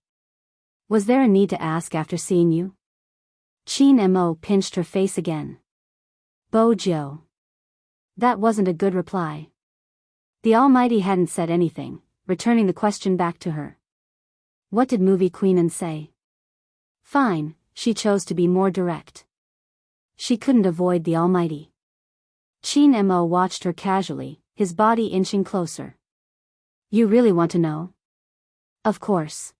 Was there a need to ask after seeing you? Qin Mo pinched her face again. Bojo. That wasn't a good reply. The Almighty hadn't said anything, returning the question back to her. What did movie queenin say? Fine, she chose to be more direct. She couldn't avoid the Almighty. Qin Mo watched her casually, his body inching closer. You really want to know? Of course.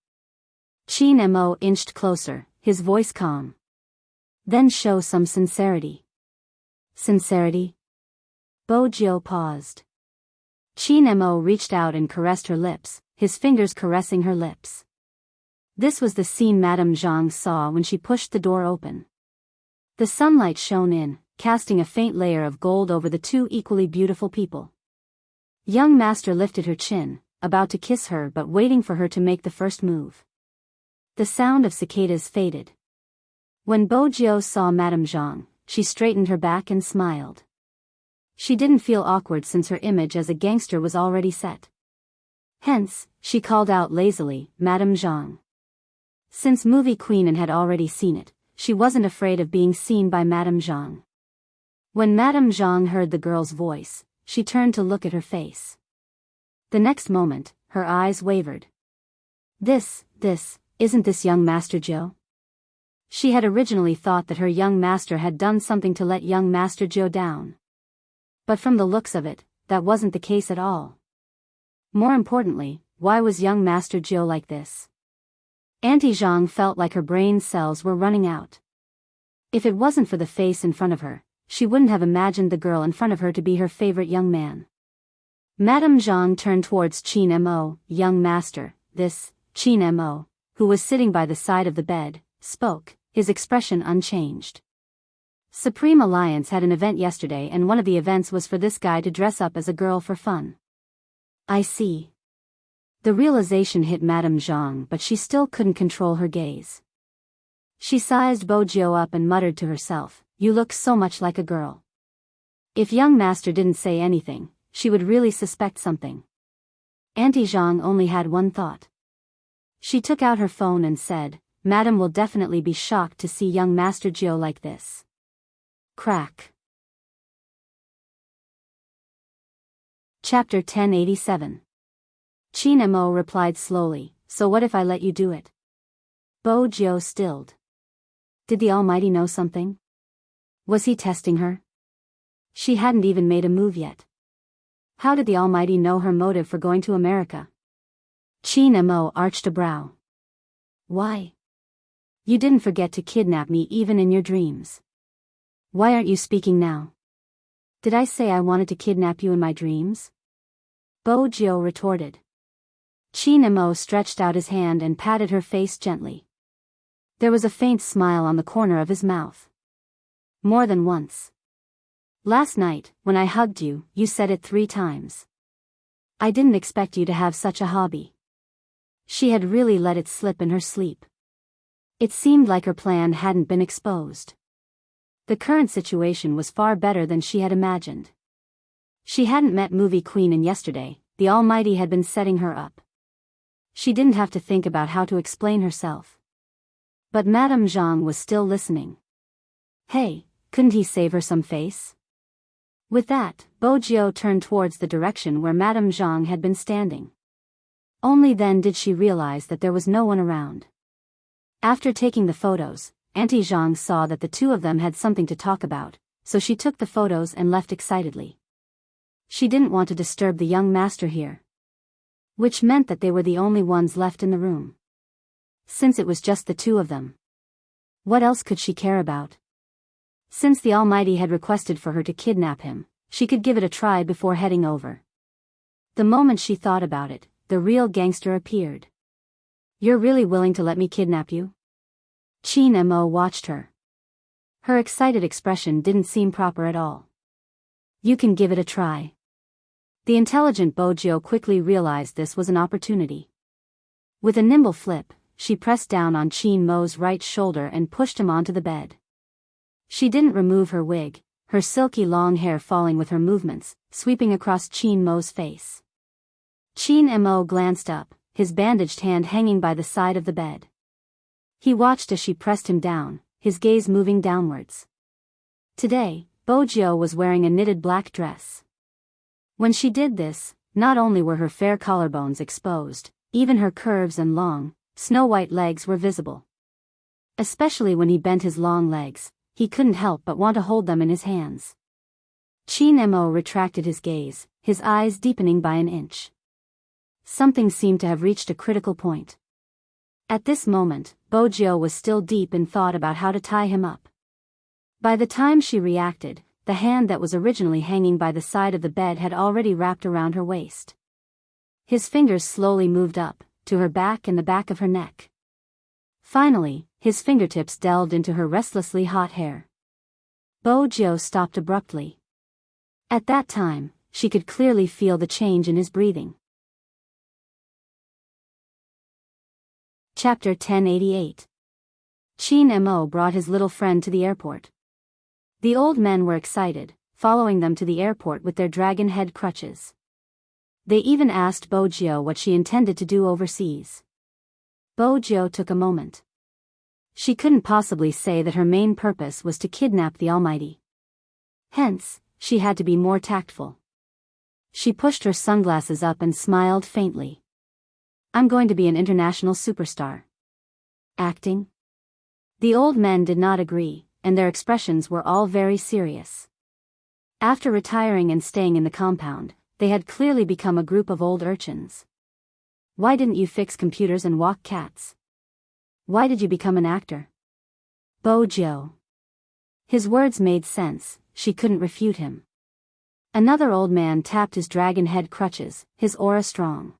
Qin Mo inched closer, his voice calm. Then show some sincerity. Sincerity? Bojo paused. Qin Mo reached out and caressed her lips, his fingers caressing her lips. This was the scene Madame Zhang saw when she pushed the door open. The sunlight shone in, casting a faint layer of gold over the two equally beautiful people. Young master lifted her chin, about to kiss her but waiting for her to make the first move. The sound of cicadas faded. When Bojo saw Madame Zhang, she straightened her back and smiled. She didn't feel awkward since her image as a gangster was already set. Hence, she called out lazily, Madame Zhang. Since movie queenin had already seen it, she wasn't afraid of being seen by Madame Zhang. When Madame Zhang heard the girl's voice, she turned to look at her face. The next moment, her eyes wavered. Isn't this young Master Zhou? She had originally thought that her young master had done something to let young Master Zhou down. But from the looks of it, that wasn't the case at all. More importantly, why was young Master Zhou like this? Auntie Zhang felt like her brain cells were running out. If it wasn't for the face in front of her, she wouldn't have imagined the girl in front of her to be her favorite young man. Madame Zhang turned towards Qin Mo, young master, Qin Mo, who was sitting by the side of the bed, spoke, his expression unchanged. Supreme Alliance had an event yesterday and one of the events was for this guy to dress up as a girl for fun. I see. The realization hit Madame Zhang but she still couldn't control her gaze. She sized Bojo up and muttered to herself, you look so much like a girl. If young master didn't say anything, she would really suspect something. Auntie Zhang only had one thought. She took out her phone and said, Madam will definitely be shocked to see young Master Zhou like this. Crack. Chapter 1087. Qin Mo replied slowly, so what if I let you do it? Bojo stilled. Did the Almighty know something? Was he testing her? She hadn't even made a move yet. How did the Almighty know her motive for going to America? Qin Mo arched a brow. Why? You didn't forget to kidnap me even in your dreams. Why aren't you speaking now? Did I say I wanted to kidnap you in my dreams? Bojo retorted. Qin Mo stretched out his hand and patted her face gently. There was a faint smile on the corner of his mouth. More than once. Last night, when I hugged you, you said it 3 times. I didn't expect you to have such a hobby. She had really let it slip in her sleep. It seemed like her plan hadn't been exposed. The current situation was far better than she had imagined. She hadn't met movie queenin yesterday, the Almighty had been setting her up. She didn't have to think about how to explain herself. But Madame Zhang was still listening. Hey, couldn't he save her some face? With that, Bojiao turned towards the direction where Madame Zhang had been standing. Only then did she realize that there was no one around. After taking the photos, Auntie Zhang saw that the two of them had something to talk about, so she took the photos and left excitedly. She didn't want to disturb the young master here. Which meant that they were the only ones left in the room. Since it was just the two of them. What else could she care about? Since the Almighty had requested for her to kidnap him, she could give it a try before heading over. The moment she thought about it, the real gangster appeared. "You're really willing to let me kidnap you?" Qin Mo watched her. Her excited expression didn't seem proper at all. "You can give it a try." The intelligent Bojiao quickly realized this was an opportunity. With a nimble flip, she pressed down on Qin Mo's right shoulder and pushed him onto the bed. She didn't remove her wig, her silky long hair falling with her movements, sweeping across Qin Mo's face. Qin Mo glanced up, his bandaged hand hanging by the side of the bed. He watched as she pressed him down, his gaze moving downwards. Today, Bojiao was wearing a knitted black dress. When she did this, not only were her fair collarbones exposed, even her curves and long, snow-white legs were visible. Especially when he bent his long legs, he couldn't help but want to hold them in his hands. Qin Mo retracted his gaze, his eyes deepening by an inch. Something seemed to have reached a critical point. At this moment, Bojiao was still deep in thought about how to tie him up. By the time she reacted, the hand that was originally hanging by the side of the bed had already wrapped around her waist. His fingers slowly moved up, to her back and the back of her neck. Finally, his fingertips delved into her restlessly hot hair. Bojiao stopped abruptly. At that time, she could clearly feel the change in his breathing. Chapter 1088. Qin Mo brought his little friend to the airport. The old men were excited, following them to the airport with their dragon head crutches. They even asked Bojiao what she intended to do overseas. Bojiao took a moment. She couldn't possibly say that her main purpose was to kidnap the Almighty. Hence, she had to be more tactful. She pushed her sunglasses up and smiled faintly. "I'm going to be an international superstar." "Acting?" The old men did not agree, and their expressions were all very serious. After retiring and staying in the compound, they had clearly become a group of old urchins. "Why didn't you fix computers and walk cats? Why did you become an actor?" Bojiao. His words made sense, she couldn't refute him. Another old man tapped his dragon head crutches, his aura strong.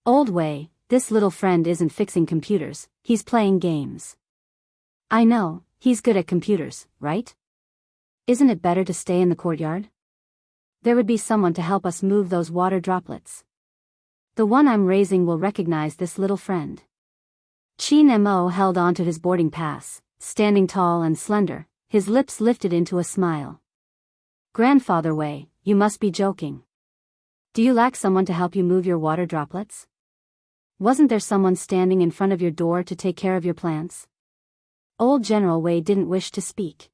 "Old Wei, this little friend isn't fixing computers, he's playing games." "I know, he's good at computers, right? Isn't it better to stay in the courtyard? There would be someone to help us move those water droplets. The one I'm raising will recognize this little friend." Qin Mo held on to his boarding pass, standing tall and slender, his lips lifted into a smile. "Grandfather Wei, you must be joking. Do you lack someone to help you move your water droplets? Wasn't there someone standing in front of your door to take care of your plants?" Old General Wei didn't wish to speak.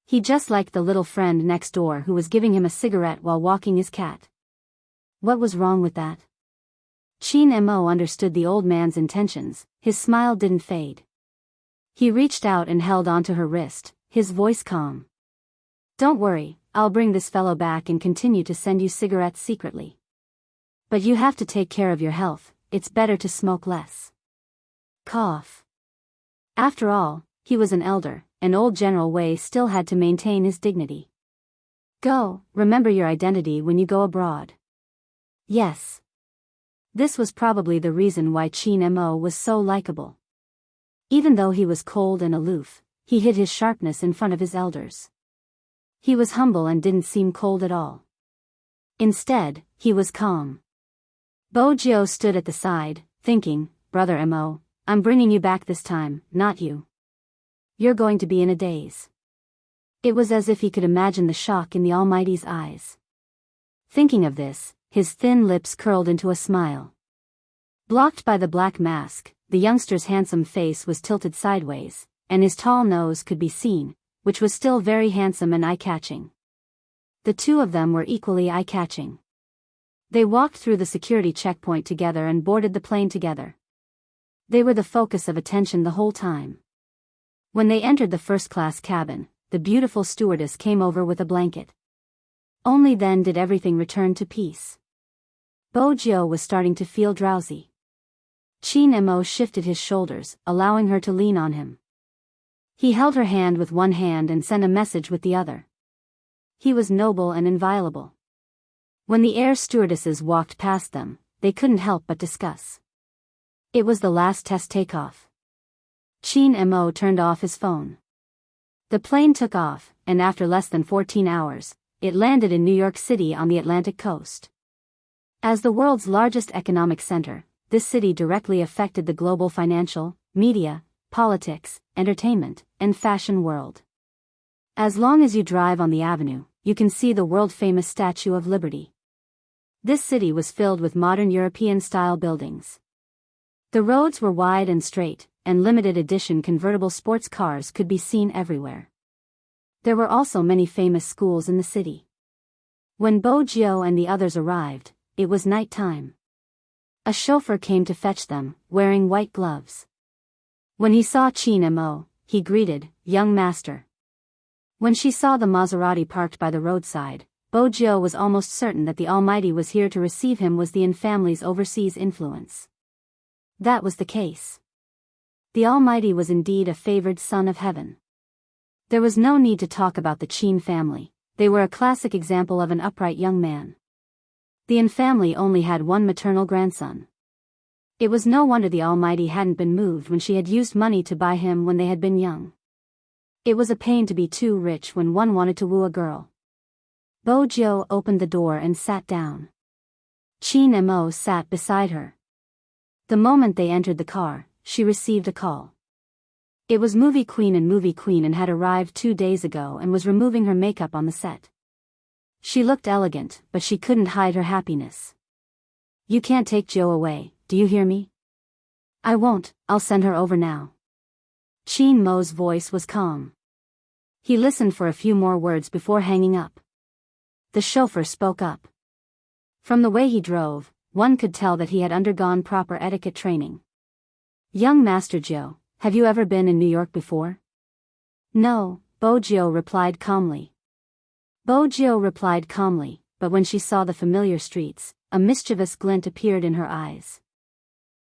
He just liked the little friend next door who was giving him a cigarette while walking his cat. What was wrong with that? Qin Mo understood the old man's intentions, his smile didn't fade. He reached out and held onto her wrist, his voice calm. "Don't worry, I'll bring this fellow back and continue to send you cigarettes secretly. But you have to take care of your health, it's better to smoke less." Cough. After all, he was an elder, and old General Wei still had to maintain his dignity. "Go, remember your identity when you go abroad." "Yes." This was probably the reason why Qin Mo was so likable. Even though he was cold and aloof, he hid his sharpness in front of his elders. He was humble and didn't seem cold at all. Instead, he was calm. Bojiao stood at the side, thinking, "Brother Mo, I'm bringing you back this time, not you. You're going to be in a daze." It was as if he could imagine the shock in the Almighty's eyes. Thinking of this, his thin lips curled into a smile. Blocked by the black mask, the youngster's handsome face was tilted sideways, and his tall nose could be seen, which was still very handsome and eye-catching. The two of them were equally eye-catching. They walked through the security checkpoint together and boarded the plane together. They were the focus of attention the whole time. When they entered the first-class cabin, the beautiful stewardess came over with a blanket. Only then did everything return to peace. Bojo was starting to feel drowsy. Chin Mo shifted his shoulders, allowing her to lean on him. He held her hand with one hand and sent a message with the other. He was noble and inviolable. When the air stewardesses walked past them, they couldn't help but discuss. It was the last test takeoff. Chin Mo turned off his phone. The plane took off, and after less than 14 hours, it landed in New York City on the Atlantic coast. As the world's largest economic center, this city directly affected the global financial, media, politics, entertainment, and fashion world. As long as you drive on the avenue, you can see the world-famous Statue of Liberty. This city was filled with modern European-style buildings. The roads were wide and straight, and limited-edition convertible sports cars could be seen everywhere. There were also many famous schools in the city. When Bojo and the others arrived, it was night time. A chauffeur came to fetch them, wearing white gloves. When he saw Chin Mo, he greeted, "Young master." When she saw the Maserati parked by the roadside, Bojo was almost certain that the Almighty was here to receive him. Was the Yin family's overseas influence? That was the case. The Almighty was indeed a favored son of heaven. There was no need to talk about the Chin family. They were a classic example of an upright young man. The Yin family only had one maternal grandson. It was no wonder the Almighty hadn't been moved when she had used money to buy him when they had been young. It was a pain to be too rich when one wanted to woo a girl. Bojo opened the door and sat down. Chin Mo sat beside her. The moment they entered the car, she received a call. It was Movie Queen and had arrived 2 days ago and was removing her makeup on the set. She looked elegant, but she couldn't hide her happiness. "You can't take Joe away, do you hear me?" "I won't, I'll send her over now." Chin Mo's voice was calm. He listened for a few more words before hanging up. The chauffeur spoke up. From the way he drove, one could tell that he had undergone proper etiquette training. "Young Master Joe, have you ever been in New York before?" "No," Bojo replied calmly. But when she saw the familiar streets, a mischievous glint appeared in her eyes.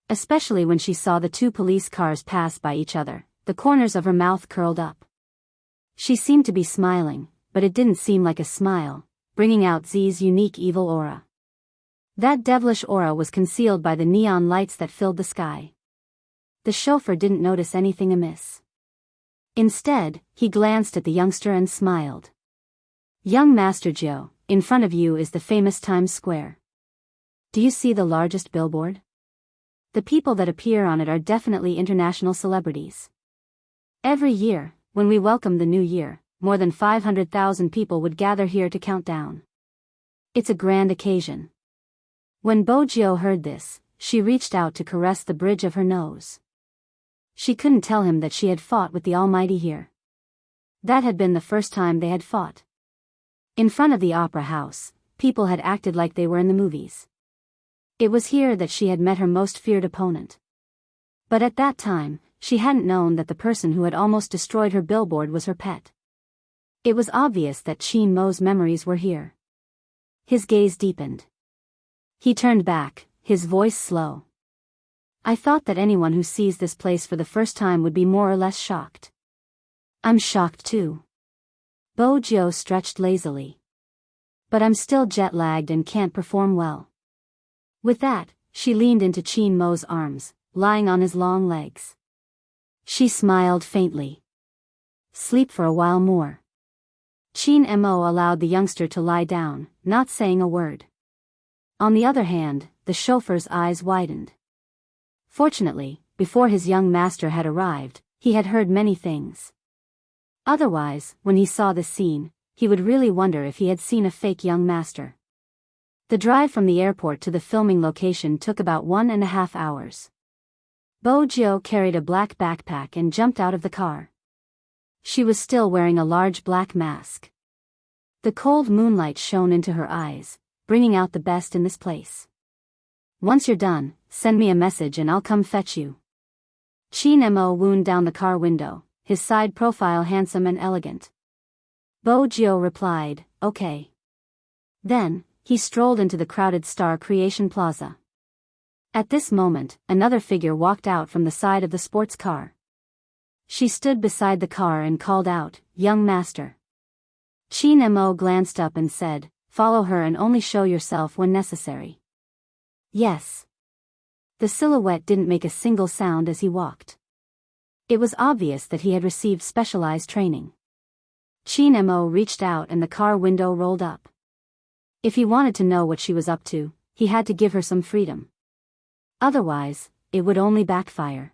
Especially when she saw the 2 police cars pass by each other, the corners of her mouth curled up. She seemed to be smiling, but it didn't seem like a smile, bringing out Z's unique evil aura. That devilish aura was concealed by the neon lights that filled the sky. The chauffeur didn't notice anything amiss. Instead, he glanced at the youngster and smiled. "Young Master Joe, in front of you is the famous Times Square. Do you see the largest billboard? The people that appear on it are definitely international celebrities. Every year, when we welcome the new year, more than 500,000 people would gather here to count down. It's a grand occasion." When Bojo heard this, she reached out to caress the bridge of her nose. She couldn't tell him that she had fought with the Almighty here. That had been the first time they had fought. In front of the opera house, people had acted like they were in the movies. It was here that she had met her most feared opponent. But at that time, she hadn't known that the person who had almost destroyed her billboard was her pet. It was obvious that Chin Mo's memories were here. His gaze deepened. He turned back, his voice slow. "I thought that anyone who sees this place for the first time would be more or less shocked." "I'm shocked too." Bojo stretched lazily. "But I'm still jet-lagged and can't perform well." With that, she leaned into Chin Mo's arms, lying on his long legs. She smiled faintly. "Sleep for a while more." Chin Mo allowed the youngster to lie down, not saying a word. On the other hand, the chauffeur's eyes widened. Fortunately, before his young master had arrived, he had heard many things. Otherwise, when he saw this scene, he would really wonder if he had seen a fake young master. The drive from the airport to the filming location took about 1.5 hours. Bojo carried a black backpack and jumped out of the car. She was still wearing a large black mask. The cold moonlight shone into her eyes, bringing out the best in this place. Once you're done, send me a message and I'll come fetch you. Chin Mo wound down the car window, his side profile handsome and elegant. Bo-jio replied, okay. Then, he strolled into the crowded Star Creation Plaza. At this moment, another figure walked out from the side of the sports car. She stood beside the car and called out, young master. Chin Mo glanced up and said, follow her and only show yourself when necessary. Yes. The silhouette didn't make a single sound as he walked. It was obvious that he had received specialized training. Chin Mo reached out and the car window rolled up. If he wanted to know what she was up to, he had to give her some freedom. Otherwise, it would only backfire.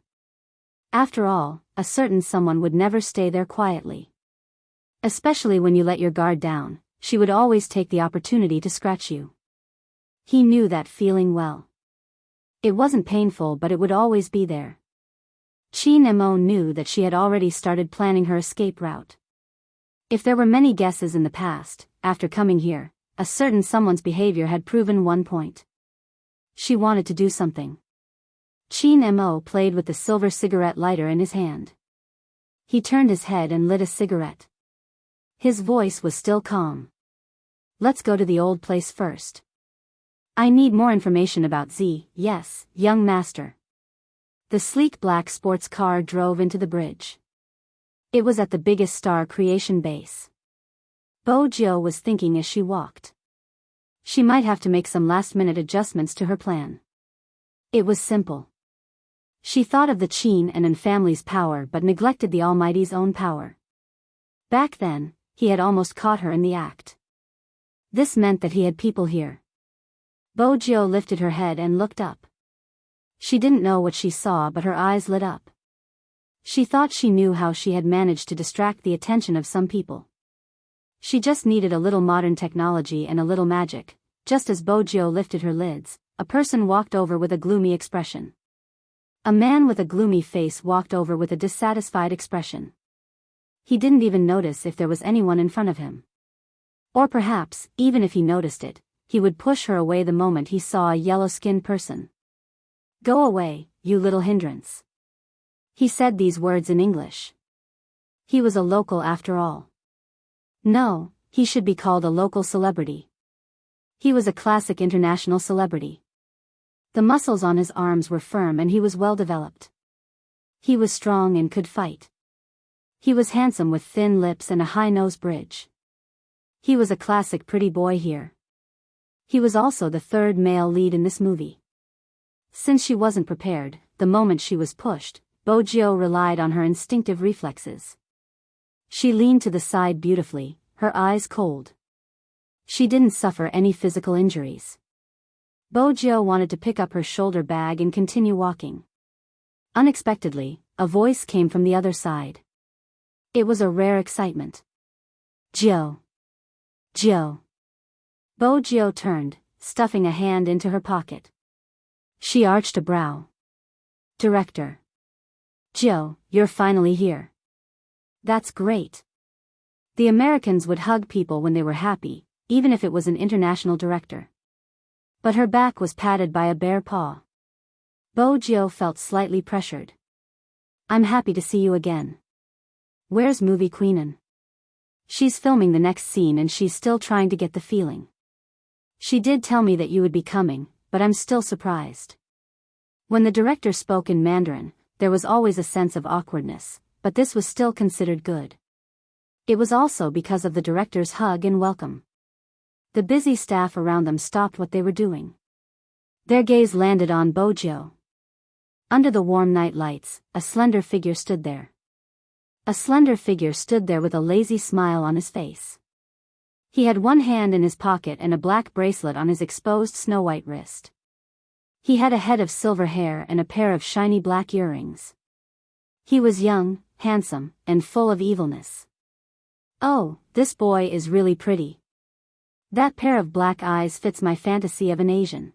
After all, a certain someone would never stay there quietly. Especially when you let your guard down, she would always take the opportunity to scratch you. He knew that feeling well. It wasn't painful, but it would always be there. Chin Mo knew that she had already started planning her escape route. If there were many guesses in the past, after coming here, a certain someone's behavior had proven one point. She wanted to do something. Chin Mo played with the silver cigarette lighter in his hand. He turned his head and lit a cigarette. His voice was still calm. Let's go to the old place first. I need more information about Z, yes, young master. The sleek black sports car drove into the bridge. It was at the biggest Star Creation base. Bo-jio was thinking as she walked. She might have to make some last-minute adjustments to her plan. It was simple. She thought of the Chin and family's power but neglected the Almighty's own power. Back then, he had almost caught her in the act. This meant that he had people here. Bo-jio lifted her head and looked up. She didn't know what she saw, but her eyes lit up. She thought she knew how she had managed to distract the attention of some people. She just needed a little modern technology and a little magic. Just as Bo-jio lifted her lids, a person walked over with a gloomy expression. A man with a gloomy face walked over with a dissatisfied expression. He didn't even notice if there was anyone in front of him. Or perhaps, even if he noticed it, he would push her away the moment he saw a yellow-skinned person. Go away, you little hindrance. He said these words in English. He was a local after all. No, he should be called a local celebrity. He was a classic international celebrity. The muscles on his arms were firm and he was well developed. He was strong and could fight. He was handsome with thin lips and a high nose bridge. He was a classic pretty boy here. He was also the third male lead in this movie. Since she wasn't prepared, the moment she was pushed, Bo-jio relied on her instinctive reflexes. She leaned to the side beautifully, her eyes cold. She didn't suffer any physical injuries. Bo-jio wanted to pick up her shoulder bag and continue walking. Unexpectedly, a voice came from the other side. It was a rare excitement. Jio. Jio. Bo-jio turned, stuffing a hand into her pocket. She arched a brow. Director. Jio, you're finally here. That's great. The Americans would hug people when they were happy, even if it was an international director. But her back was patted by a bare paw. Bo-jio felt slightly pressured. I'm happy to see you again. Where's movie Queenan? She's filming the next scene and she's still trying to get the feeling. She did tell me that you would be coming, but I'm still surprised. When the director spoke in Mandarin, there was always a sense of awkwardness, but this was still considered good. It was also because of the director's hug and welcome. The busy staff around them stopped what they were doing. Their gaze landed on Bo-jio. Under the warm night lights, a slender figure stood there. A slender figure stood there with a lazy smile on his face. He had one hand in his pocket and a black bracelet on his exposed snow-white wrist. He had a head of silver hair and a pair of shiny black earrings. He was young, handsome, and full of evilness. Oh, this boy is really pretty. That pair of black eyes fits my fantasy of an Asian.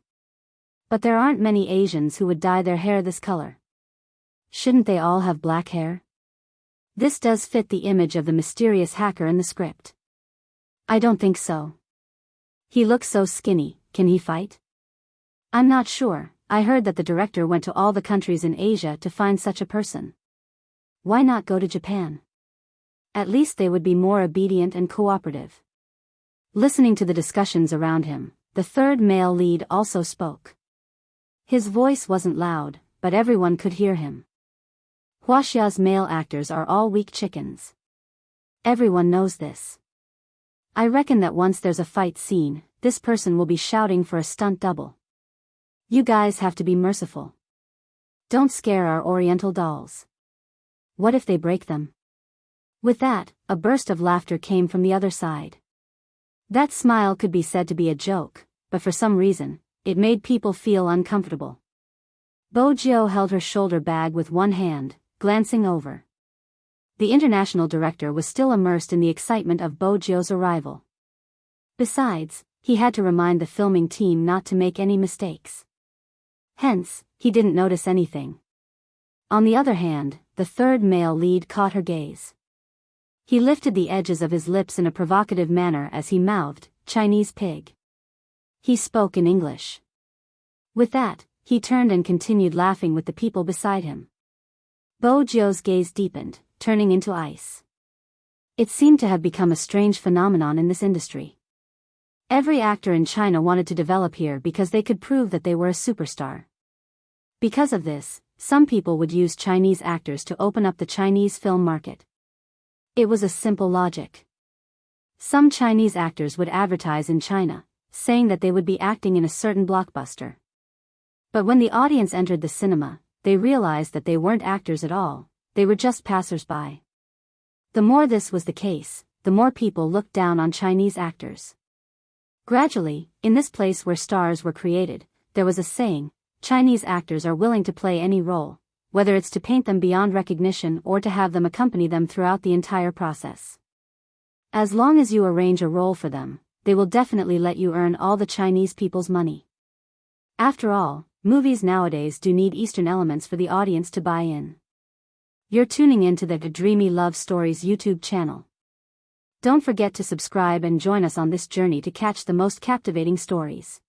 But there aren't many Asians who would dye their hair this color. Shouldn't they all have black hair? This does fit the image of the mysterious hacker in the script. I don't think so. He looks so skinny, can he fight? I'm not sure, I heard that the director went to all the countries in Asia to find such a person. Why not go to Japan? At least they would be more obedient and cooperative. Listening to the discussions around him, the third male lead also spoke. His voice wasn't loud, but everyone could hear him. Huaxia's male actors are all weak chickens. Everyone knows this. I reckon that once there's a fight scene, this person will be shouting for a stunt double. You guys have to be merciful. Don't scare our Oriental dolls. What if they break them? With that, a burst of laughter came from the other side. That smile could be said to be a joke, but for some reason, it made people feel uncomfortable. Bojiu held her shoulder bag with one hand, glancing over. The international director was still immersed in the excitement of Bojiu's arrival. Besides, he had to remind the filming team not to make any mistakes. Hence, he didn't notice anything. On the other hand, the third male lead caught her gaze. He lifted the edges of his lips in a provocative manner as he mouthed, "Chinese pig." He spoke in English. With that, he turned and continued laughing with the people beside him. Bojiu's gaze deepened, turning into ice. It seemed to have become a strange phenomenon in this industry. Every actor in China wanted to develop here because they could prove that they were a superstar. Because of this, some people would use Chinese actors to open up the Chinese film market. It was a simple logic. Some Chinese actors would advertise in China, saying that they would be acting in a certain blockbuster. But when the audience entered the cinema, they realized that they weren't actors at all, they were just passers-by. The more this was the case, the more people looked down on Chinese actors. Gradually, in this place where stars were created, there was a saying, Chinese actors are willing to play any role, whether it's to paint them beyond recognition or to have them accompany them throughout the entire process. As long as you arrange a role for them, they will definitely let you earn all the Chinese people's money. After all, movies nowadays do need Eastern elements for the audience to buy in. You're tuning in to the Dreamy Love Stories YouTube channel. Don't forget to subscribe and join us on this journey to catch the most captivating stories.